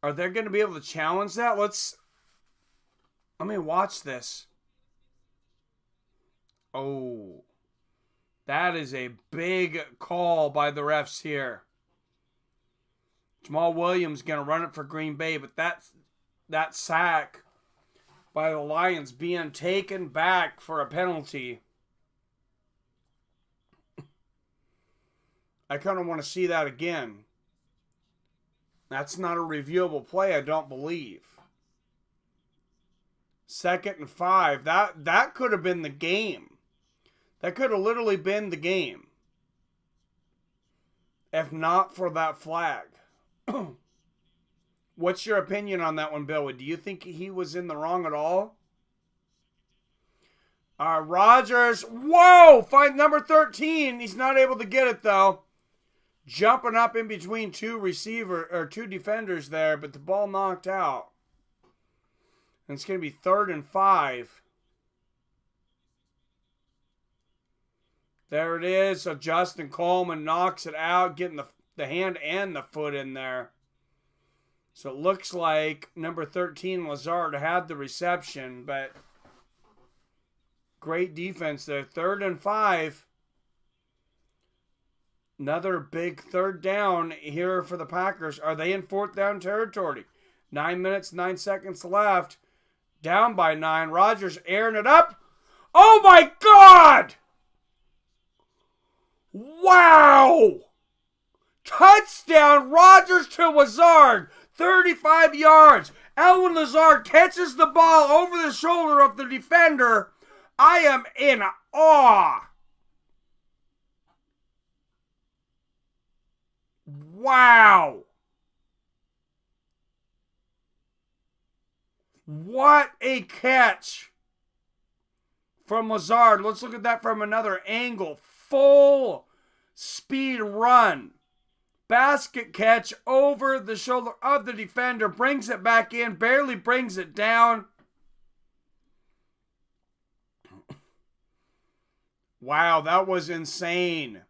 Are they going to be able to challenge that? Let me watch this. Oh. That is a big call by the refs here. Jamal Williams going to run it for Green Bay, but that sack by the Lions being taken back for a penalty. I kind of want to see that again. That's not a reviewable play, I don't believe. 2nd and 5. That could have been the game. That could have literally been the game. If not for that flag. What's your opinion on that one, Bill? Do you think he was in the wrong at all? Rodgers. Whoa! Find number 13. He's not able to get it, though. Jumping up in between two defenders there, but the ball knocked out. And it's going to be 3rd and 5. There it is. So Justin Coleman knocks it out, getting the hand and the foot in there. So it looks like number 13, Lazard, had the reception, but great defense there. 3rd and 5. Another big 3rd down here for the Packers. Are they in 4th down territory? 9 minutes, 9 seconds left. Down by 9. Rodgers airing it up. Oh my God! Wow! Touchdown, Rodgers to Lazard. 35 yards. Alvin Lazard catches the ball over the shoulder of the defender. I am in awe. Wow. What a catch from Lazard. Let's look at that from another angle. Full speed run. Basket catch over the shoulder of the defender. Brings it back in. Barely brings it down. Wow, that was insane.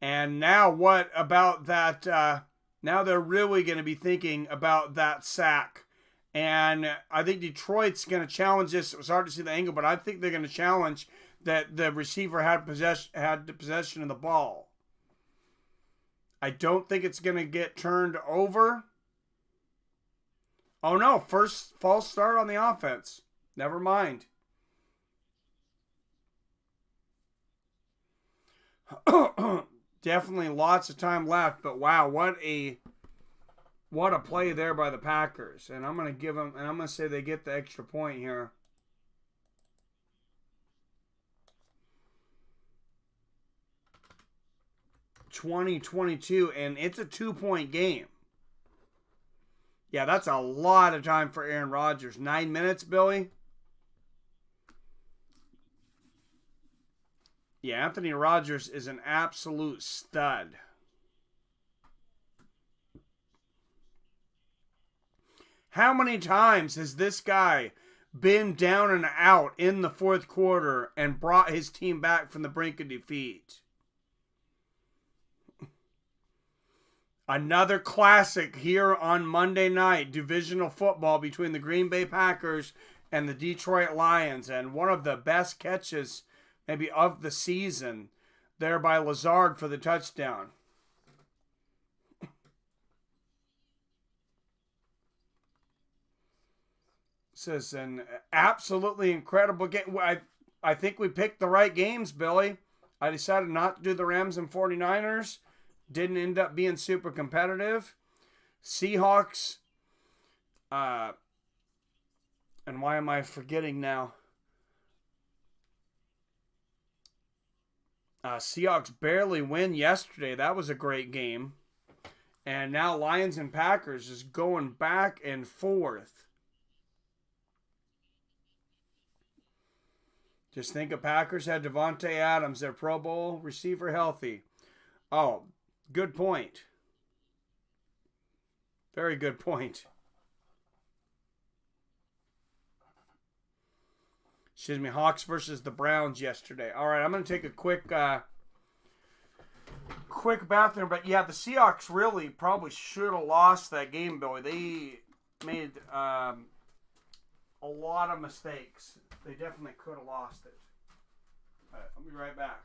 And now what about that? Now they're really going to be thinking about that sack. And I think Detroit's going to challenge this. It was hard to see the angle, but I think they're going to challenge that the receiver had the possession of the ball. I don't think it's going to get turned over. Oh no, first false start on the offense. Never mind. Definitely lots of time left, but wow, what a play there by the Packers. And I'm going to give them, and I'm going to say they get the extra point here. (20-22), and it's a 2-point game. Yeah, that's a lot of time for Aaron Rodgers. 9 minutes, Billy? Yeah, Anthony Rodgers is an absolute stud. How many times has this guy been down and out in the fourth quarter and brought his team back from the brink of defeat? Another classic here on Monday night, divisional football between the Green Bay Packers and the Detroit Lions, and one of the best catches maybe of the season there by Lazard for the touchdown. This is an absolutely incredible game. I think we picked the right games, Billy. I decided not to do the Rams and 49ers. Didn't end up being super competitive. Seahawks. And why am I forgetting now? Seahawks barely win yesterday. That was a great game. And now Lions and Packers is going back and forth. Just think of Packers had Devontae Adams, their Pro Bowl receiver, healthy. Oh, good point. Very good point. Excuse me, Hawks versus the Browns yesterday. All right, I'm going to take a quick bathroom. But yeah, the Seahawks really probably should have lost that game, Billy. They made a lot of mistakes. They definitely could have lost it. All right, I'll be right back.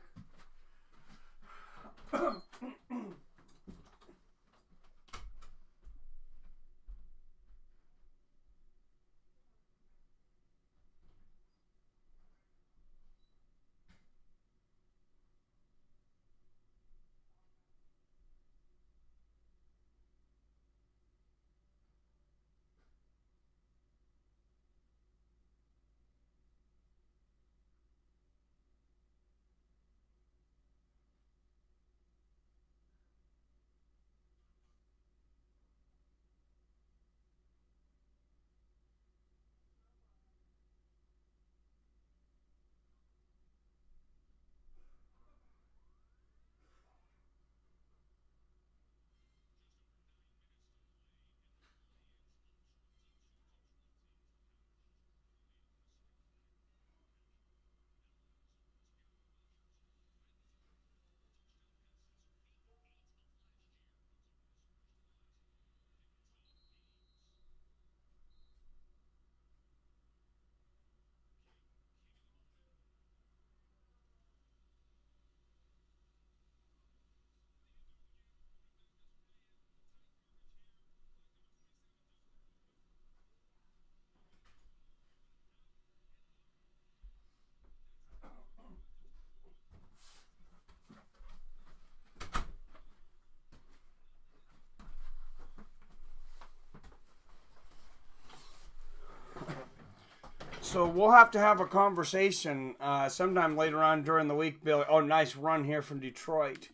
So we'll have to have a conversation sometime later on during the week, Billy. Oh, nice run here from Detroit.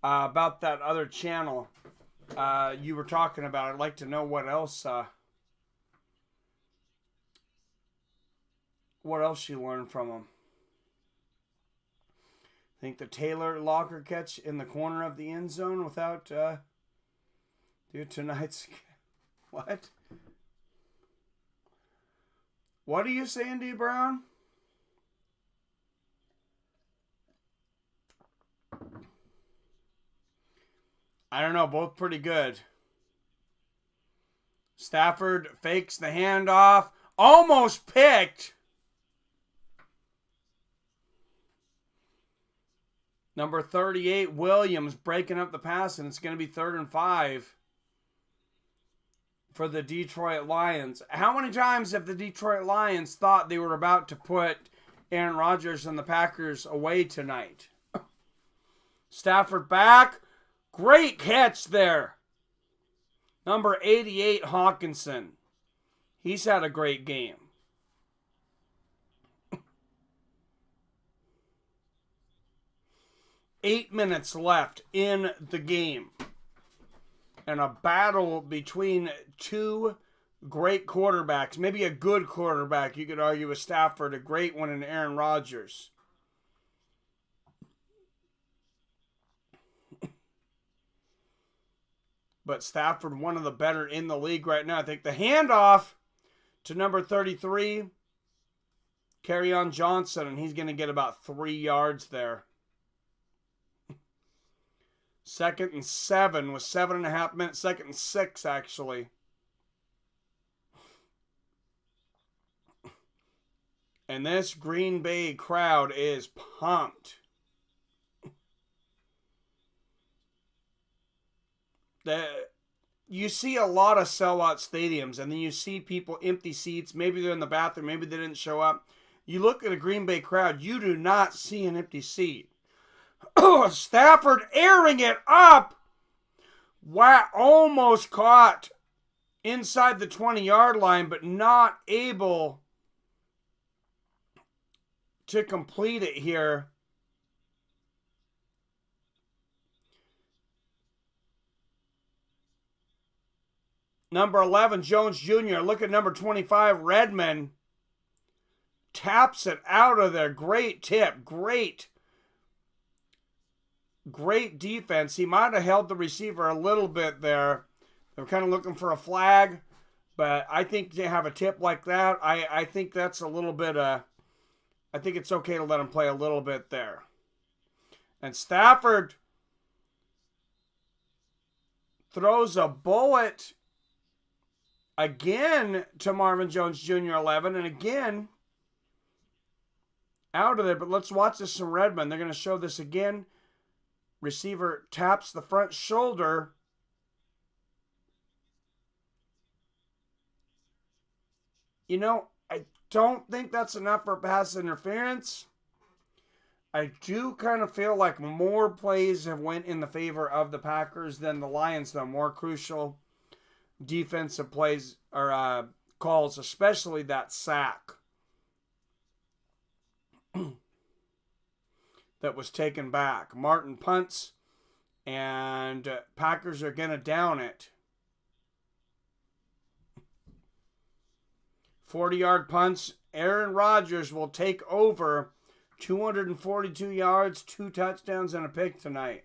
About that other channel you were talking about. I'd like to know what else you learned from him. I think the Taylor Locker catch in the corner of the end zone without tonight's what? What are you saying, D. Brown? I don't know. Both pretty good. Stafford fakes the handoff. Almost picked. Number 38, Williams, breaking up the pass, and it's going to be 3rd and 5 for the Detroit Lions. How many times have the Detroit Lions thought they were about to put Aaron Rodgers and the Packers away tonight? Stafford back. Great catch there. Number 88, Hawkinson. He's had a great game. Eight minutes left in the game. And a battle between two great quarterbacks. Maybe a good quarterback, you could argue, with Stafford. A great one in Aaron Rodgers. But Stafford, one of the better in the league right now. I think the handoff to number 33, Kerryon Johnson, and he's going to get about 3 yards there. 2nd and 7 with 7.5 minutes. 2nd and 6, actually. And this Green Bay crowd is pumped. You see a lot of sellout stadiums, and then you see people empty seats. Maybe they're in the bathroom. Maybe they didn't show up. You look at a Green Bay crowd, you do not see an empty seat. Stafford airing it up. Wow, almost caught inside the 20-yard line, but not able to complete it here. Number 11, Jones Jr. Look at number 25, Redmond. Taps it out of there. Great tip. Great defense. He might have held the receiver a little bit there. They were kind of looking for a flag. But I think to have a tip like that, I think that's a little bit... I think it's okay to let him play a little bit there. And Stafford throws a bullet again to Marvin Jones Jr. 11, and again out of there. But let's watch this from Redmond. They're going to show this again. Receiver taps the front shoulder. You know, I don't think that's enough for pass interference. I do kind of feel like more plays have went in the favor of the Packers than the Lions, though. More crucial defensive plays or calls, especially that sack that was taken back. Martin punts, and Packers are going to down it. 40-yard punts. Aaron Rodgers will take over. 242 yards, 2 touchdowns, and a pick tonight.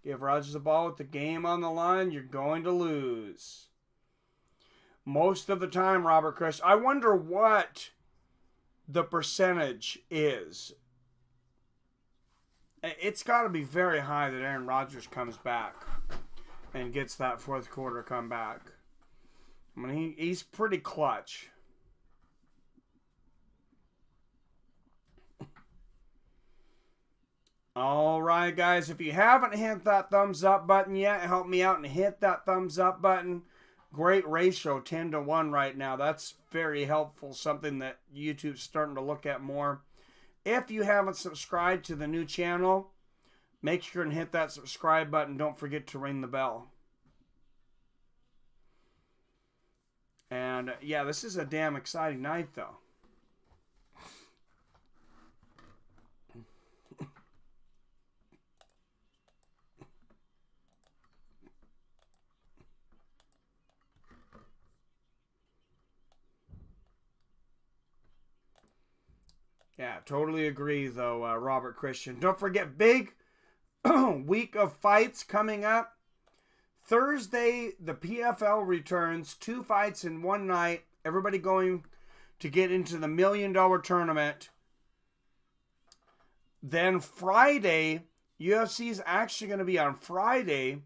Give Rodgers the ball with the game on the line, you're going to lose. Most of the time, Robert Chris, I wonder what the percentage is. It's got to be very high that Aaron Rodgers comes back and gets that fourth quarter comeback. I mean, he's pretty clutch. All right, guys, if you haven't hit that thumbs up button yet, help me out and hit that thumbs up button. Great ratio, 10-1 right now. That's very helpful, something that YouTube's starting to look at more. If you haven't subscribed to the new channel, make sure and hit that subscribe button. Don't forget to ring the bell. And, yeah, this is a damn exciting night, though. Yeah, totally agree, though, Robert Christian. Don't forget, big week of fights coming up. Thursday, the PFL returns. 2 fights in one night. Everybody going to get into the $1 million tournament. Then Friday, UFC is actually going to be on Friday.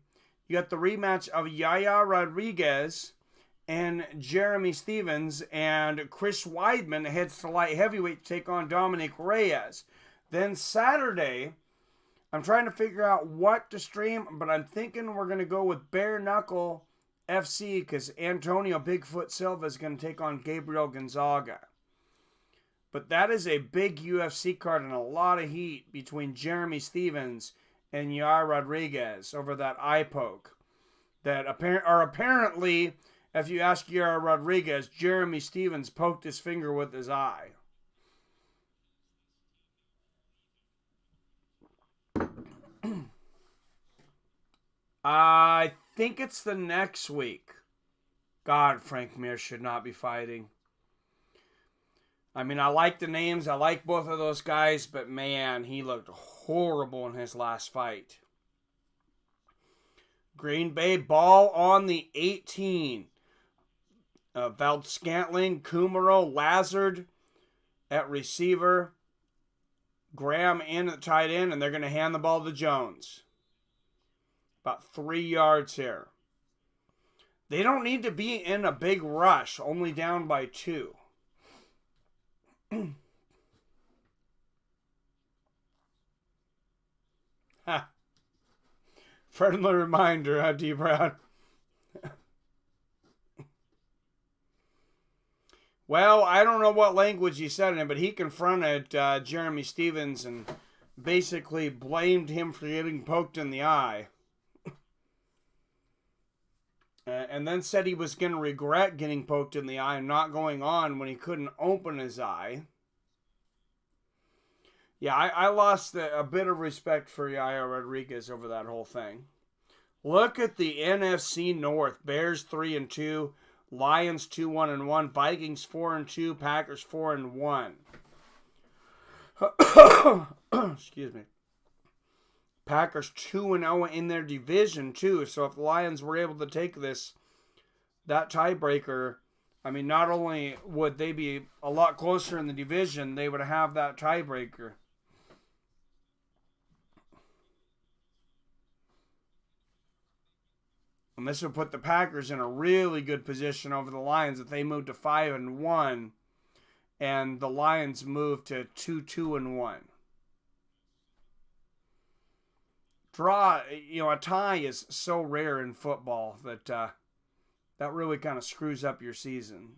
You got the rematch of Yaya Rodriguez and Jeremy Stevens, and Chris Weidman heads to light heavyweight to take on Dominic Reyes. Then Saturday, I'm trying to figure out what to stream, but I'm thinking we're going to go with Bare Knuckle FC because Antonio Bigfoot Silva is going to take on Gabriel Gonzaga. But that is a big UFC card and a lot of heat between Jeremy Stevens and Yair Rodriguez over that eye poke. That apparently, if you ask Yair Rodriguez, Jeremy Stevens poked his finger with his eye. I think it's the next week. God, Frank Mir should not be fighting. I mean, I like the names. I like both of those guys. But, man, he looked horrible in his last fight. Green Bay ball on the 18. Vald Scantling, Kumaro, Lazard at receiver. Graham in at tight end. And they're going to hand the ball to Jones. About 3 yards here. They don't need to be in a big rush. Only down by 2. Friendly reminder, huh, D. Brown? Well, I don't know what language he said in it, but he confronted Jeremy Stevens and basically blamed him for getting poked in the eye. And then said he was going to regret getting poked in the eye and not going on when he couldn't open his eye. Yeah, I lost a bit of respect for Yair Rodriguez over that whole thing. Look at the NFC North. Bears 3-2, Lions 2-1-1, Vikings 4-2, Packers 4-1. Excuse me. Packers 2-0 in their division too. So if the Lions were able to take that tiebreaker, I mean, not only would they be a lot closer in the division, they would have that tiebreaker. And this would put the Packers in a really good position over the Lions if they moved to 5-1 and the Lions moved to 2-2-1. Draw, a tie is so rare in football that that really kind of screws up your season.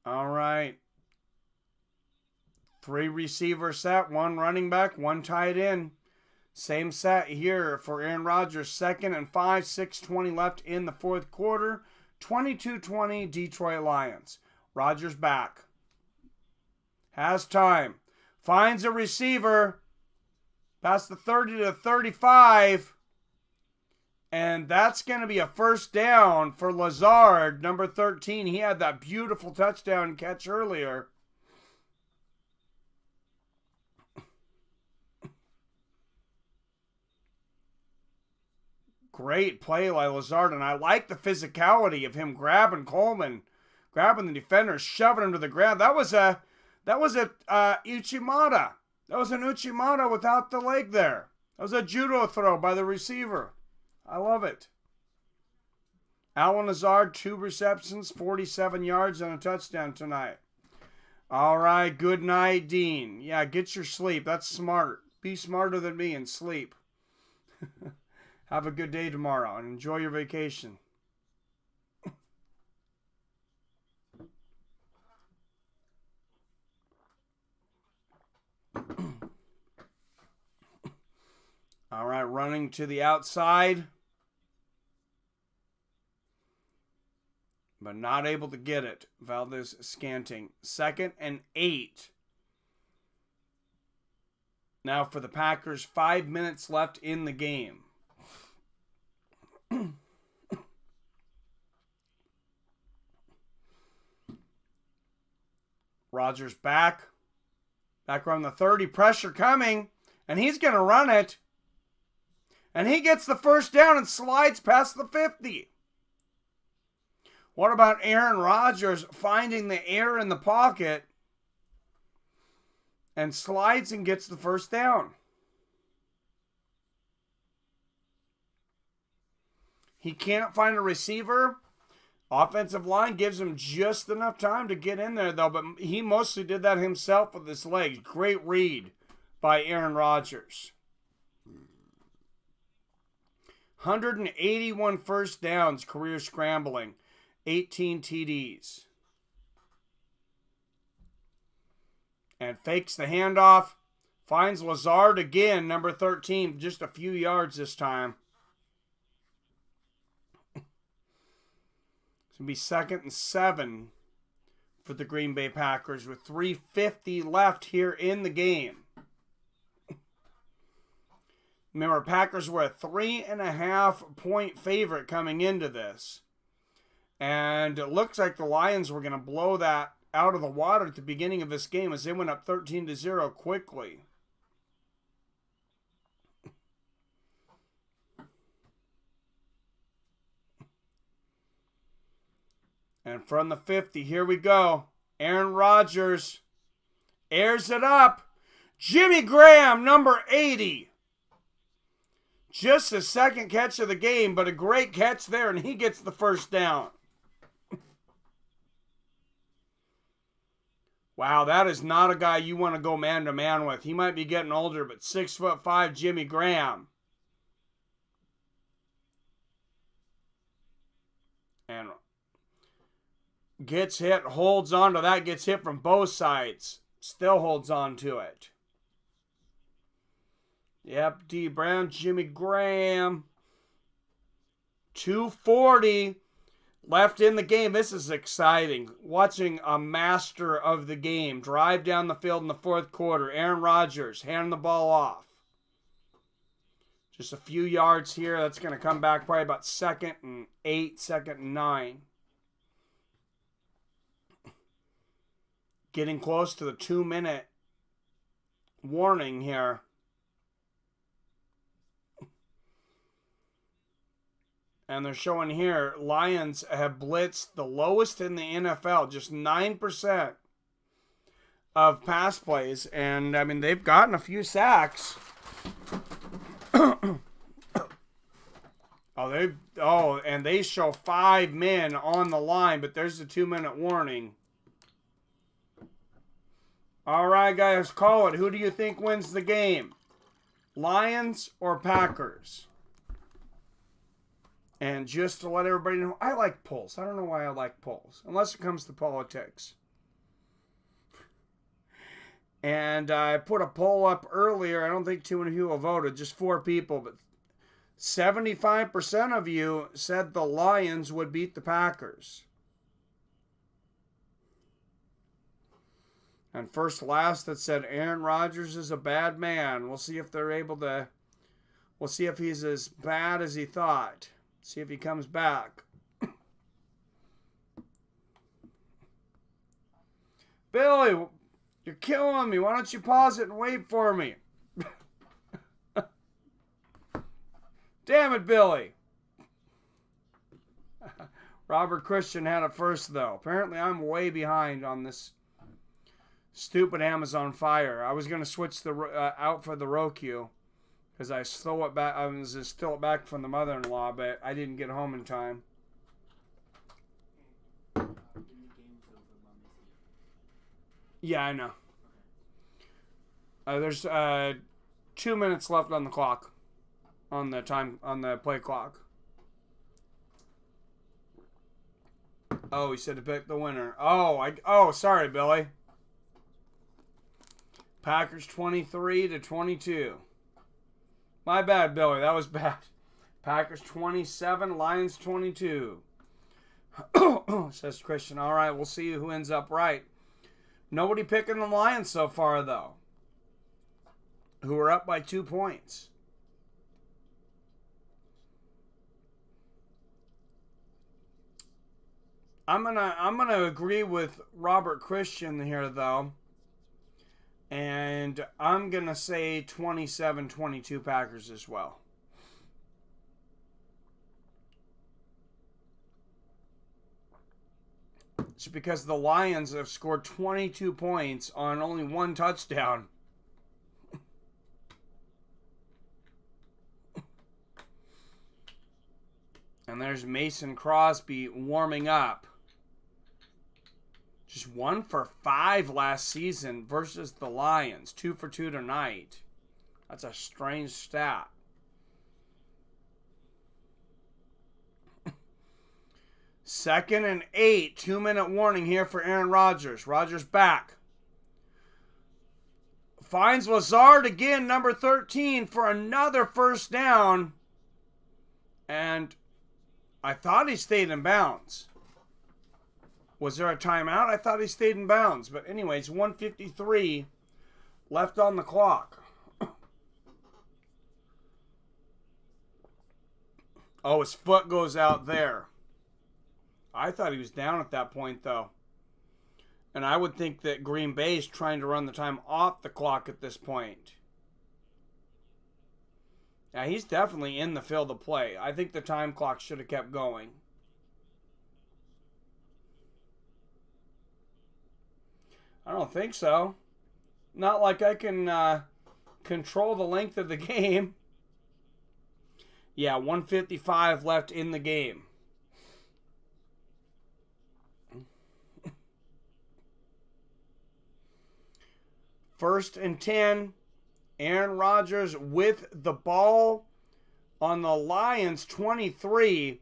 All right. 3 receiver set, 1 running back, 1 tight end. Same set here for Aaron Rodgers. 2nd and 5, 6:20 left in the fourth quarter. 22-20 Detroit Lions. Rodgers back. Has time. Finds a receiver. Past the 30 to 35. And that's going to be a first down for Lazard, number 13. He had that beautiful touchdown catch earlier. Great play by Lazard, and I like the physicality of him grabbing Coleman, grabbing the defender, shoving him to the ground. That was a Uchimata. That was an Uchimata without the leg there. That was a judo throw by the receiver. I love it. Allen Lazard, 2 receptions, 47 yards, and a touchdown tonight. All right, good night, Dean. Yeah, get your sleep. That's smart. Be smarter than me and sleep. Have a good day tomorrow and enjoy your vacation. All right, running to the outside. But not able to get it. Valdez Scanting. 2nd and 8. Now for the Packers, 5 minutes left in the game. Rodgers back around the 30, pressure coming, and he's going to run it. And he gets the first down and slides past the 50. What about Aaron Rodgers finding the air in the pocket and slides and gets the first down? He can't find a receiver. Offensive line gives him just enough time to get in there, though, but he mostly did that himself with his legs. Great read by Aaron Rodgers. 181 first downs, career scrambling, 18 TDs. And fakes the handoff, finds Lazard again, number 13, just a few yards this time. It's going to be 2nd and 7 for the Green Bay Packers with 3:50 left here in the game. Remember, Packers were a 3.5-point favorite coming into this. And it looks like the Lions were going to blow that out of the water at the beginning of this game as they went up 13-0 quickly. And from the 50, here we go. Aaron Rodgers airs it up. Jimmy Graham, number 80. Just his second catch of the game, but a great catch there, and he gets the first down. Wow, that is not a guy you want to go man-to-man with. He might be getting older, but 6'5" Jimmy Graham. And gets hit, holds on to that, gets hit from both sides. Still holds on to it. Yep, D. Brown, Jimmy Graham. 2:40 left in the game. This is exciting. Watching a master of the game drive down the field in the fourth quarter. Aaron Rodgers handing the ball off. Just a few yards here. That's going to come back probably about 2nd and 8, 2nd and 9. Getting close to the 2-minute warning here. And they're showing here, Lions have blitzed the lowest in the NFL, just 9% of pass plays. And, I mean, they've gotten a few sacks. And they show 5 men on the line, but there's a 2-minute warning. All right, guys, call it. Who do you think wins the game? Lions or Packers? And just to let everybody know, I like polls. I don't know why I like polls, unless it comes to politics. And I put a poll up earlier. I don't think too many people voted, just 4 people. But 75% of you said the Lions would beat the Packers. And first last that said Aaron Rodgers is a bad man. We'll see if they're able to, we'll see if he's as bad as he thought. See if he comes back. Billy, you're killing me. Why don't you pause it and wait for me? Damn it, Billy. Robert Christian had it first, though. Apparently, I'm way behind on this stupid Amazon Fire. I was going to switch the out for the Roku. Because I stole it back. I was still it back from the mother-in-law, but I didn't get home in time. Yeah, I know. There's 2 minutes left on the clock, on the play clock. Oh, he said to pick the winner. Oh, sorry, Billy. Packers 23-22. My bad, Billy. That was bad. Packers 27, Lions 22. Says Christian. All right, we'll see who ends up right. Nobody picking the Lions so far, though. Who are up by 2 points. I'm gonna agree with Robert Christian here though. And I'm gonna say 27-22 Packers as well. It's because the Lions have scored 22 points on only one touchdown. And there's Mason Crosby warming up. Just 1 for 5 last season versus the Lions. 2 for 2 tonight. That's a strange stat. Second and 8. 2-minute warning here for Aaron Rodgers. Rodgers back. Finds Lazard again, number 13, for another first down. And I thought he stayed in bounds. Was there a timeout? I thought he stayed in bounds. But anyways, 1:53 left on the clock. Oh, his foot goes out there. I thought he was down at that point, though. And I would think that Green Bay is trying to run the time off the clock at this point. Yeah, he's definitely in the field of play. I think the time clock should have kept going. I don't think so. Not like I can control the length of the game. Yeah, 1:55 left in the game. First and 10. Aaron Rodgers with the ball on the Lions 23.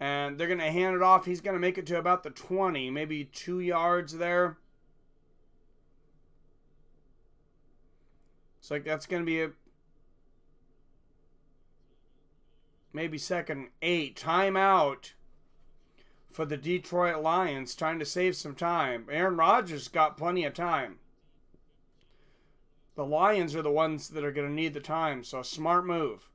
And they're going to hand it off. He's going to make it to about the 20. Maybe 2 yards there. It's like that's going to be maybe second 8. Timeout for the Detroit Lions. Trying to save some time. Aaron Rodgers got plenty of time. The Lions are the ones that are going to need the time, so smart move.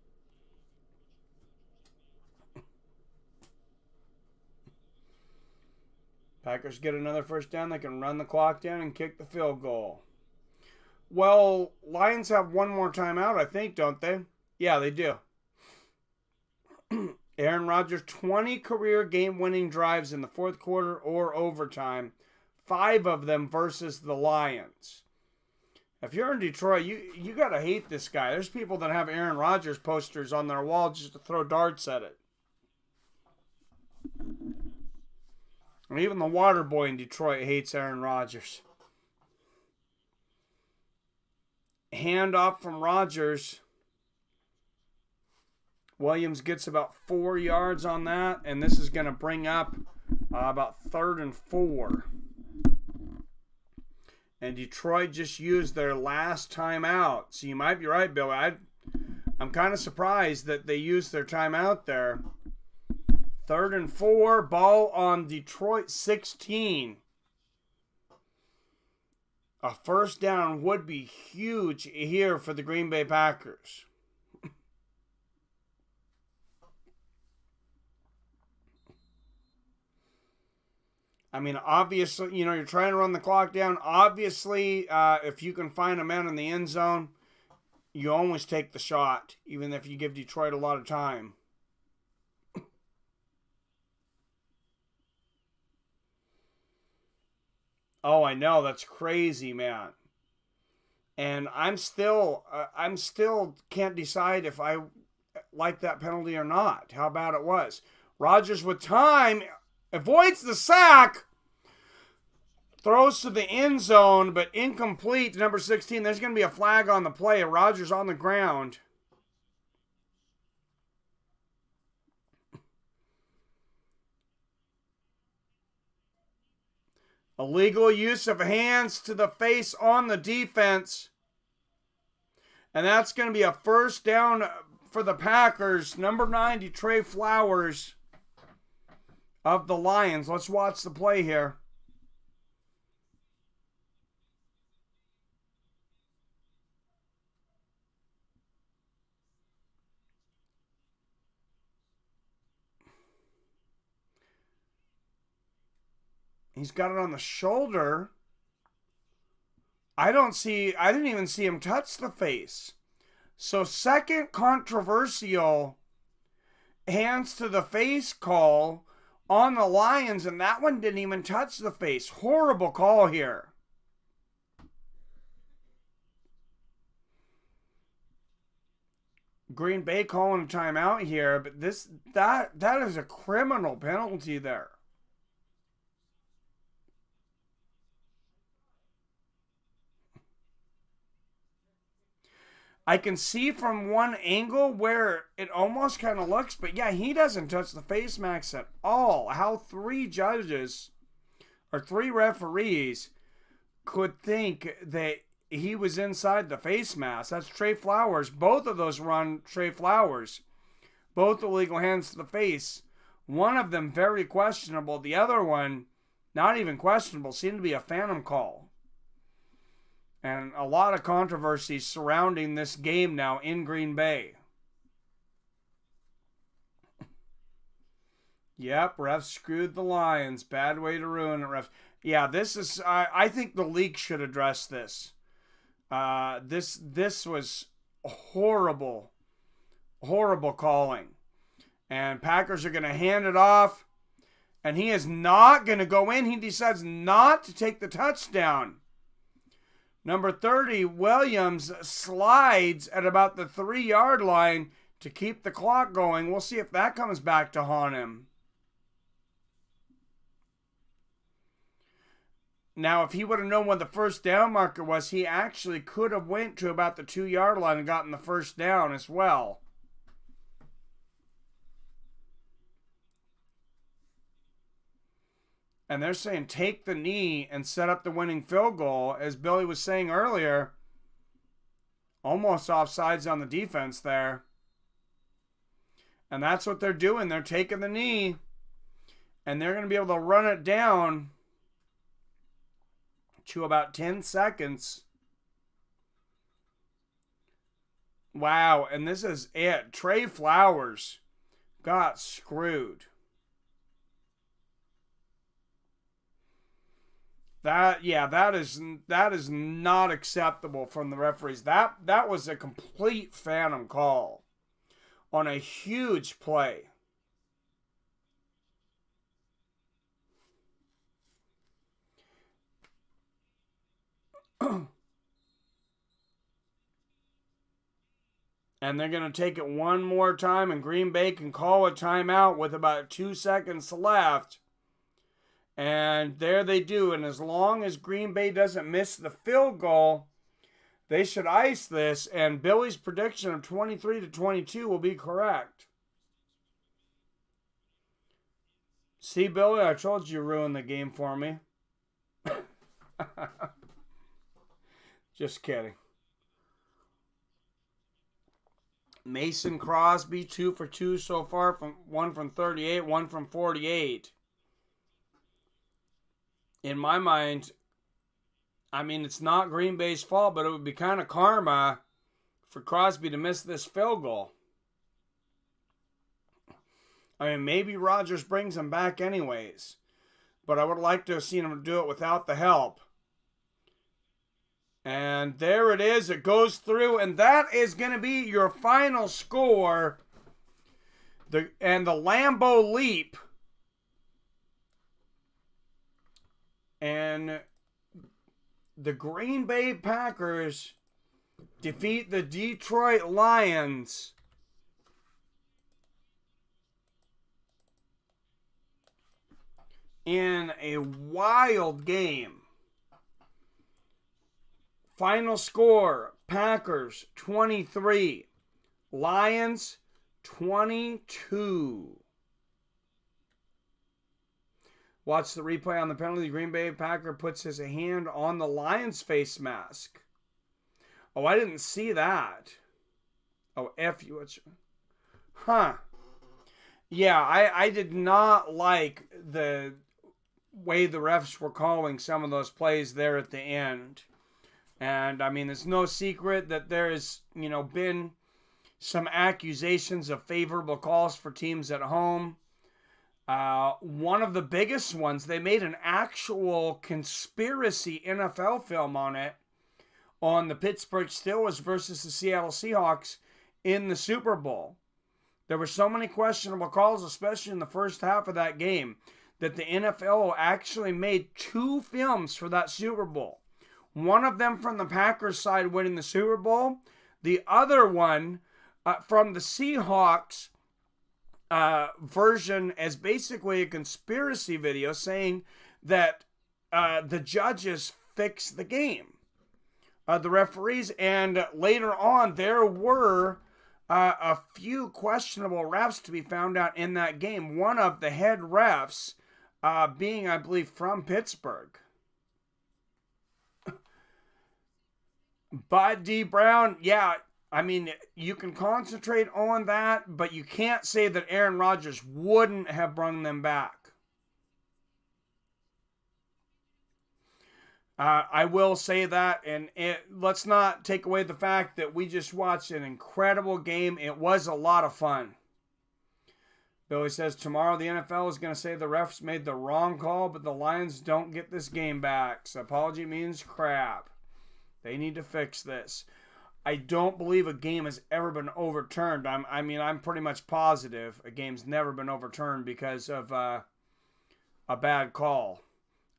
Packers get another first down. They can run the clock down and kick the field goal. Well, Lions have one more timeout, I think, don't they? Yeah, they do. Aaron Rodgers, 20 career game-winning drives in the fourth quarter or overtime. 5 of them versus the Lions. If you're in Detroit, you got to hate this guy. There's people that have Aaron Rodgers posters on their wall just to throw darts at it. And even the water boy in Detroit hates Aaron Rodgers. Handoff from Rodgers. Williams gets about 4 yards on that, and this is going to bring up about 3rd and 4. And Detroit just used their last timeout. So you might be right, Bill. I'm kind of surprised that they used their timeout there. 3rd and 4. Ball on Detroit 16. A first down would be huge here for the Green Bay Packers. I mean, obviously, you're trying to run the clock down. Obviously, if you can find a man in the end zone, you always take the shot, even if you give Detroit a lot of time. Oh, I know. That's crazy, man. And I'm still can't decide if I like that penalty or not, how bad it was. Rodgers with time avoids the sack, throws to the end zone, but incomplete to number 16. There's going to be a flag on the play. Rodgers on the ground. Illegal use of hands to the face on the defense. And that's going to be a first down for the Packers. Number 9, Trey Flowers of the Lions. Let's watch the play here. He's got it on the shoulder. I didn't even see him touch the face. So second controversial hands to the face call on the Lions, and that one didn't even touch the face. Horrible call here. Green Bay calling a timeout here, but that is a criminal penalty there. I can see from one angle where it almost kind of looks, but yeah, he doesn't touch the face mask at all. How three referees could think that he was inside the face mask. That's Trey Flowers. Both of those run Trey Flowers. Both illegal hands to the face. One of them very questionable. The other one, not even questionable, seemed to be a phantom call. And a lot of controversy surrounding this game now in Green Bay. Yep, refs screwed the Lions. Bad way to ruin it, refs. Yeah, this is... I think the league should address this. This was horrible calling. And Packers are going to hand it off. And he is not going to go in. He decides not to take the touchdown. Number 30, Williams slides at about the 3-yard line to keep the clock going. We'll see if that comes back to haunt him. Now, if he would have known what the first down marker was, he actually could have went to about the 2-yard line and gotten the first down as well. And they're saying take the knee and set up the winning field goal. As Billy was saying earlier, almost offsides on the defense there. And that's what they're doing. They're taking the knee. And they're going to be able to run it down to about 10 seconds. Wow. And this is it. Trey Flowers got screwed. That is not acceptable from the referees. That was a complete phantom call on a huge play. And they're going to take it one more time, and Green Bay can call a timeout with about 2 seconds left. And there they do. And as long as Green Bay doesn't miss the field goal, they should ice this. And Billy's prediction of 23-22 will be correct. See, Billy, I told you ruined the game for me. Just kidding. Mason Crosby, 2 for 2 so far. One from 38, one from 48. In my mind, I mean, it's not Green Bay's fault, but it would be kind of karma for Crosby to miss this field goal. I mean, maybe Rodgers brings him back anyways, but I would like to have seen him do it without the help. And there it is. It goes through, and that is going to be your final score. The Lambeau Leap. And the Green Bay Packers defeat the Detroit Lions in a wild game. Final score, Packers 23, Lions 22. Watch the replay on the penalty. Green Bay Packer puts his hand on the Lions face mask. Oh, I didn't see that. Oh, F you. Huh. Yeah, I did not like the way the refs were calling some of those plays there at the end. And, I mean, it's no secret that there has, been some accusations of favorable calls for teams at home. One of the biggest ones, they made an actual conspiracy NFL film on it, on the Pittsburgh Steelers versus the Seattle Seahawks in the Super Bowl. There were so many questionable calls, especially in the first half of that game, that the NFL actually made 2 films for that Super Bowl. One of them from the Packers side winning the Super Bowl. The other one from the Seahawks version as basically a conspiracy video saying that the judges fixed the game. The referees, and later on there were a few questionable refs to be found out in that game. One of the head refs being, I believe, from Pittsburgh. But D. Brown, yeah, I mean, you can concentrate on that, but you can't say that Aaron Rodgers wouldn't have brought them back. I will say that, and let's not take away the fact that we just watched an incredible game. It was a lot of fun. Billy says, tomorrow the NFL is going to say the refs made the wrong call, but the Lions don't get this game back. So apology means crap. They need to fix this. I don't believe a game has ever been overturned. I'm pretty much positive a game's never been overturned because of a bad call.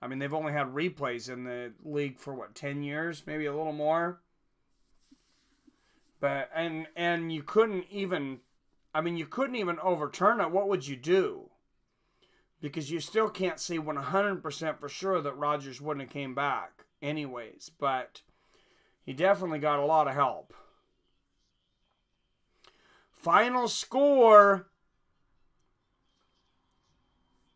I mean, they've only had replays in the league for 10 years, maybe a little more. But and you couldn't even overturn it. What would you do? Because you still can't say 100% for sure that Rodgers wouldn't have came back anyways, but he definitely got a lot of help. Final score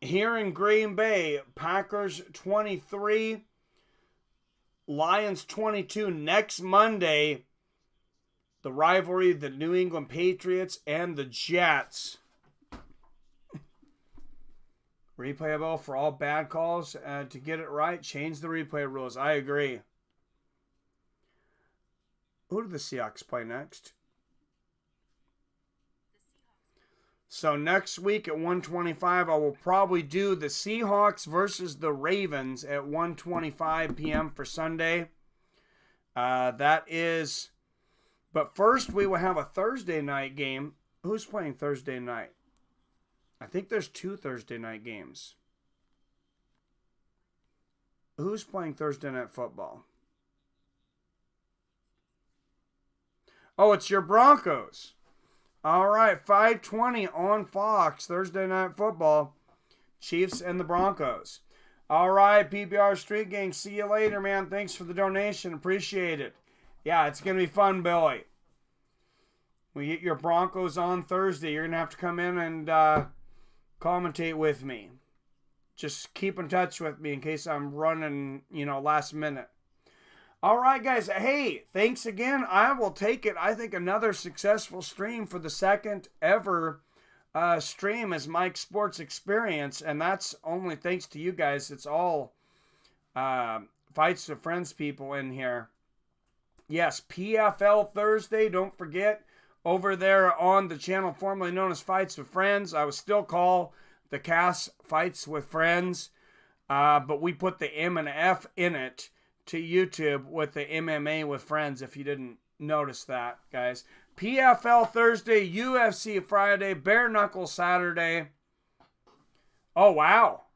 here in Green Bay, Packers 23, Lions 22. Next Monday, the rivalry, the New England Patriots and the Jets. Replayable for all bad calls. To get it right, change the replay rules. I agree. Who do the Seahawks play next? So next week at 1:25, I will probably do the Seahawks versus the Ravens at 1:25 p.m. for Sunday. That is... But first, we will have a Thursday night game. Who's playing Thursday night? I think there's 2 Thursday night games. Who's playing Thursday night football? Oh, it's your Broncos. All right, 5:20 on Fox, Thursday night football. Chiefs and the Broncos. All right, PBR Street Gang, see you later, man. Thanks for the donation. Appreciate it. Yeah, it's going to be fun, Billy. We get your Broncos on Thursday. You're going to have to come in and commentate with me. Just keep in touch with me in case I'm running, last minute. All right, guys. Hey, thanks again. I will take it. I think another successful stream for the second ever stream as Mike's Sports Experience. And that's only thanks to you guys. It's all Fights with Friends people in here. Yes, PFL Thursday. Don't forget, over there on the channel formerly known as Fights with Friends. I would still call the cast Fights with Friends. But we put the M and F in it to YouTube with the MMA with Friends, if you didn't notice that, guys. PFL Thursday, UFC Friday, Bare Knuckle Saturday. Oh, wow.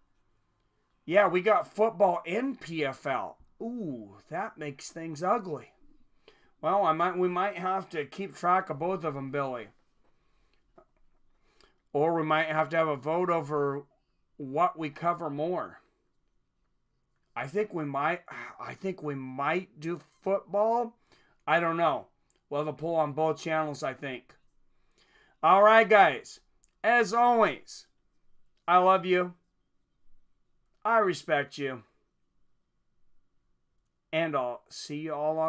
Yeah, we got football in PFL. Ooh, that makes things ugly. Well, we might have to keep track of both of them, Billy. Or we might have to have a vote over what we cover more. I think we might do football. I don't know. We'll have a poll on both channels, I think. All right, guys. As always, I love you. I respect you. And I'll see you all on